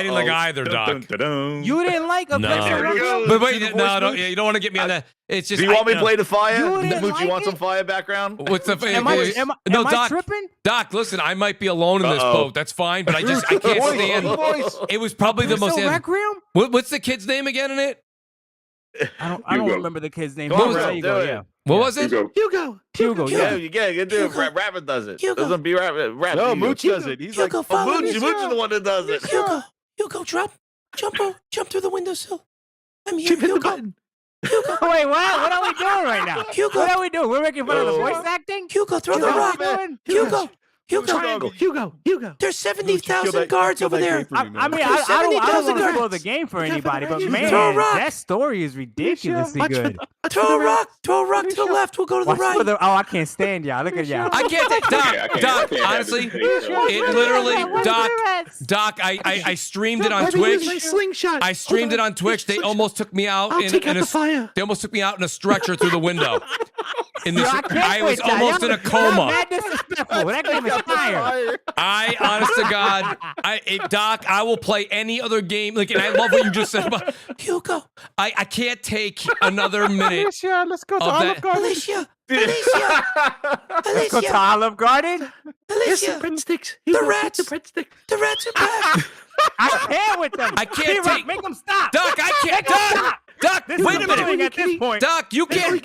didn't like either, Doc. You didn't like a Plague Tale Requiem? But wait, no, you don't want to get me on that. It's just. Do you want me to play the fire? You want some fire background? What's the? Am I tripping? Doc, listen, I might be alone in this boat. That's fine, but I can't stand. It was probably the most. Requiem? What's the kid's name again in it? I don't remember the kid's name. Come on, There you bro, go. do it. Yeah. What was it? Hugo. Yeah. You get do it. Rapper does it. Doesn't be rap. No, Mooch does it. He's like, Mooch is the one that does it. Hugo, jump through the windowsill. I'm here, Hit the Hugo. button. Wait, what? What are we doing right now? Hugo. What are we doing? We're making fun of the voice acting? Hugo, throw the rock. Hugo. Hugo. There's 70,000 guards over there. I mean, I don't want to spoil the game for anybody, but man, Throw a rock. that story is ridiculously good. Throw a rock to the left. We'll go to the Watch right. for the- oh, I can't stand y'all. Look at y'all. I can't take Doc. Honestly, it literally, Doc. I streamed it on Twitch. Slingshot. I streamed it on Twitch. They almost took me out. They almost took me out in a stretcher through the window. I was almost in a coma. Mad disrespectful. That game is fire. I, honest to God, Doc, I will play any other game. Like, and I love what you just said about Hugo. I can't take another minute. Alicia, let's go to of Olive that. Garden. Alicia. Let's go to Olive Garden. Alicia. Breadsticks. The rats. The rats are back. I can't with them. I can't T-Rock, take. make them stop. Doc, I can't. Doc, This wait is a bullying minute. at this point. Doc, you can't.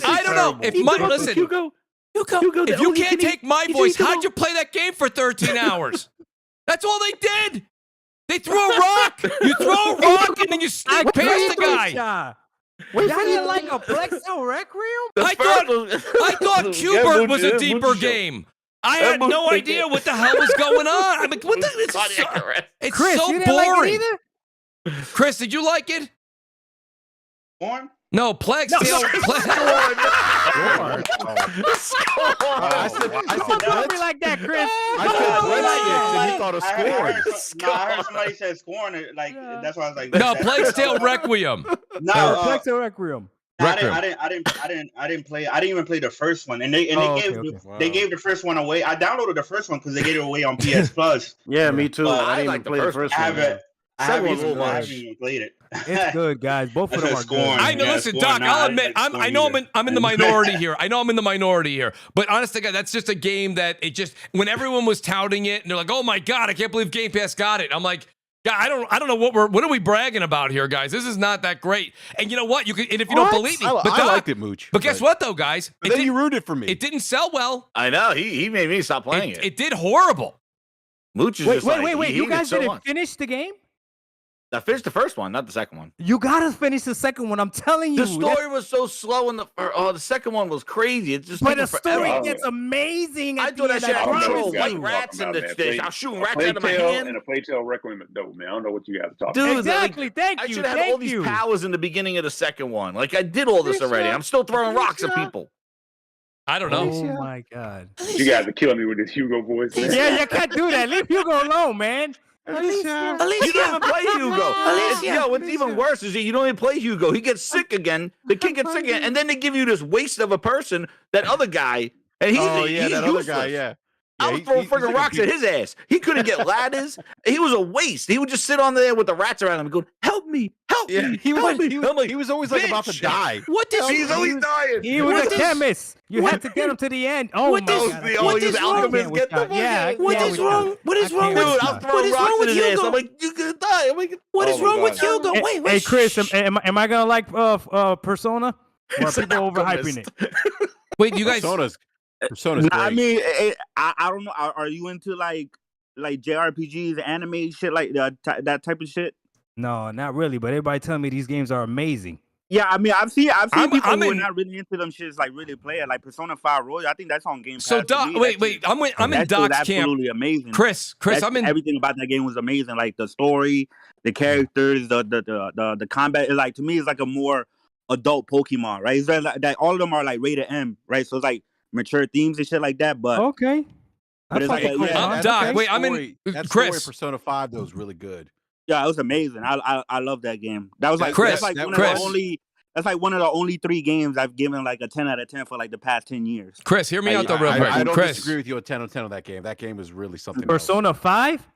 I don't know. If listen, Hugo, if you can't take my voice, how'd you play that game for 13 hours? That's all they did. They threw a rock. You throw a rock and then you sneak past the guy. Y'all didn't like a Plexo Requiem? I thought Qbert was a deeper game. I had no idea what the hell was going on. I mean, what the? It's Chris, so you didn't like boring. it either? Chris, did you like it? Born? No, Plague Steel. I said Don't be like that, Chris. I said breadsticks, and you thought of scoring. I heard somebody said scoring. Like that's why I was like, No, Plague Tale Requiem. No, Plexo Requiem. I didn't play. I didn't even play the first one, and they gave the first one away. I downloaded the first one because they gave it away on PS Plus. Yeah, me too. I didn't like even play the first I one. haven't even played it. It's good, guys. Both of them are good. I know. Listen, Doc. I'll admit, I know I'm in the minority here. I know I'm in the minority here. But honestly, God, that's just a game that it just when everyone was touting it and they're like, "Oh my God, I can't believe Game Pass got it." I'm like, God, I don't know what are we bragging about here, guys? This is not that great. And you know what? You can, and if you don't believe me, I Doc, liked it, Mooch. But guess what, though, guys? Then you ruined it for me. It didn't sell well. I know. He made me stop playing it. It did horrible. Mooch is Wait. You guys didn't finish the game? I finished the first one, not the second one. You gotta finish the second one. I'm telling you. The story was so slow, and the second one was crazy. It's just but the forever. story gets amazing. I thought that shit had control. White rats in the dish. I'll shoot rats out of my hand. And a Plague Tale Requiem is dope, man. I don't know what you guys are talking about. Dude, exactly. Thank I you. should have had all these powers in the beginning of the second one. Like I did all this already. I'm still throwing rocks at people. I don't know. Oh my God. You guys are killing me with this Hugo voice. Man. Yeah, you can't do that. Leave Hugo alone, man. Alicia. You don't even play Hugo. What's even worse is that you don't even play Hugo. He gets sick again. The kid gets sick again, and then they give you this waste of a person, that other guy, and he's that useless. other guy, yeah. I was throwing freaking rocks at his ass. He couldn't get ladders. He was a waste. He would just sit on there with the rats around him and go, "Help me, help me." He was always like about to die. What did He's always dying. He was a chemist. You had to get him to the end. Oh my God. What is wrong? What is wrong? What is wrong Dude, with I'm throwing rocks at his ass. I'm like, "You gonna die?" I'm like, What is wrong with Hugo? Wait. Hey, Chris, am I gonna like Persona? Or are people overhyping it? Wait, you guys. Persona's great. I mean, I don't know. Are you into like JRPGs, anime shit, like that type of shit? No, not really. But everybody telling me these games are amazing. Yeah, I mean, I've seen people who are not really into them shits like really play it, like Persona 5 Royal. I think that's on Game Pass. So, Doc, wait. I'm in Doc's camp. Absolutely amazing. Chris, everything about that game was amazing. Like the story, the characters, the combat. Is like to me, it's like a more adult Pokemon, right? It's like all of them are like rated M, right? So it's like mature themes and shit like that. But okay, but it's like Doc. Wait, I'm in. That Chris, story of Persona 5 though was really good. Yeah, it was amazing. I love that game. That was like Chris. That's like one of the only 3 games I've given like a 10 out of 10 for like the past 10 years. Chris, hear me out though, real quick. I don't Chris, disagree with you. A 10 on 10 on that game. That game was really something. Persona 5.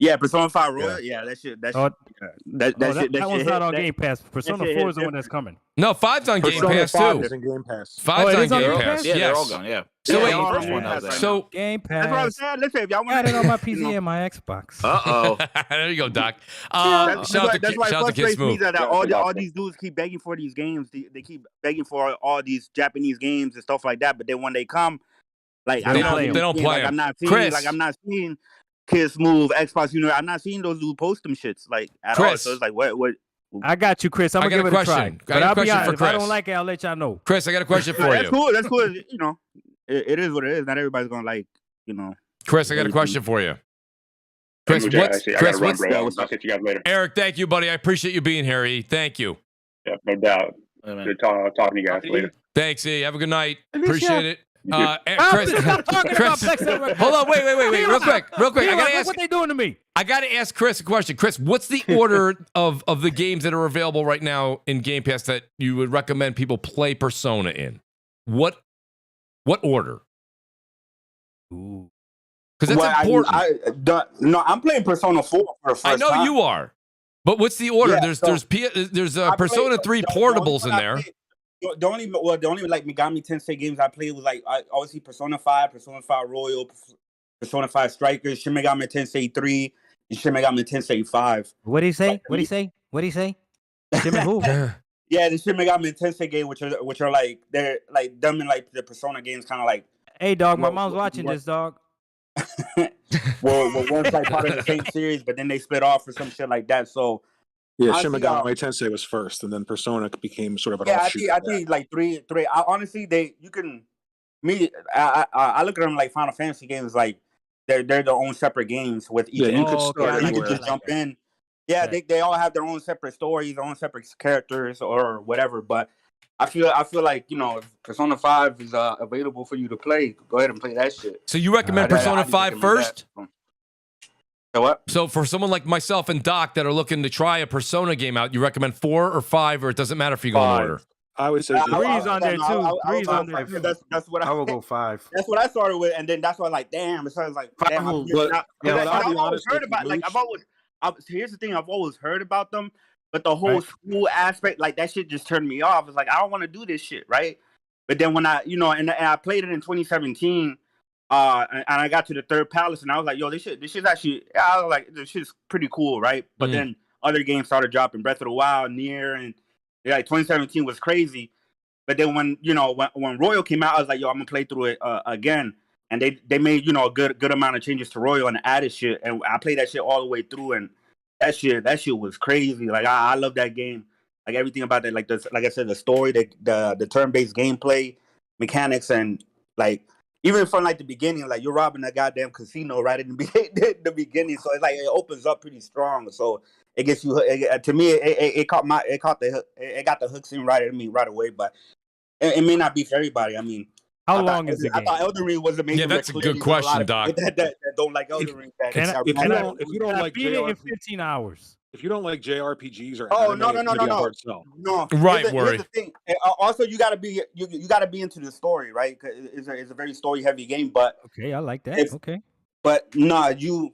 Yeah, Persona 5 Royal. Yeah. Yeah, that shit. That Oh, shit. that one's not on Game Pass. Persona 4 is the one that's coming. No, 5's on Game Persona Pass 5 too. is in Game Pass. 5's it is on on Game Game Pass. Pass? Yeah, they're all Yes. gone. Yeah. So Yeah, wait, all first Game one Pass out there. right so Game That's what I'm Pass. saying. Listen, if y'all Got want it on my PC and my Xbox. Uh-oh. there you go, Doc. That's Shout why, out to that's why it shout out to Kid frustrates me Smooth. that all these dudes keep begging for these games. They keep begging for all these Japanese games and stuff like that. But then when they come, like They don't play 'em. Like, I'm not seeing Chris. like I'm not seeing Kid Smooth, Xbox. I'm not seeing those dudes post them shits like at all. Chris. So it's like what? I got you, Chris. I'm I gonna got give a it a try. question. I But got a I'll be question for honest. If I Chris. don't like it, I'll let y'all know. Chris, I got a question for That's you. cool. That's cool. It is what it is. Not everybody's gonna like. Chris, I got a question for you. Chris, Mooch, what's actually, I Chris? gotta run, What's bro. I'll catch you guys later. Eric? Thank you, buddy. I appreciate you being here. E. Thank you. Yeah, no doubt. Good talking to you guys later. Thanks, E. Have a good night. Appreciate it. Chris, stop talking about Plex Network. Hold on, wait, real quick. I gotta ask. What they doing to me? I gotta ask Chris a question. Chris, what's the order of the games that are available right now in Game Pass that you would recommend people play Persona in? What order? Because that's important. No, I'm playing Persona 4 for the first I know time. you are, but what's the order? Yeah, there's Persona 3 portables in there. The only like Megami Tensei games I played was like I always see Persona 5, Persona 5 Royal, Persona 5 Strikers, Shin Megami Tensei 3, and Shin Megami Tensei 5. What did he say? What did he say? Shin who? Yeah, the Shin Megami Tensei game, which are like they're like them in like the Persona games, kind of like. Hey, dog, my mom's watching this, dog. well, one's like part of the same series, but then they split off or some shit like that. So. Yeah, Shin Megami Tensei was first, and then Persona became sort of an offshoot. I think like three. Honestly, I look at them like Final Fantasy games, like they're their own separate games with each. Yeah, you could start you could just jump in. Yeah, they all have their own separate stories, their own separate characters or whatever. But I feel like if Persona 5 is available for you to play, go ahead and play that shit. So you recommend Persona 5 first? So what? So for someone like myself and Doc that are looking to try a Persona game out, you recommend 4 or 5, or it doesn't matter if you go in order? I would say 3's on there too. 3's on there too. That's what I will go 5. That's what I started with, and then that's why like, damn, it sounds like damn. I've always heard about like here's the thing, I've always heard about them, but the whole school aspect, like that shit just turned me off. It's like I don't want to do this shit, right? But then when I and I played it in 2017. And I got to the third palace, and I was like, "Yo, this shit's actually." I was like, "This shit's pretty cool, right?" But then other games started dropping, Breath of the Wild, Nier, and like 2017 was crazy. But then when Royal came out, I was like, "Yo, I'm gonna play through it again." And they made a good amount of changes to Royal and added shit, and I played that shit all the way through, and that shit was crazy. Like I love that game, like everything about it, like I said, the story, the turn-based gameplay mechanics, and like. Even from like the beginning, like you're robbing that goddamn casino right in the beginning, so it's like it opens up pretty strong. So it gets you. To me, it got the hooks in right at me right away. But it may not be for everybody. I mean, how long is the game? I thought Elden Ring was amazing. Yeah, that's a good question, Doc. That don't like Elden Ring. If you don't like beat it in 15 hours. If you don't like JRPGs or no. Right, here's the thing. Also, you gotta be into the story, right? It's a very story heavy game. But okay, I like that. Okay, but nah, can you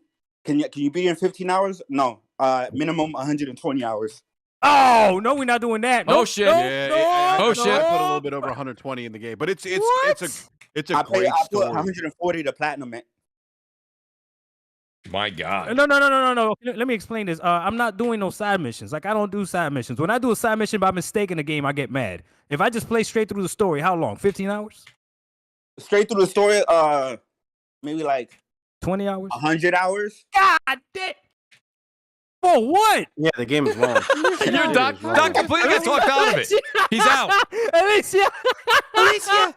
beat it in 15 hours? No, minimum 120 hours. Oh no, we're not doing that. Oh shit! I oh shit! I put a little bit over 120 in the game, but it's a great story. I put 140 to platinum it. My God. No. Let me explain this. I'm not doing no side missions. Like, I don't do side missions. When I do a side mission by mistake in the game, I get mad. If I just play straight through the story, how long? 15 hours? Straight through the story, maybe like 20 hours? 100 hours. God damn. For what? Yeah, the game is long. You're Doc completely got talked out of it. He's out. Alicia.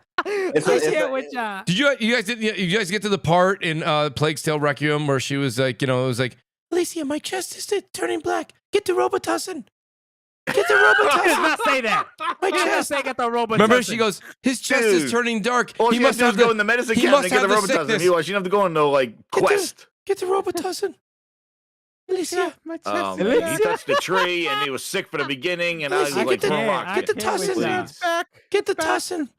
Did you guys get to the part in Plague's Tale Requiem where she was like, it was like, Alicia, my chest is turning black. Get the Robitussin. Get the Robitussin. He does not say that. My chest. Say get the Robitussin. Remember, she goes, his chest is turning dark. Well, he must have to go in the medicine cabinet and get the Robitussin. She didn't have to go on no quest. Get the Robitussin. Alicia, my chest. He touched the tree and he was sick for the beginning, and I was like, get the Tussin. Get the Tussin.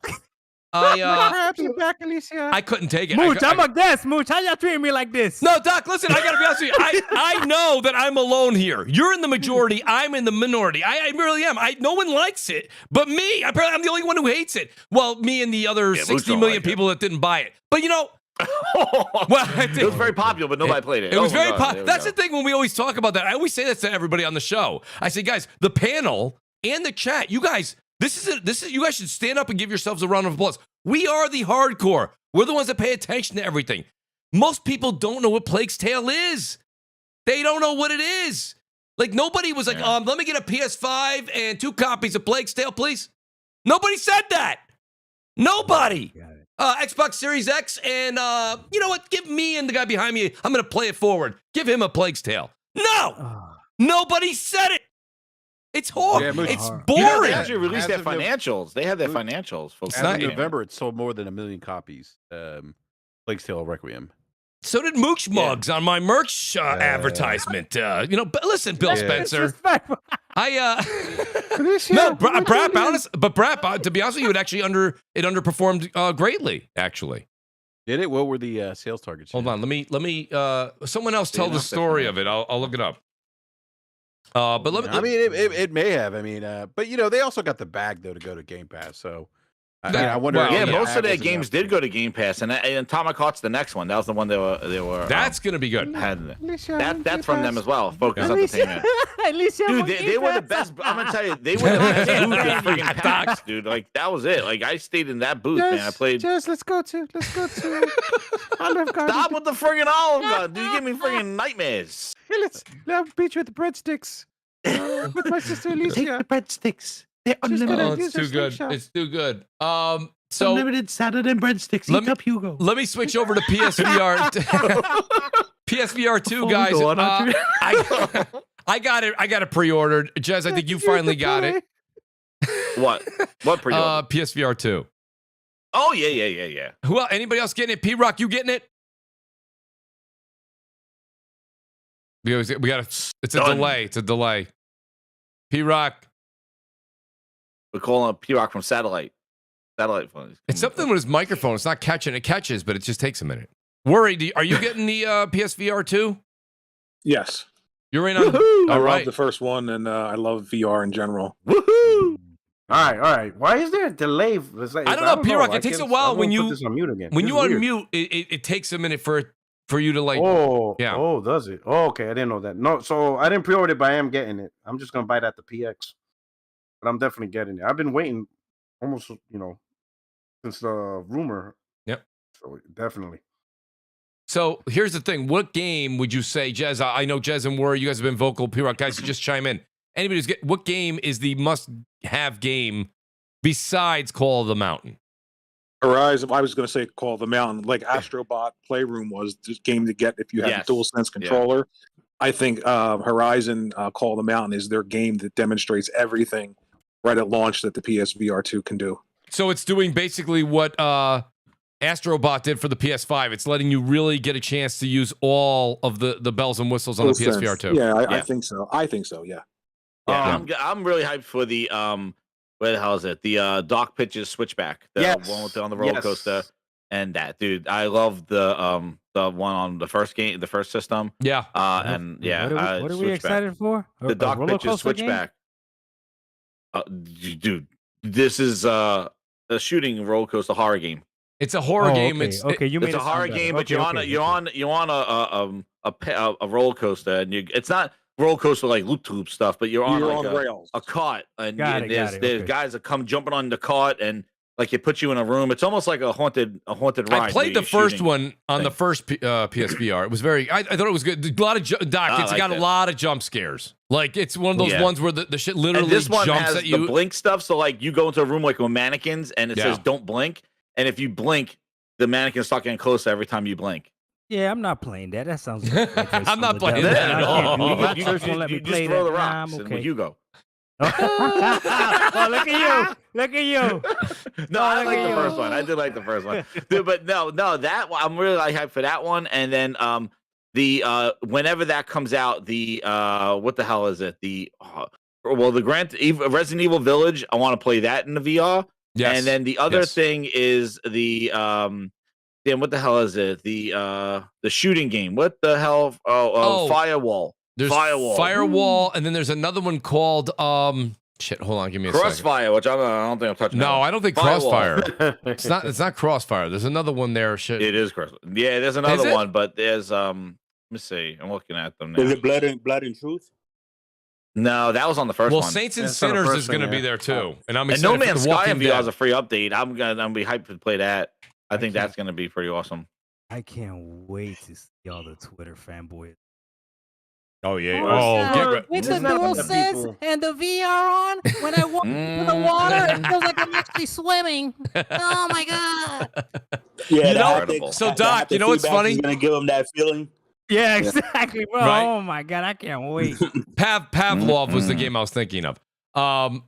Back, Alicia. I couldn't take it. Mooch, I'm a guest. Mooch, how y'all treating me like this? No, Doc, listen, I gotta be honest with you. I know that I'm alone here. You're in the majority. I'm in the minority. I really am. No one likes it, but me. Apparently, I'm the only one who hates it. Well, me and the other 60 million people that didn't buy it. But you know, well, it was very popular, but nobody played it. It was very popular. That's the thing when we always talk about that. I always say that to everybody on the show. I say, guys, the panel and the chat, you guys, this is you guys should stand up and give yourselves a round of applause. We are the hardcore. We're the ones that pay attention to everything. Most people don't know what Plague's Tale is. They don't know what it is. Like, nobody was like, let me get a PS5 and 2 copies of Plague's Tale, please. Nobody said that. Nobody. Xbox Series X and, you know what? Give me and the guy behind me, I'm going to play it forward. Give him a Plague's Tale. No. Nobody said it. It's horrible. It's boring. You know, they actually released their financials. They had their financials. As of November, it sold more than 1 million copies. Plague's Tale Requiem. So did Mooch mugs on my merch advertisement. You know, but listen, Bill Spencer. No, BRAP, but BRAP, to be honest with you, it actually underperformed greatly. Actually, did it? What were the sales targets? Hold on, let me. Someone else tell the story of it. I'll look it up. But I mean, it may have. I mean, but you know, they also got the bag though to go to Game Pass. So I wonder. Well, most of their games did go to Game Pass, and Atomic Heart's the next one. That was the one they were. That's gonna be good. That's from them as well. Focus Entertainment. Dude, they were the best. I'm gonna tell you, they were the best booth in freaking PAX, dude. Like that was it. Like I stayed in that booth, man. I played. Let's go to. Stop with the friggin' Olive Garden, dude. You give me friggin' nightmares. I'll beat you with the breadsticks. With my sister Alicia. Take the breadsticks. They're unlimited. Oh, it's too good. It's too good. So unlimited Saturday breadsticks. Eat up, Hugo. Let me switch over to PSVR. PSVR 2, guys. I got it. I got it pre-ordered. Jez, I think you finally got it. What pre-ordered? PSVR 2. Oh yeah. Who else? Anybody else getting it? P-Rock, you getting it? We got it's a delay. It's a delay. P-Rock. We're calling P-Rock from satellite phone. It's something with his microphone. It's not catching. It catches, but it just takes a minute. Worry, are you getting the PSVR 2? Yes. You're in on. I love the first one, and I love VR in general. Woohoo! All right. Why is there a delay? I don't know, P-Rock. It takes a while when you unmute. It takes a minute for you to like. Oh, yeah. Oh, does it? Oh, okay. I didn't know that. No, so I didn't pre-order it, but I am getting it. I'm just gonna buy it at the PX. But I'm definitely getting it. I've been waiting almost, since the rumor. Yep. So definitely. So here's the thing. What game would you say, Jez? I know Jez and War, you guys have been vocal. P-Rock, guys, just chime in. What game is the must-have game besides Call of the Mountain? Horizon. I was going to say Call of the Mountain. Like Astrobot Playroom was the game to get if you have a DualSense controller. Yeah. I think Horizon Call of the Mountain is their game that demonstrates everything right at launch that the PSVR 2 can do. So it's doing basically what Astrobot did for the PS5. It's letting you really get a chance to use all of the bells and whistles on the PSVR 2. Yeah, I think so. Yeah. I'm really hyped for the where the hell is it? The Doc Pitches Switchback, the one with on the roller coaster, and that dude. I love the one on the first system. Yeah, what are we excited for? The Doc Pitches Switchback. Dude, this is a shooting roller coaster horror game. It's a horror game. It's a horror game, but you're on a roller coaster, and it's not roller coaster like loop stuff, but you're on rails, a cart, and there's guys that come jumping on the cart, and like it puts you in a room. It's almost like a haunted ride. I played the first one on the first PSVR. It was I thought it was good. A lot of it's got a lot of jump scares. Like it's one of those ones where the shit literally and this one jumps has at you. The blink stuff. So like you go into a room like with mannequins, and it says don't blink, and if you blink, the mannequins start getting closer every time you blink. Yeah, I'm not playing that. That sounds like I'm not playing that at all. You just throw the rocks and you go. Oh, look at you. No, I like the first one. I did like the first one. Dude, but no, that one, I'm really hyped for that one. And then the whenever that comes out, the what the hell is it? The Resident Evil Village. I want to play that in the VR. Yes. And then the other thing is the damn, what the hell is it? The shooting game. What the hell? Firewall. There's Firewall, and then there's another one called shit. Hold on, give me a second. Crossfire, which I don't think I'm touching. No, I don't think Crossfire. It's not Crossfire. There's another one there. Shit. It is Crossfire. Yeah, there's another one, but there's let me see. I'm looking at them now. Is it Blood and Truth? No, that was on the first one. Well, Saints and Sinners is going to be there too, and I'm excited. And No Man's for the Sky Walking VR Dead. is a free update. I'm gonna be hyped to play that. I think that's going to be pretty awesome. I can't wait to see all the Twitter fanboys. Oh yeah. Oh, with the DualSense and the VR on, when I walk into the water, it feels like I'm actually swimming. Oh my god! Yeah, so Doc, you know what's funny? Gonna give them that feeling. Yeah, exactly, bro. Right? Oh my god, I can't wait. Pavlov was the game I was thinking of,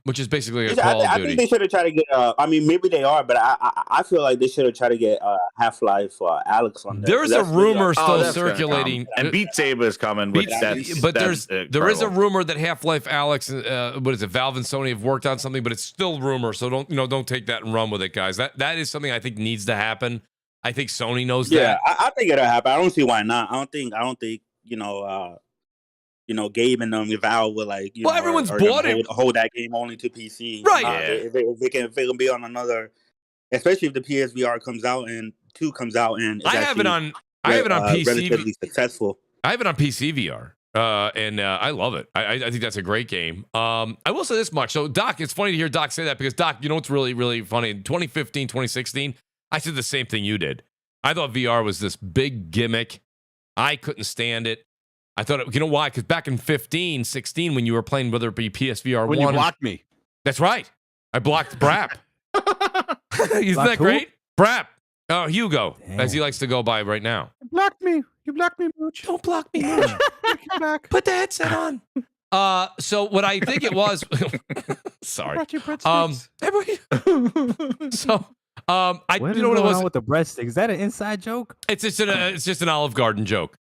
which is basically a Call of I Duty. think they should have tried to get. I mean, maybe they are, but I feel like they should have tried to get Half-Life Alex on there. There's a rumor still circulating, and Beat Saber is coming. There is a rumor that Half-Life Alex, what is it? Valve and Sony have worked on something, but it's still rumor. So don't take that and run with it, guys. That is something I think needs to happen. I think Sony knows that. Yeah, I think it'll happen. I don't see why not. I don't think Gabe and them Valve will everyone's bought it. Hold that game only to PC, right? If they can be on another, especially if the PSVR comes out and 2 comes out and I have it on PC. Relatively successful. I have it on PC VR, and I love it. I think that's a great game. I will say this much. So Doc, it's funny to hear Doc say that because Doc, you know what's really really funny? In 2015, 2016. I said the same thing you did. I thought VR was this big gimmick. I couldn't stand it. I thought, you know why? Because back in 15, 16, when you were playing, whether it be PSVR 1. When you blocked me. That's right. I blocked BRAP. Isn't that great? BRAP. Oh, Hugo, as he likes to go by right now. You blocked me. You blocked me, Mooch. Don't block me, Mooch. Put the headset on. So what I think it was... Sorry. You know what it was with the breadstick? Is that an inside joke? It's just an Olive Garden joke.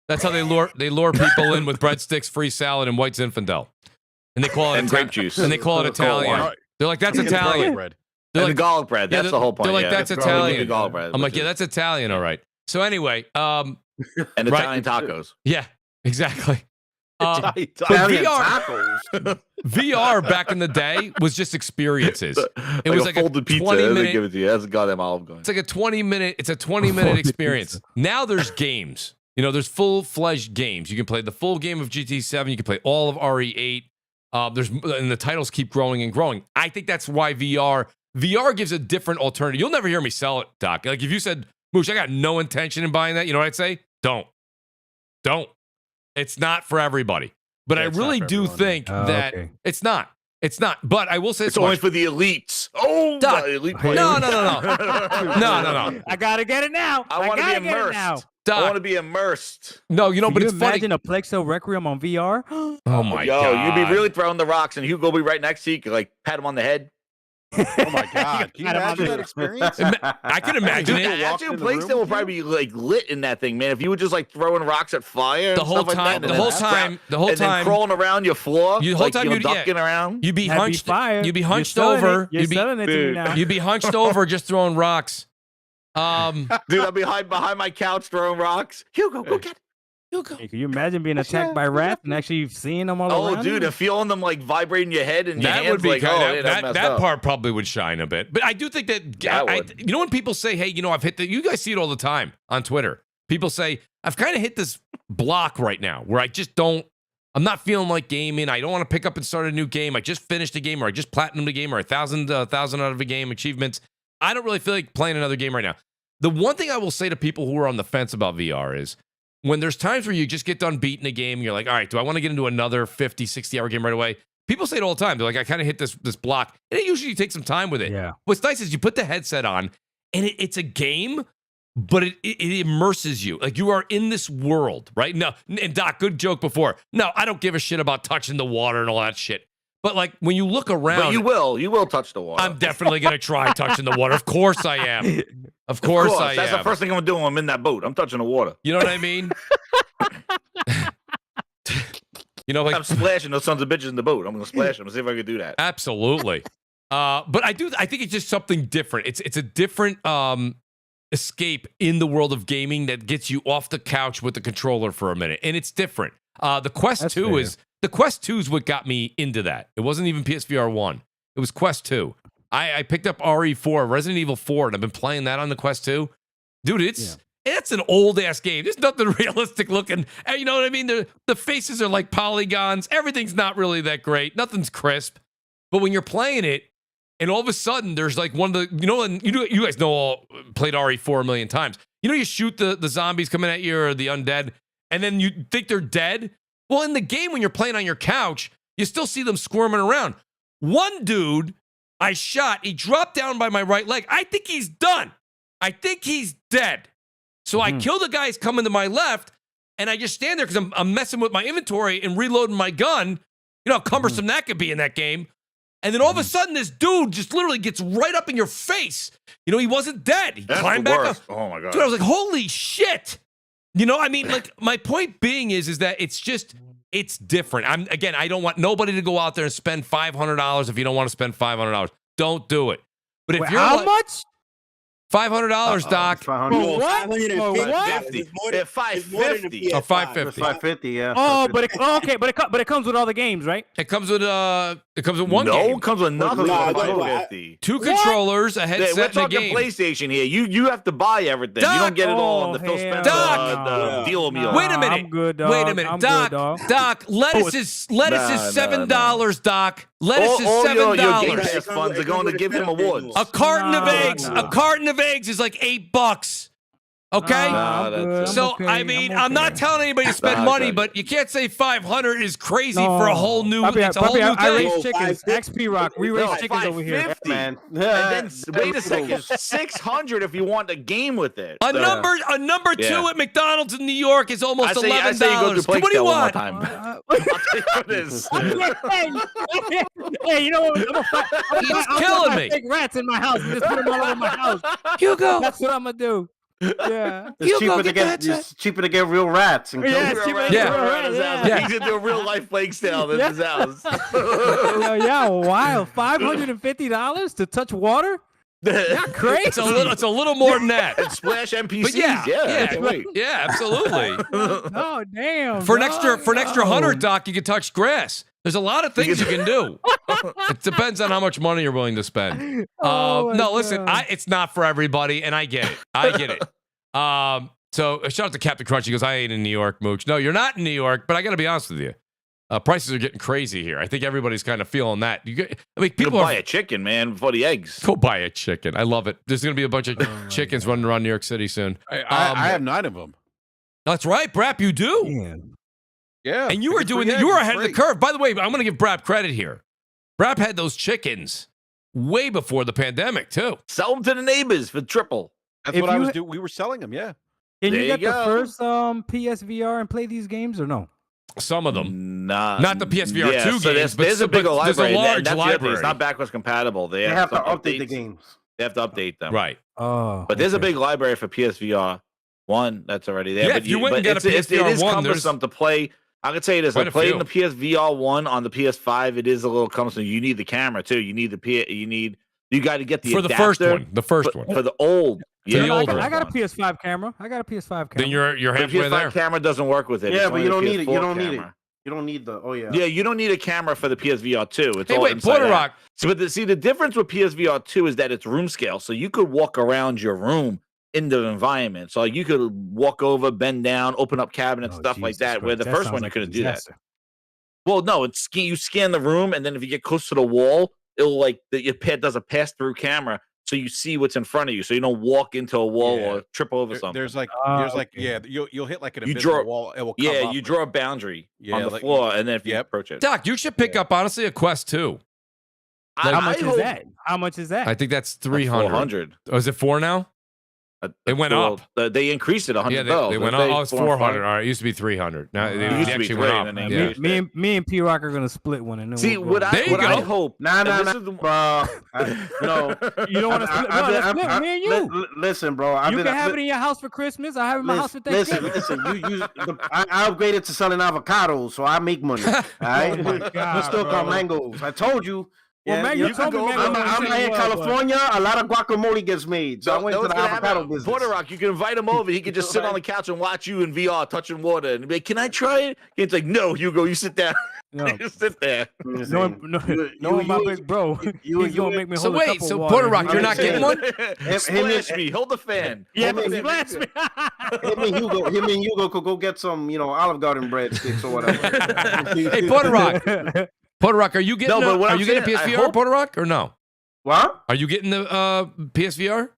That's how they lure people in with breadsticks, free salad, and white Zinfandel, and they call it grape juice, and they call it Italian. They're like, that's Italian. They're like garlic bread. That's the whole point. They're like, that's Italian. Bread, I'm like, yeah, that's Italian, all right. So anyway, and Italian tacos. Yeah, exactly. Italian tacos. VR back in the day was just experiences. It was like a folded pizza. 20-minute. Give it to you. That's a goddamn Olive Garden. It's like a 20-minute. It's a 20-minute experience. Now there's games. There's full-fledged games. You can play the full game of GT7. You can play all of RE8. And the titles keep growing and growing. I think that's why VR gives a different alternative. You'll never hear me sell it, Doc. Like if you said, Mooch, I got no intention in buying that, you know what I'd say? Don't. It's not for everybody. But I really do think that it's not. It's not. But I will say it's only for the elites. Oh, Doc, elite no. I gotta get it now. I want to be immersed. Doc. I want to be immersed. No, but it's funny. Imagine a Plexo Requiem on VR. Oh my god! You'd be really throwing the rocks, and Hugo will be right next to you. You could pat him on the head. Oh my god! Can you imagine that experience? I can imagine it. Actually, PlayStation will probably be lit in that thing, man. If you were just throwing rocks at fire the whole time, the whole time, crawling around your floor, the whole time you'd ducking around. You'd be hunched. You'd be hunched over. You'd be hunched over, just throwing rocks. Dude, I'd be behind my couch throwing rocks. Hugo, go get it. Hugo. Hey, can you imagine being attacked by rats and actually seeing them all around? Oh, dude, and feeling them vibrating your head and your hands. That would be that part probably would shine a bit. But I do think that you know when people say, "Hey, I've hit the," you guys see it all the time on Twitter. People say, "I've kind of hit this block right now where I just don't. I'm not feeling like gaming. I don't want to pick up and start a new game. I just finished a game, or I just platinumed a game, or 1,000 out of a game achievements. I don't really feel like playing another game right now." The one thing I will say to people who are on the fence about VR is when there's times where you just get done beating a game, and you're like, all right, do I want to get into another 50, 60-hour game right away? People say it all the time. They're like, I kind of hit this block. And it usually takes some time with it. Yeah. What's nice is you put the headset on, and it's a game, but it immerses you. Like you are in this world, right? No, and Doc, good joke before. No, I don't give a shit about touching the water and all that shit. But when you look around, but you will touch the water. I'm definitely gonna try touching the water. Of course I am. Of course I am. That's the first thing I'm gonna do when I'm in that boat. I'm touching the water. You know what I mean? I'm splashing those sons of bitches in the boat. I'm gonna splash them and see if I can do that. Absolutely. But I think it's just something different. It's a different escape in the world of gaming that gets you off the couch with the controller for a minute, and it's different. The Quest 2 is what got me into that. It wasn't even PSVR 1. It was Quest 2. I picked up RE4, Resident Evil 4, and I've been playing that on the Quest 2. Dude, it's an old ass game. There's nothing realistic looking. You know what I mean? The faces are like polygons. Everything's not really that great. Nothing's crisp. But when you're playing it, and all of a sudden there's like one of the, you guys played RE4 a million times. You shoot the zombies coming at you or the undead, and then you think they're dead. Well, in the game when you're playing on your couch, you still see them squirming around. One dude I shot, he dropped down by my right leg. I think he's done. I think he's dead. So I kill the guys coming to my left, and I just stand there because I'm messing with my inventory and reloading my gun. You know how cumbersome that could be in that game. And then all of a sudden, this dude just literally gets right up in your face. He wasn't dead. He climbed back up. Oh, my God. Dude, I was like, holy shit. Like, my point being is that it's different. I don't want nobody to go out there and spend $500 if you don't want to spend $500. Don't do it. But if you're how much? $500, Doc. For what? $550. $550. Oh, $550. $550, yeah. Oh, but it comes with all the games, right? It comes with one game. No, it comes with nothing. $550. Two controllers, a headset, We're and a talking game. PlayStation here. You have to buy everything. Doc, you don't get it all on the Phil Spencer deal meal. Wait a minute. I'm good, dog. Wait a minute, I'm Doc. good, dog. Doc, lettuce is $7, Doc. Lettuce is $7. Your Game Pass funds are going to give him awards. A carton of eggs. A carton of eggs is like $8. Okay? I'm not telling anybody to spend money, but you can't say 500 is crazy for a whole new thing. I raise chickens. XP Rock. We raise chickens over here. Man. And then wait a second. 600 if you want a game with it. A number two at McDonald's in New York is almost $11. I say you go to What do you want? I'll tell you what it is. Hey, you know what? He's killing me. Big rats in my house. Just put them all over my house. Hugo. That's what I'm gonna do. Yeah, it's cheaper to get real rats. And it's cheaper to get real rats. He's into a real life plague style in his house. Wow, $550 to touch water? Not crazy. It's a little more than that. And Splash NPCs. But yeah, absolutely. Oh damn. For an extra $100, Doc, you can touch grass. There's a lot of things you can do. It depends on how much money you're willing to spend. Listen, it's not for everybody, and I get it. So shout out to Captain Crunch. He goes, I ain't in New York, Mooch. No, you're not in New York, but I got to be honest with you. Prices are getting crazy here. I think everybody's kind of feeling that. People buy a chicken, man, for the eggs. Go buy a chicken. I love it. There's going to be a bunch of chickens running around New York City soon. I have 9 of them. That's right, BRAP. You do. Yeah. And you were doing that. You were ahead of the curve. By the way, I'm going to give BRAP credit here. BRAP had those chickens way before the pandemic, too. Sell them to the neighbors for triple. That's what I was doing. We were selling them, yeah. Can you get the first PSVR and play these games or no? Some of them. Not the PSVR 2 so games. There's a bigger library. There's a large library. It's not backwards compatible. They have to update the games. They have to update them. Right. But there's a big library for PSVR 1 that's already there. Yeah, if you went and got a PSVR 1, it is cumbersome to play. I can tell you this: I played the PSVR 1 on the PS5. It is a little cumbersome. You need the camera too. You got to get the for adapter. the first one for the old. I got a PS5 camera. Then you're halfway there. The PS5 camera doesn't work with it. Yeah, but you don't need it. You don't need it. You don't need the. Oh yeah. Yeah, you don't need a camera for the PSVR 2. It's all wait, inside Porter out. Rock. So, the difference with PSVR 2 is that it's room scale. So you could walk around your room in the environment. So you could walk over, bend down, open up cabinets, stuff like that. Christ. Where the first one you like couldn't do that. Well, no, you scan the room, and then if you get close to the wall, it'll your pad does a pass-through camera, so you see what's in front of you, so you don't walk into a wall or trip over something. You'll hit like an invisible wall. It will come up. You draw a boundary on the floor, and then if you approach it. Doc, you should pick up honestly a Quest 2. How much is that? I think that's 300. 400. Oh, is it 4 now? It went up. They increased it $100. Yeah, they went up. Oh, it's 400. All right, it used to be 300. Now it actually went up. Me and P Rock are gonna split one. And see what I hope. Nah, bro. No, you don't want to split. Me and you. Listen, bro. You can have it in your house for Christmas. I have it in my house for Thanksgiving. Listen. I upgraded to selling avocados, so I make money. All right, let's still call mangoes. I told you. Well, man, you told me, man, I'm in California. A lot of guacamole gets made, so I went to the avocado business. Border Rock, you can invite him over. He can just sit on the couch and watch you in VR touching water and be like, "Can I try it?" He's like, "No, Hugo, you sit down." No. You sit there. No, my big bro. He's gonna make me hold a cup of water. Border Rock, you're not getting one? Splash me. Hold the fan. Yeah, splash me. Him and Hugo could go get some, Olive Garden breadsticks or whatever. Hey, Border Rock, are you getting? Are you getting PSVR, Border Rock, or no? What? Are you getting the PSVR?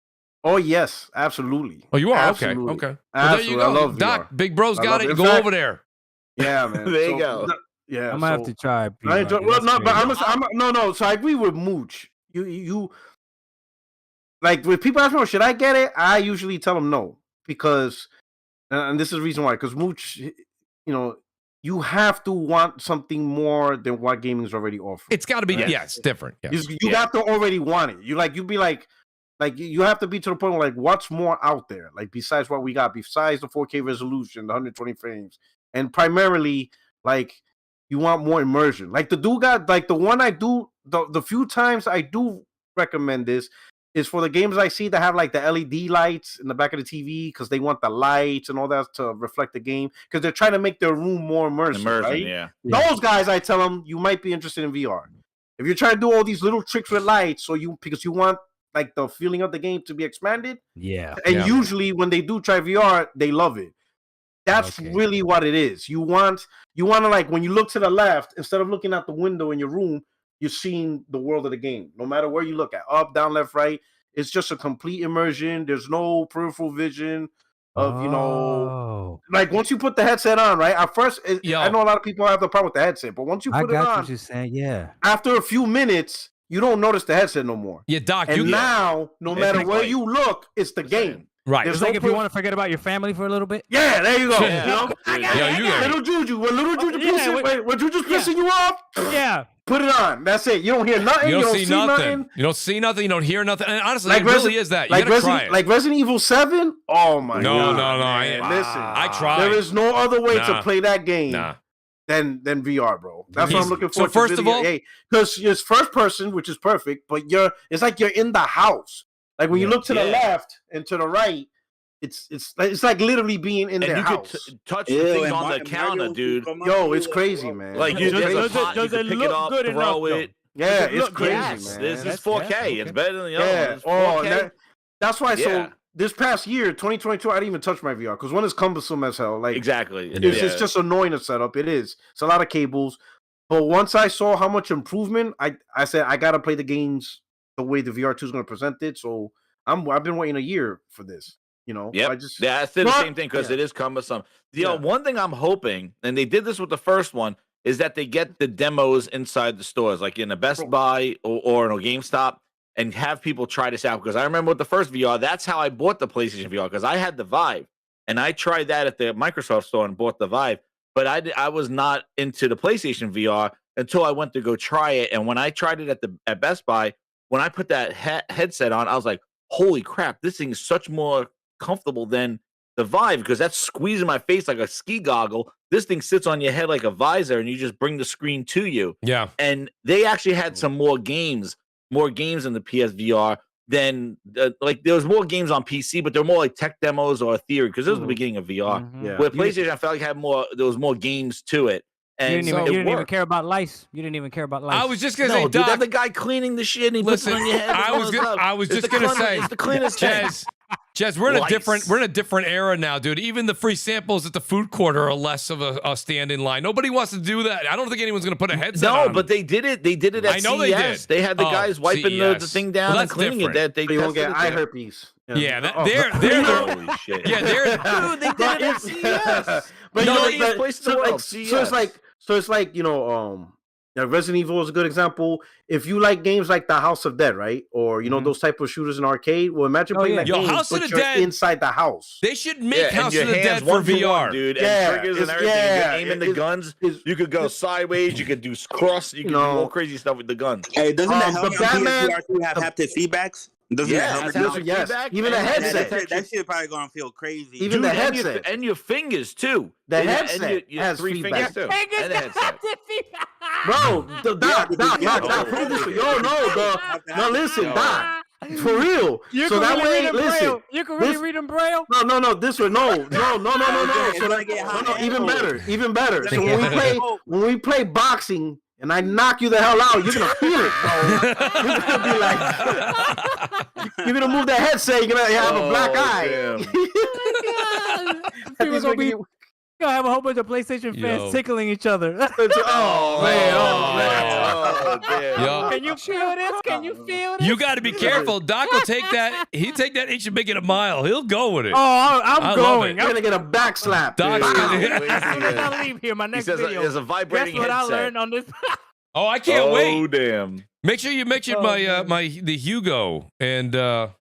Oh yes, absolutely. Oh, you are. Absolutely. Okay. Well, there you go. I love Doc, VR. Big Bro's got it. Go over there. Yeah, man. There you go. Yeah, I'm gonna have to try. So I agree with Mooch. You like when people ask me, should I get it? I usually tell them no because, and this is the reason why. Because Mooch, you have to want something more than what gaming's already offering. It's got to be. Right? Yeah, it's different. Yes. You have to already want it. You be like you have to be to the point where like, what's more out there? Like besides what we got, besides the 4K resolution, the 120 frames, and primarily like. You want more immersion. Like the dude got like the one I do the few times I do recommend this is for the games I see that have like the LED lights in the back of the TV because they want the lights and all that to reflect the game because they're trying to make their room more immersive. Right? Yeah. Those guys, I tell them you might be interested in VR. If you're trying to do all these little tricks with lights, because you want like the feeling of the game to be expanded. Yeah. And usually when they do try VR, they love it. That's really what it is. You want to like when you look to the left, instead of looking out the window in your room, you're seeing the world of the game. No matter where you look at, up, down, left, right. It's just a complete immersion. There's no peripheral vision of, like once you put the headset on, right? At first, I know a lot of people have the problem with the headset, but once you put it on, what you're saying, yeah. After a few minutes, you don't notice the headset no more. Yeah, Doc. And now, no matter where you look, it's the game. Right. It's like if you want to forget about your family for a little bit. Yeah, there you go. Yeah. Little Juju. When little Juju pissing you off, yeah. Put it on. That's it. You don't hear nothing. You don't see nothing. You don't see nothing. You don't hear nothing. And honestly, it really is that. You gotta try it. Like Resident Evil 7? Oh my god. No. Listen, I tried. There is no other way to play that game than VR, bro. That's what I'm looking for. So first of all, because it's first person, which is perfect, but it's like you're in the house. Like when you look to the left and to the right, it's like literally being in their house. You could touch the things on the counter, dude. Yo, it's crazy, man. Like you can pick it up, throw it. Yeah, it's crazy, man. This is 4K. It's better than the other one. Yeah. That's why. So this past year, 2022, I didn't even touch my VR because one is cumbersome as hell. Like exactly, it's just annoying to set up. It is. It's a lot of cables. But once I saw how much improvement, I said I gotta play the games the way the VR2 is going to present it. So I've been waiting a year for this. Yeah, I said the same thing because it is cumbersome. One thing I'm hoping, and they did this with the first one, is that they get the demos inside the stores, like in a Best Buy or in a GameStop, and have people try this out. Because I remember with the first VR, that's how I bought the PlayStation VR, because I had the Vive, and I tried that at the Microsoft store and bought the Vive. But I was not into the PlayStation VR until I went to go try it. And when I tried it at Best Buy, when I put that headset on, I was like, holy crap, this thing is such more comfortable than the Vive, because that's squeezing my face like a ski goggle. This thing sits on your head like a visor, and you just bring the screen to you. Yeah. And they actually had some more games in the PSVR than like there was more games on PC, but they're more like tech demos or theory, because this was the beginning of VR. With PlayStation, I felt like there was more games to it. And you didn't even care about lice. You didn't even care about lice. I was just gonna say, dude, Doc, that's the guy cleaning the shit and he puts it on your head. I was just gonna say, it's the cleanest Jez, we're in a different era now, dude. Even the free samples at the food court are less of a stand in line. Nobody wants to do that. I don't think anyone's gonna put a headset on. No, but they did it. They did it at CES. They did. They had the guys wiping the thing down and cleaning it. They won't get eye herpes. Yeah, they're holy shit. Yeah, they're dude. They did it at CES. But So it's like Resident Evil is a good example. If you like games like the House of Dead, right, or those type of shooters in arcade, well, imagine playing that game, House of the you're Dead inside the house. They should make House of the Dead for VR, dude. And triggers and everything. You aiming the guns. You could go sideways. You could do cross. You could do all crazy stuff with the guns. Hey, doesn't that help PSVR2 have haptic feedbacks? Doesn't yes, even the headset. That shit probably gonna feel crazy. Even the headset and your fingers too. The headset has 3 fingers too. Fingers and the headset. Bro, Doc, put it this way. Yo, no, listen, Doc. For real. You so can that really way, read in listen. Braille. You can really read in Braille. No, this way. No. So that, even better. So when we play boxing and I knock you the hell out, you're gonna feel it, bro. You're gonna be like, you're gonna move that headset. You're gonna have a black eye. People gonna be. You'll have a whole bunch of PlayStation fans tickling each other. Oh man. Can you feel this? Can you feel this? You got to be careful. Doc will take that. He'll take that inch and make it a mile. He'll go with it. Oh, I'm going. You're gonna get a back slap. Doc's As soon as I leave here, my next video. There's a vibrating Guess what headset. I learned on this? Oh, I can't wait. Oh, damn. Make sure you mention the Hugo, and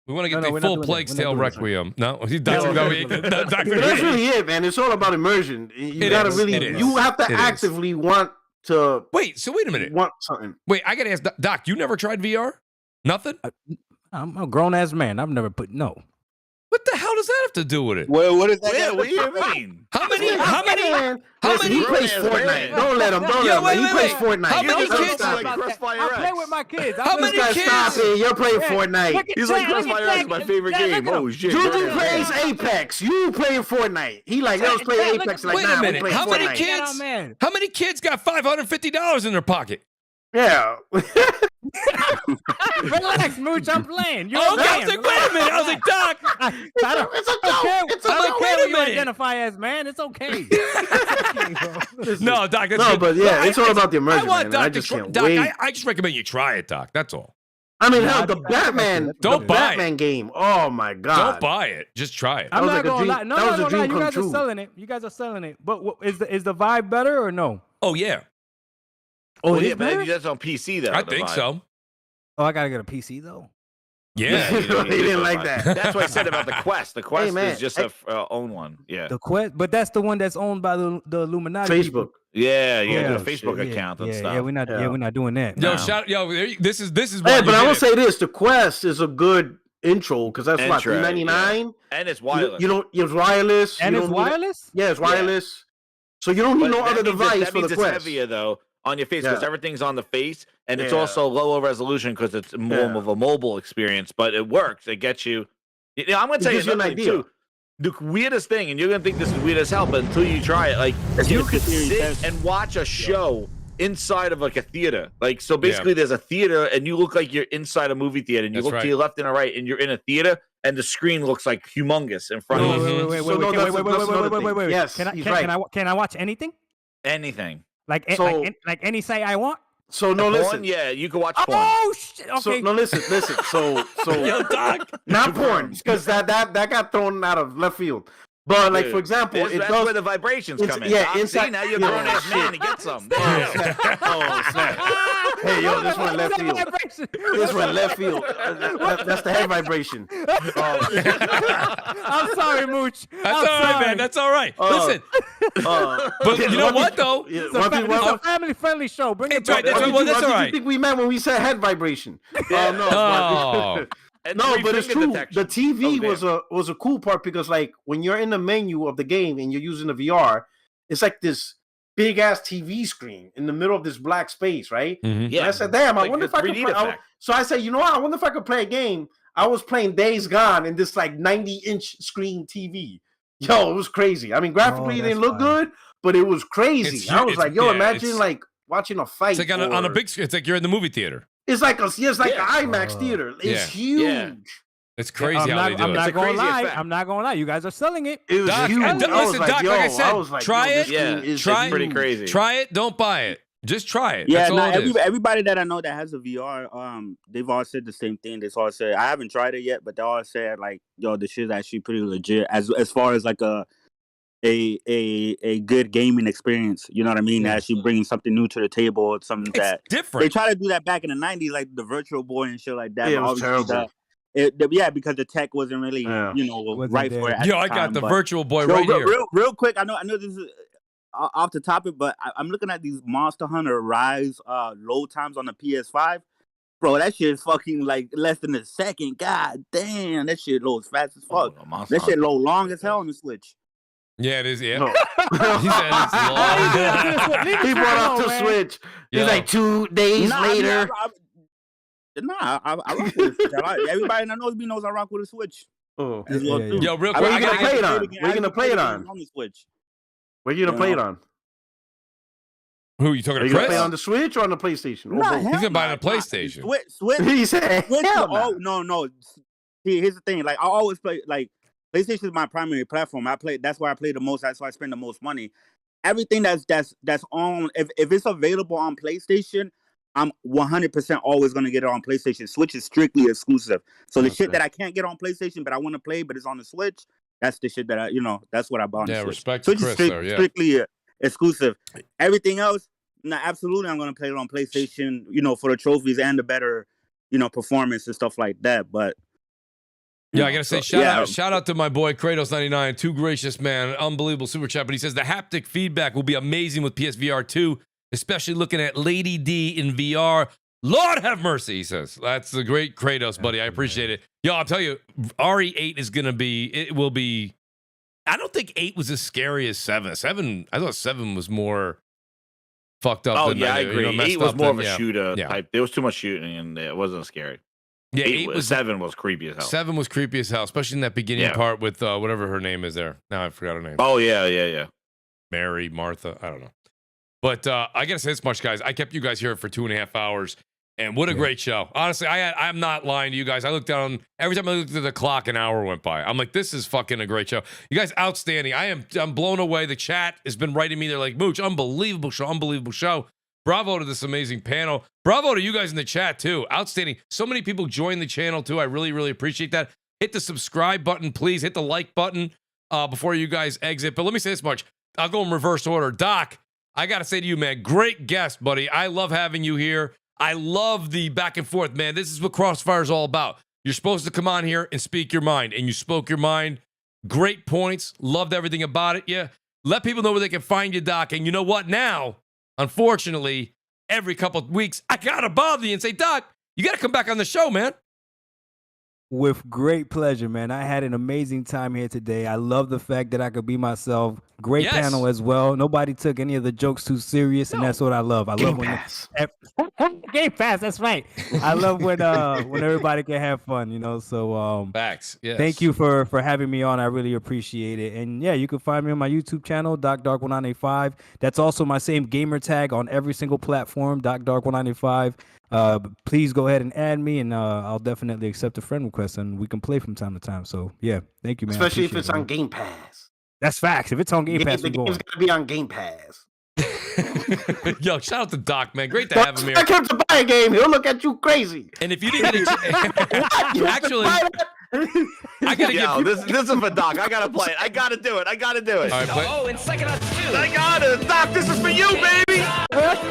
we want to get the full Plague's Tale Requiem. No, that's really it, man. It's all about immersion. You gotta you have to actively want to. Wait a minute. Want something? Wait, I gotta ask Doc. You never tried VR? Nothing. I'm a grown ass man. I've never put no. What the hell does that have to do with it? Well, what is that? Yeah, what do you mean? How many? He plays Fortnite. Don't let him. He plays Fortnite. How many kids? I play with my kids. How many kids? Stop it. You're playing Fortnite. He's like, CrossFire X is my favorite game. Oh, shit. Juju plays Apex. You playing Fortnite. He like, let's play Apex. Like, wait a minute. How many kids? How many kids got $550 in their pocket? Yeah. Relax, Mooch. I'm playing. You're okay, I was like, wait a minute. I was like, Doc. It's a joke. It's a I don't joke. care what you identify as, man. It's okay. No, Doc. That's no, good. but yeah, it's all about the immersion. I want Doc I to just try. can't Doc, wait. I just recommend you try it, Doc. That's all. I mean, hell, the Batman. Don't buy Batman game. Oh my god. Don't buy it. Just try it. I'm was not like a gonna dream- lie. No, that was a no, dream you come guys true. are selling it. You guys are selling it. But is the vibe better or no? Oh yeah. Oh, it yeah, is but better? that's on PC, though. I the think vibe. so. Oh, I gotta get a PC though. Yeah. He didn't like that. That's what I said about the Quest. The Quest man, is just a own one. Yeah. The Quest, but that's the one that's owned by the Illuminati. Facebook. Yeah, you Yeah, got a Facebook account and stuff. Yeah, we're not doing that. Yo, No. this is Hey, why but you I did will it. say this: the Quest is a good intro because that's what Intro, $3.99. yeah. And it's wireless. You don't. It's wireless. And you it's don't need- wireless? Yeah, it's wireless. So you don't need no that other means device that for means the it's Quest. heavier though on your face because Yeah. everything's on the face, and it's Yeah. also lower resolution because it's more Yeah. of a mobile experience. But it works. It gets you. You know, I'm gonna It tell you gives you an another thing, idea. too. The weirdest thing, and you're gonna think this is weird as hell, but until you try it, like you could sit and watch a show inside of like a theater. Like so, basically, there's a theater, and you look like you're inside a movie theater, and you That's look right. to your left and right, and you're in a theater, and the screen looks like humongous in front of you. Wait. Yes, Can he's right. I watch anything? Anything. Like So- like any site I want? So no, listen. Porn, yeah, you can watch porn. Oh shit! Okay. So no, listen. So Yo, Doc. not porn because that got thrown out of left field. But like for example, that's does. where the vibrations come in. Yeah, Doc. inside. See, now you're a yeah, grown ass shit. man to get some. There you go. Oh snap! Hey yo, this one left field. This one left field. That's the head vibration. I'm sorry, Mooch. That's all right, man. That's all right. Listen, but you know what though? It's a family-friendly show. Bring it back. That's all What did right. you think we meant when we said head vibration? Oh. And No, but 3 it's finger true. detection. The TV Oh, was a cool part because like when you're in the menu of the game and you're using the VR, it's like this big ass TV screen in the middle of this black space, right? Mhm. Yeah. And I said, damn, I Like wonder the if I could 3D play. effect. So I said, you know what? I wonder if I could play a game. I was playing Days Gone in this like 90-inch screen TV. Yo, it was crazy. I mean, graphically it that's didn't look fire. good, but it was crazy. It's- I was it's- like, yo, yeah, imagine it's- like watching a fight. It's like on a or- big screen. It's like you're in the movie theater. It's like an Yeah. IMAX theater. It's Yeah. huge. Yeah. It's crazy how they do I'm it. not a gonna crazy lie. effect. I'm not gonna lie. You guys are selling it. It was Doc, huge. and I was listen, like, Doc, yo, like I said, was like, try yo, it. this Yeah, thing is try it's pretty huge. crazy. Try it. Don't buy it. Just try it. Yeah, That's all no, it is. everybody that I know that has a VR, they've all said the same thing. They all said I haven't tried it yet, but they all said like, yo, this shit's actually pretty legit as far as like a good gaming experience. You know what I mean? Actually bringing something new to the table, something It's that different. they try to do that back in the '90s, like the Virtual Boy and shit like that. Yeah, it but was obviously terrible. yeah, because the tech wasn't really, Wasn't right there. for it. At Yo, the I got time, the but- Virtual Boy Yo, right here. real quick. I know this is off the topic, but I'm looking at these Monster Hunter Rise load times on the PS5. Bro, that shit is fucking like less than a second. God damn, that shit loads fast as fuck. Monster That shit Hunter. load long as hell on the Switch. Yeah, it is. Yeah. No. He said it's long. He brought up to Switch. He's like 2 days later. I rock with the Switch. Everybody that knows me knows I rock with a Switch. Oh, Yo, real quick, where you gonna play it on? Where you gonna play it on? On the Switch. Where you gonna play it on? Who you talking Are to? you Chris? gonna play it on the Switch or on the PlayStation? Nah, He's gonna buy it on the PlayStation. Switch. He said, Oh no. Here's the thing. Like I always play. Like PlayStation is my primary platform. That's where I play the most. That's why I spend the most money. Everything that's on. If it's available on PlayStation, I'm 100% always gonna get it on PlayStation. Switch is strictly exclusive. So the shit that I can't get on PlayStation, but I want to play, but it's on the Switch. That's the shit that that's what I bought. Yeah, on the Switch. respect Switch to is Chris there. Yeah. strictly exclusive. Everything else, no, absolutely, I'm gonna play it on PlayStation. For the trophies and the better, performance and stuff like that. But yeah, I gotta say, shout out to my boy Kratos99, too gracious man, unbelievable super chat. But he says the haptic feedback will be amazing with PSVR 2, especially looking at Lady D in VR. Lord have mercy, he says. That's the great Kratos, buddy. I appreciate it. Yo, I'll tell you, RE8 is gonna be. It will be. I don't think 8 was as scary as 7. 7, I thought 7 was more fucked up. Oh than yeah, I agree. 8 was more of a shooter yeah. type. There was too much shooting and it wasn't scary. Yeah, 7 was creepy as hell. 7 was creepy as hell, especially in that beginning part with whatever her name is there. Now I forgot her name. Oh yeah. Mary, Martha, I don't know. But I gotta say this much, guys. I kept you guys here for 2.5 hours, and what a great show. Honestly, I'm not lying to you guys. I looked down every time I looked at the clock, an hour went by. I'm like, this is fucking a great show. You guys, outstanding. I'm blown away. The chat has been writing me. They're like, Mooch, unbelievable show. Bravo to this amazing panel. Bravo to you guys in the chat, too. Outstanding. So many people joined the channel, too. I really, really appreciate that. Hit the subscribe button, please. Hit the like button before you guys exit. But let me say this much. I'll go in reverse order. Doc, I got to say to you, man, great guest, buddy. I love having you here. I love the back and forth, man. This is what CrossFire is all about. You're supposed to come on here and speak your mind, and you spoke your mind. Great points. Loved everything about it. Yeah. Let people know where they can find you, Doc. And you know what? Now, unfortunately, every couple of weeks, I got to bother you and say, Doc, you got to come back on the show, man. With great pleasure, man. I had an amazing time here today. I love the fact that I could be myself. Great panel as well. Nobody took any of the jokes too serious, and that's what I love. I love when Game Pass. That's right. I love when everybody can have fun. So facts. Yes. Thank you for having me on. I really appreciate it. And yeah, you can find me on my YouTube channel, DocDark1985. That's also my same gamer tag on every single platform, DocDark1985. Please go ahead and add me, and I'll definitely accept a friend request, and we can play from time to time. So yeah, thank you, man. Especially if it's on Game Pass. That's facts. If it's on Game Pass, the game's gonna be on Game Pass. Yo, shout out to Doc, man. Great to have him here. I came to buy a game. He'll look at you crazy. And if you didn't get a actually, I gotta give this is for Doc. I gotta play it. I gotta do it. All right, play. Oh, and second on 2. I got it. Doc, this is for you, baby. That's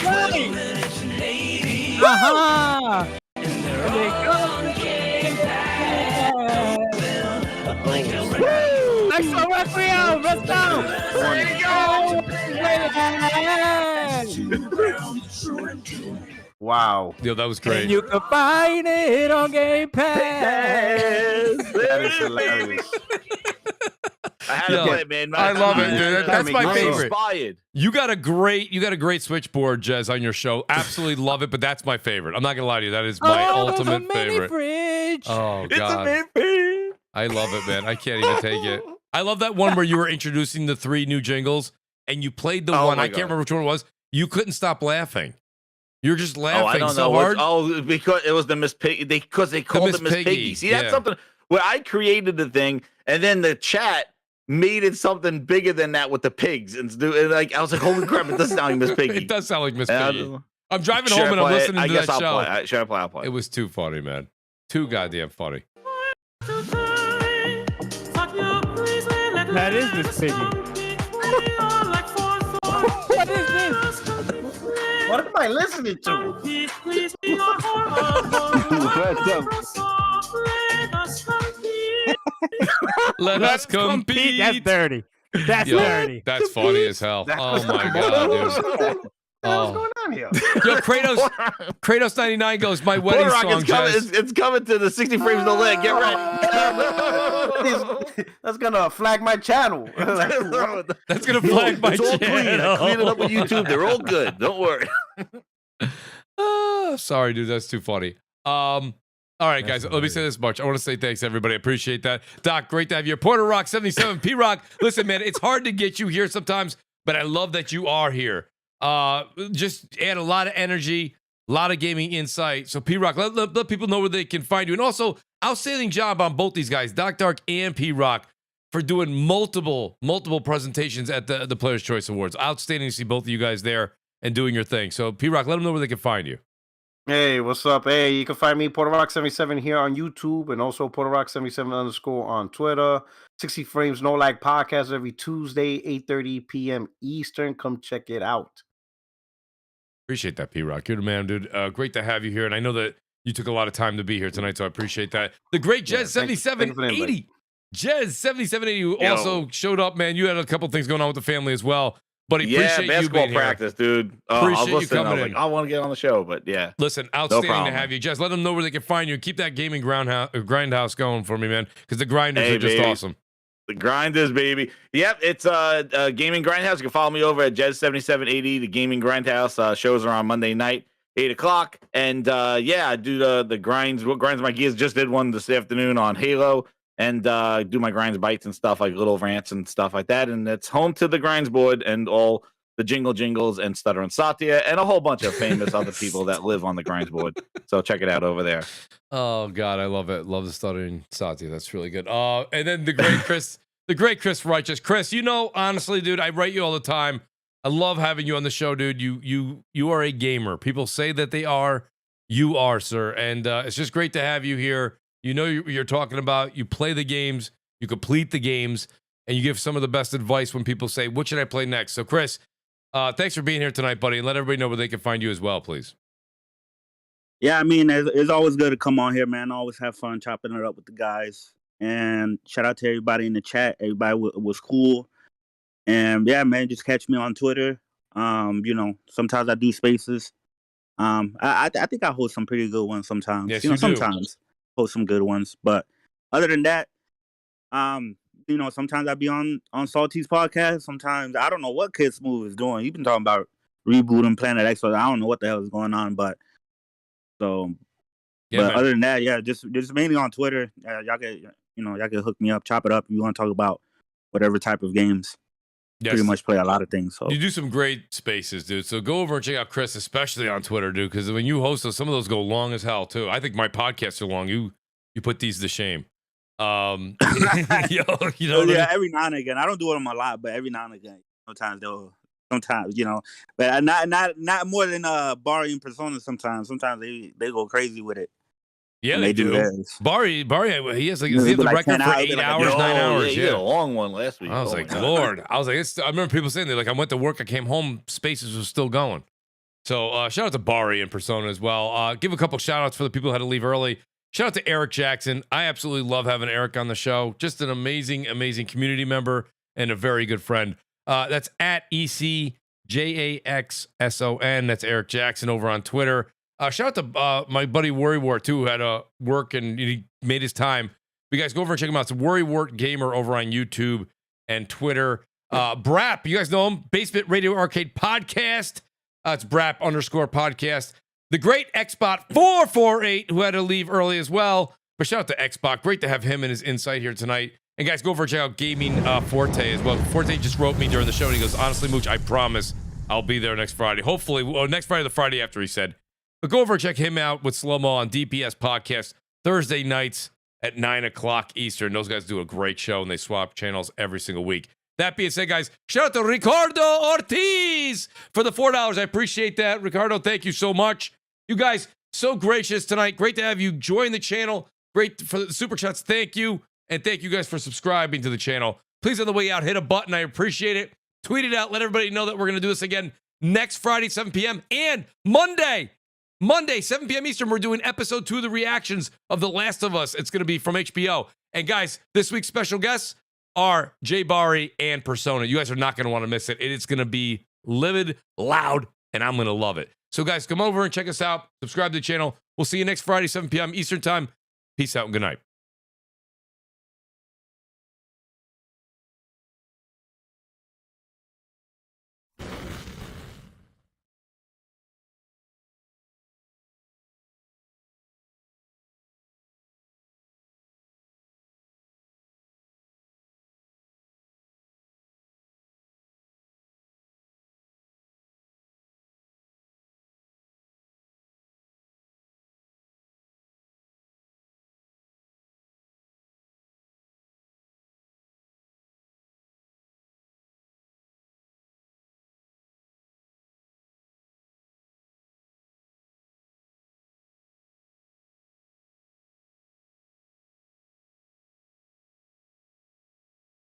right. Next one, Requiem. Let's go. Wow. Yo, that was great. And you can find it on Game Pass. That is hilarious. I had to play it, man. I love it, dude. That's my favorite. Inspired. You got a great switchboard, Jez, on your show. Absolutely love it, but that's my favorite. I'm not gonna lie to you. That is my ultimate favorite. Fridge. Oh God. It's a mini fridge. I love it, man. I can't even take it. I love that one where you were introducing the 3 new jingles and you played the one. I can't remember which one it was. You couldn't stop laughing. You're just laughing so hard. Because it was the Miss Piggy. Because they called it Miss Piggy. See, that's something where I created the thing, and then the chat made it something bigger than that with the pigs. And like I was like, holy crap, it does sound like Miss Piggy. It does sound like Miss Piggy. I'm driving home and I'm listening to that show. Should I play? I'll play. It was too funny, man. Too goddamn funny. That is Miss Piggy. What is this? What am I listening to? Let us compete. That's dirty. That's dirty. That's funny as hell. Oh my god, dude. What's going on here? Yo, Kratos99 goes, my wedding song, it's coming to the 60 frames of the leg. Get ready. That's gonna flag my channel. That's gonna flag my It's all channel. clean. I cleaned it up with YouTube. They're all good. Don't worry. Sorry, dude. That's too funny. All right, guys. Let me say this much. I want to say thanks, everybody. I appreciate that. Doc, great to have you. Porter Rock 77, P Rock. Listen, man, it's hard to get you here sometimes, but I love that you are here. Just add a lot of energy, a lot of gaming insight. So P Rock, let people know where they can find you. And also, outstanding job on both these guys, Doc Dark and P Rock, for doing multiple presentations at the Players' Choice Awards. Outstanding to see both of you guys there and doing your thing. So P Rock, let them know where they can find you. Hey, what's up? Hey, you can find me, Porter Rock 77 here on YouTube, and also Porter Rock 77_ on Twitter. 60 Frames No Lag podcast every Tuesday, 8:30 p.m. Eastern. Come check it out. Appreciate that, P Rock. You're the man, dude. Great to have you here, and I know that you took a lot of time to be here tonight, so I appreciate that. The great Jez7780, Jez7780, who also showed up, man. You had a couple things going on with the family as well. But appreciate you basketball being practice, here. dude. Appreciate I was you coming in. like, I want to get on the show, but yeah. Listen, outstanding to have you. Jess, let them know where they can find you. Keep that gaming grindhouse going for me, man, because the grinders are just awesome. The grinders, baby. Yep, it's Gaming Grindhouse. You can follow me over at Jez7780. The Gaming Grindhouse shows are on Monday night, 8 o'clock. And yeah, I do the grinds. What grinds my gears? Just did one this afternoon on Halo. And do my grinds bites and stuff, like little rants and stuff like that. And it's home to the grinds board and all the jingles and Stutter and Satya and a whole bunch of famous other people that live on the grinds board. So check it out over there. Oh God, I love it. Love the stuttering Satya. That's really good. And then the great Chris, the great Chris Righteous. Chris, you know, honestly, dude, I write you all the time. I love having you on the show, dude. You are a gamer. People say that they are. You are, sir. And it's just great to have you here. You know you're talking about. You play the games, you complete the games, and you give some of the best advice when people say, what should I play next? So, Chris, thanks for being here tonight, buddy, and let everybody know where they can find you as well, please. Yeah, I mean, it's always good to come on here, man. I always have fun chopping it up with the guys. And shout out to everybody in the chat. Everybody was cool. And, yeah, man, just catch me on Twitter. You know, sometimes I do spaces. I think I host some pretty good ones sometimes. Yes, you know, you do. sometimes. Post some good ones, but other than that, you know, sometimes I be on Salty's podcast. Sometimes I don't know what Kid Smooth is doing. You've been talking about rebooting Planet X, so I don't know what the hell is going on. But so, Yeah, but man. other than that, yeah, just mainly on Twitter. Y'all can hook me up, chop it up. If you want to talk about whatever type of games. Yes. Pretty much play a lot of things. So You do some great spaces, dude. So go over and check out Chris, especially on Twitter, dude, because when you host those, some of those go long as hell, too. I think my podcasts are long. You put these to shame. You know what I mean? every now and again. I don't do them a lot, but every now and again. Sometimes, you know. But not more than Barry and Persona sometimes. Sometimes they go crazy with it. Yeah, they do. theirs. Barry, he has the record for 8 hours, 9 hours. Yeah, you had a long one last week. I was like, Lord. I was like, I remember people saying, I went to work, I came home, Spaces was still going. So shout out to Barry and Persona as well. Give a couple shout outs for the people who had to leave early. Shout out to Eric Jackson. I absolutely love having Eric on the show. Just an amazing, amazing community member and a very good friend. That's at ECJAXSON. That's Eric Jackson over on Twitter. Shout out to my buddy WorryWart, too, who had to work and he made his time. You guys go over and check him out. It's WorryWart over on YouTube and Twitter. BRAP, you guys know him. Basement Radio Arcade Podcast. It's BRAP _podcast. The great Xbot 448, who had to leave early as well. But shout out to Xbot. Great to have him and his insight here tonight. And guys, go over and check out Gaming Forte as well. Forte just wrote me during the show, and he goes, honestly, Mooch, I promise I'll be there next Friday. Hopefully, next Friday, the Friday after, he said. But go over and check him out with Slow-Mo on DPS Podcast Thursday nights at 9 o'clock Eastern. Those guys do a great show, and they swap channels every single week. That being said, guys, shout out to Ricardo Ortiz for the $4. I appreciate that. Ricardo, thank you so much. You guys, so gracious tonight. Great to have you join the channel. Great for the super chats. Thank you. And thank you guys for subscribing to the channel. Please, on the way out, hit a button. I appreciate it. Tweet it out. Let everybody know that we're going to do this again next Friday, 7 p.m. and Monday, 7 p.m. Eastern, we're doing episode 2 of the reactions of The Last of Us. It's going to be from HBO. And guys, this week's special guests are Jay Barry and Persona. You guys are not going to want to miss it. It's going to be livid, loud, and I'm going to love it. So guys, come over and check us out. Subscribe to the channel. We'll see you next Friday, 7 p.m. Eastern time. Peace out and good night.